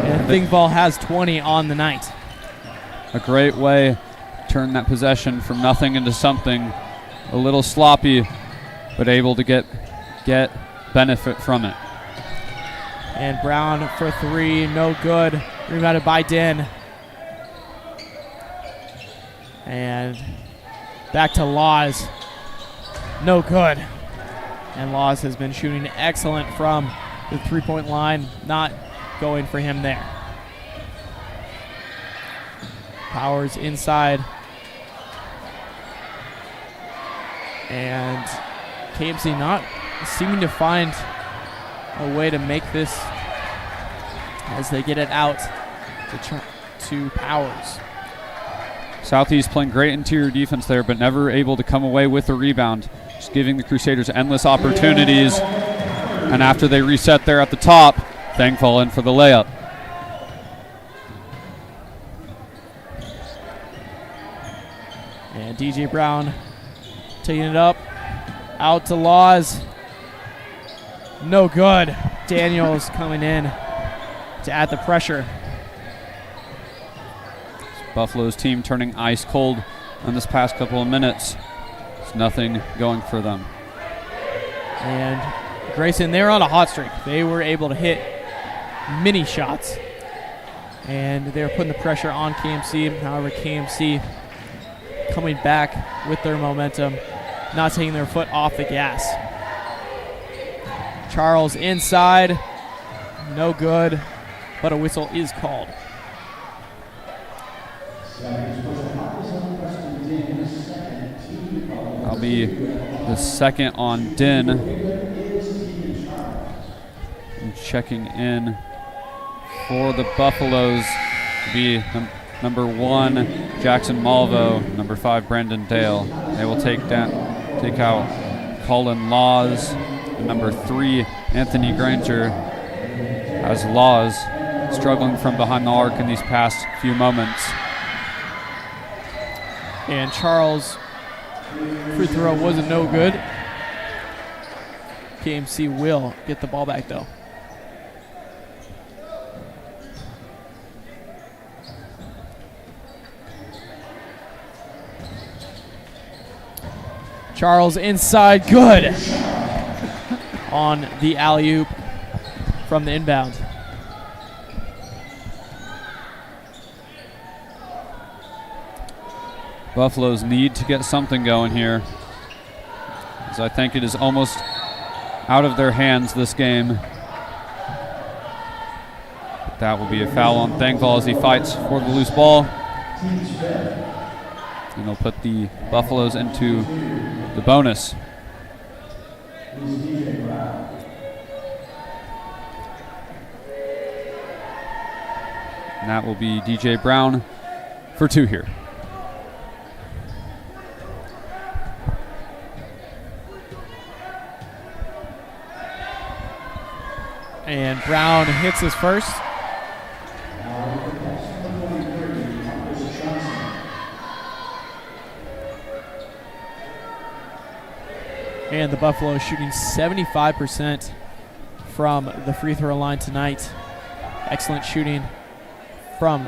And Thingvall has 20 on the night. A great way to turn that possession from nothing into something. A little sloppy, but able to get benefit from it. And Brown for 3, no good. Rebounded by Din. And back to Laws. No good. And Laws has been shooting excellent from the three-point line. Not going for him there. Powers inside. And KMC not seeming to find a way to make this as they get it out to Powers. Southeast playing great interior defense there, but never able to come away with a rebound. Just giving the Crusaders endless opportunities. And after they reset there at the top, Thingvall in for the layup. And DJ Brown taking it up. Out to Laws. No good. Daniels coming in to add the pressure. Buffalo's team turning ice cold in this past couple of minutes. There's nothing going for them. And Grayson, they're on a hot streak. They were able to hit many shots. And they're putting the pressure on KMC. However, KMC coming back with their momentum, not taking their foot off the gas. Charles inside. No good, but a whistle is called. That'll be the second on Din. And checking in for the Buffaloes to be number 1, Jackson Malvo, number 5, Brandon Dale. They will take out Colin Laws, and number 3, Anthony Granger, as Laws struggling from behind the arc in these past few moments. And Charles' free throw wasn't no good. KMC will get the ball back, though. Charles inside, good on the alley-oop from the inbound. Buffaloes need to get something going here, as I think it is almost out of their hands this game. That will be a foul on Thankful as he fights for the loose ball. And they'll put the Buffaloes into the bonus. And that will be DJ Brown for 2 here. And Brown hits his first. And the Buffalo shooting 75% from the free throw line tonight. Excellent shooting for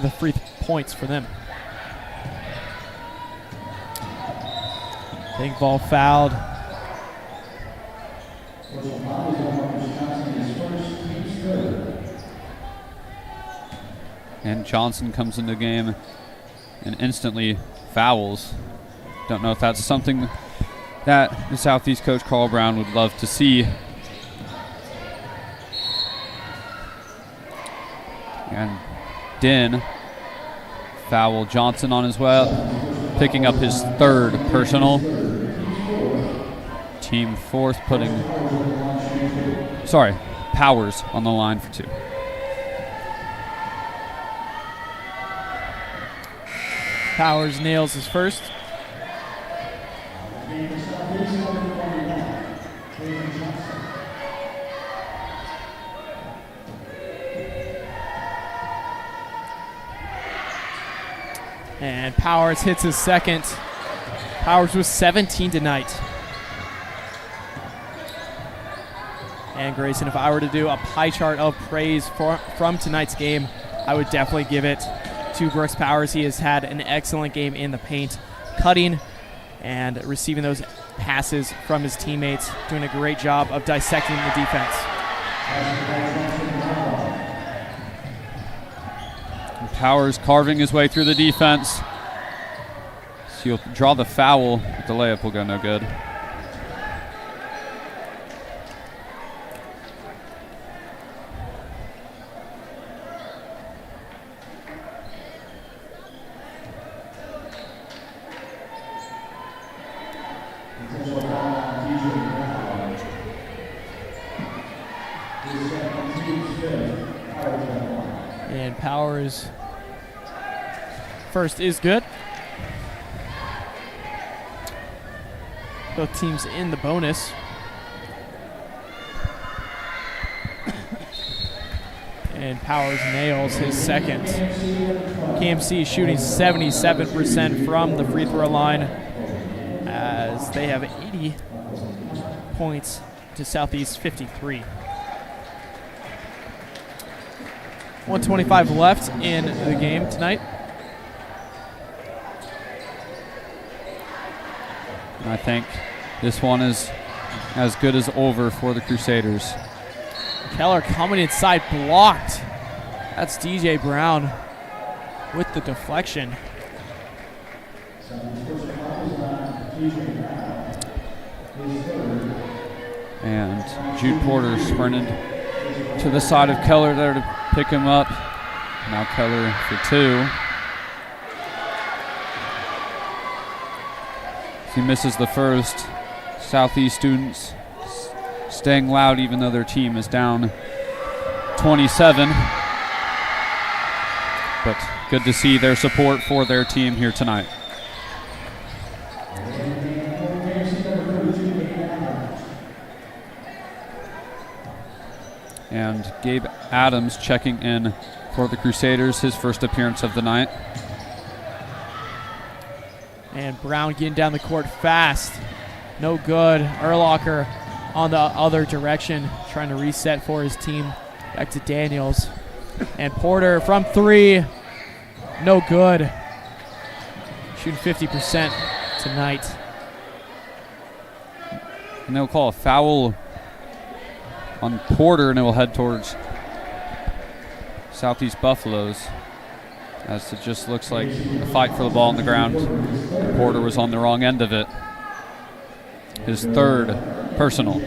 the free points for them. Big ball fouled. And Johnson comes into the game and instantly fouls. Don't know if that's something that the Southeast coach Carl Brown would love to see. And Din foul Johnson on his way, picking up his 3rd personal. Team 4th Powers on the line for 2. Powers nails his first. And Powers hits his second. Powers was 17 tonight. And Grayson, if I were to do a pie chart of praise from tonight's game, I would definitely give it to Brooks Powers. He has had an excellent game in the paint, cutting and receiving those passes from his teammates, doing a great job of dissecting the defense. And Powers carving his way through the defense. So he'll draw the foul, but the layup will go no good. And Powers' first is good. Both teams in the bonus. And Powers nails his second. KMC shooting 77% from the free throw line, as they have 80 points to Southeast 53. 1:25 left in the game tonight. And I think this one is as good as over for the Crusaders. Keller coming inside, blocked. That's DJ Brown with the deflection. And Jude Porter sprinted to the side of Keller there to pick him up. Now Keller for 2. He misses the first. Southeast students staying loud even though their team is down 27. But good to see their support for their team here tonight. And Gabe Adams checking in for the Crusaders, his first appearance of the night. And Brown getting down the court fast. No good. Urlacher on the other direction, trying to reset for his team. Back to Daniels. And Porter from 3. No good. Shooting 50% tonight. And they'll call a foul on Porter, and it will head towards Southeast Buffaloes, as it just looks like a fight for the ball on the ground. And Porter was on the wrong end of it. His 3rd personal.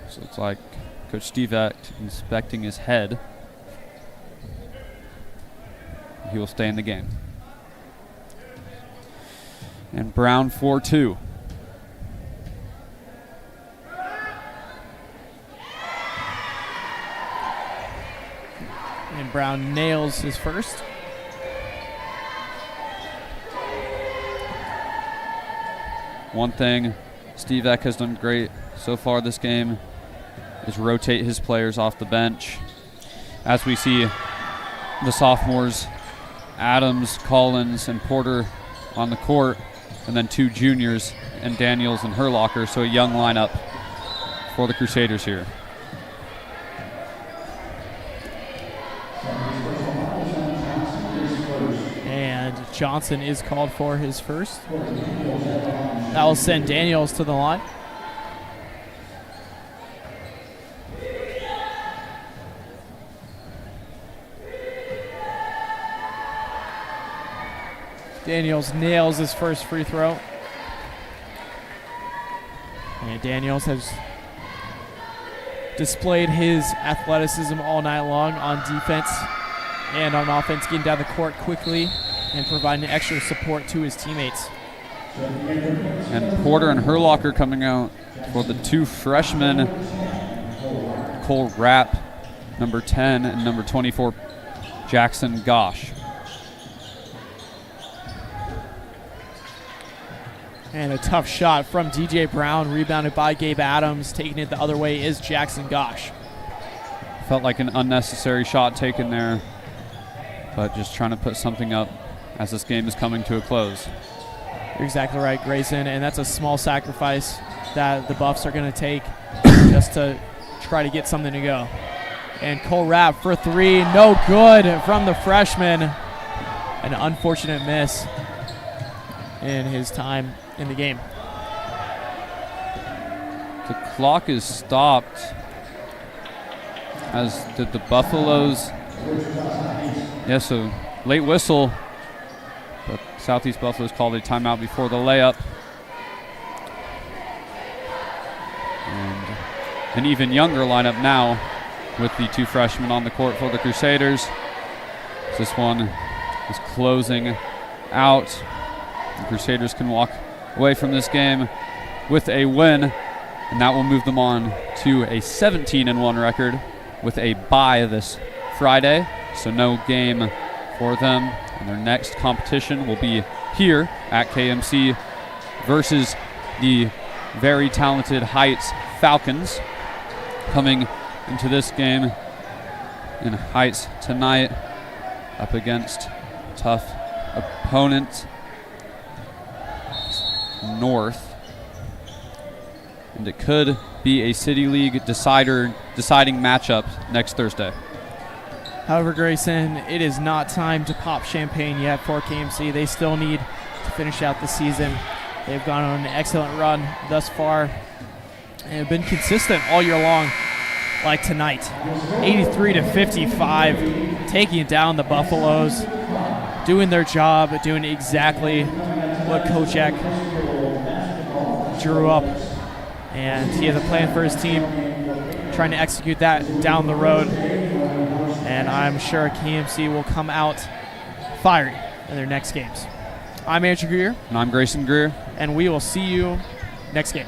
So it's like Coach Stevak inspecting his head. He will stay in the game. And Brown 4-2. And Brown nails his first. One thing Stevak has done great so far this game is rotate his players off the bench. As we see the sophomores, Adams, Collins, and Porter on the court, and then 2 juniors, and Daniels and Herlocker, so a young lineup for the Crusaders here. And Johnson is called for his first. That will send Daniels to the line. Daniels nails his first free throw. And Daniels has displayed his athleticism all night long on defense and on offense, getting down the court quickly and providing extra support to his teammates. And Porter and Herlocker coming out for the 2 freshmen, Cole Rapp, number 10, and number 24, Jackson Gosh. And a tough shot from DJ Brown, rebounded by Gabe Adams. Taking it the other way is Jackson Gosh. Felt like an unnecessary shot taken there, but just trying to put something up as this game is coming to a close. You're exactly right, Grayson, and that's a small sacrifice that the Buffs are going to take just to try to get something to go. And Cole Rapp for 3, no good from the freshman. An unfortunate miss in his time in the game. The clock is stopped, as did the Buffaloes. Yeah, so late whistle, but Southeast Buffaloes called a timeout before the layup. And an even younger lineup now with the 2 freshmen on the court for the Crusaders. This one is closing out. The Crusaders can walk away from this game with a win, and that will move them on to a 17-1 record with a bye this Friday. So no game for them, and their next competition will be here at KMC versus the very talented Heights Falcons. Coming into this game in Heights tonight, up against tough opponent North, and it could be a City League deciding matchup next Thursday. However, Grayson, it is not time to pop champagne yet for KMC. They still need to finish out the season. They've gone on an excellent run thus far and have been consistent all year long, like tonight. 83-55, taking down the Buffaloes, doing their job, doing exactly what Coach Eck drew up. And he has a plan for his team, trying to execute that down the road. And I'm sure KMC will come out fiery in their next games. I'm Andrew Greer. And I'm Grayson Greer. And we will see you next game.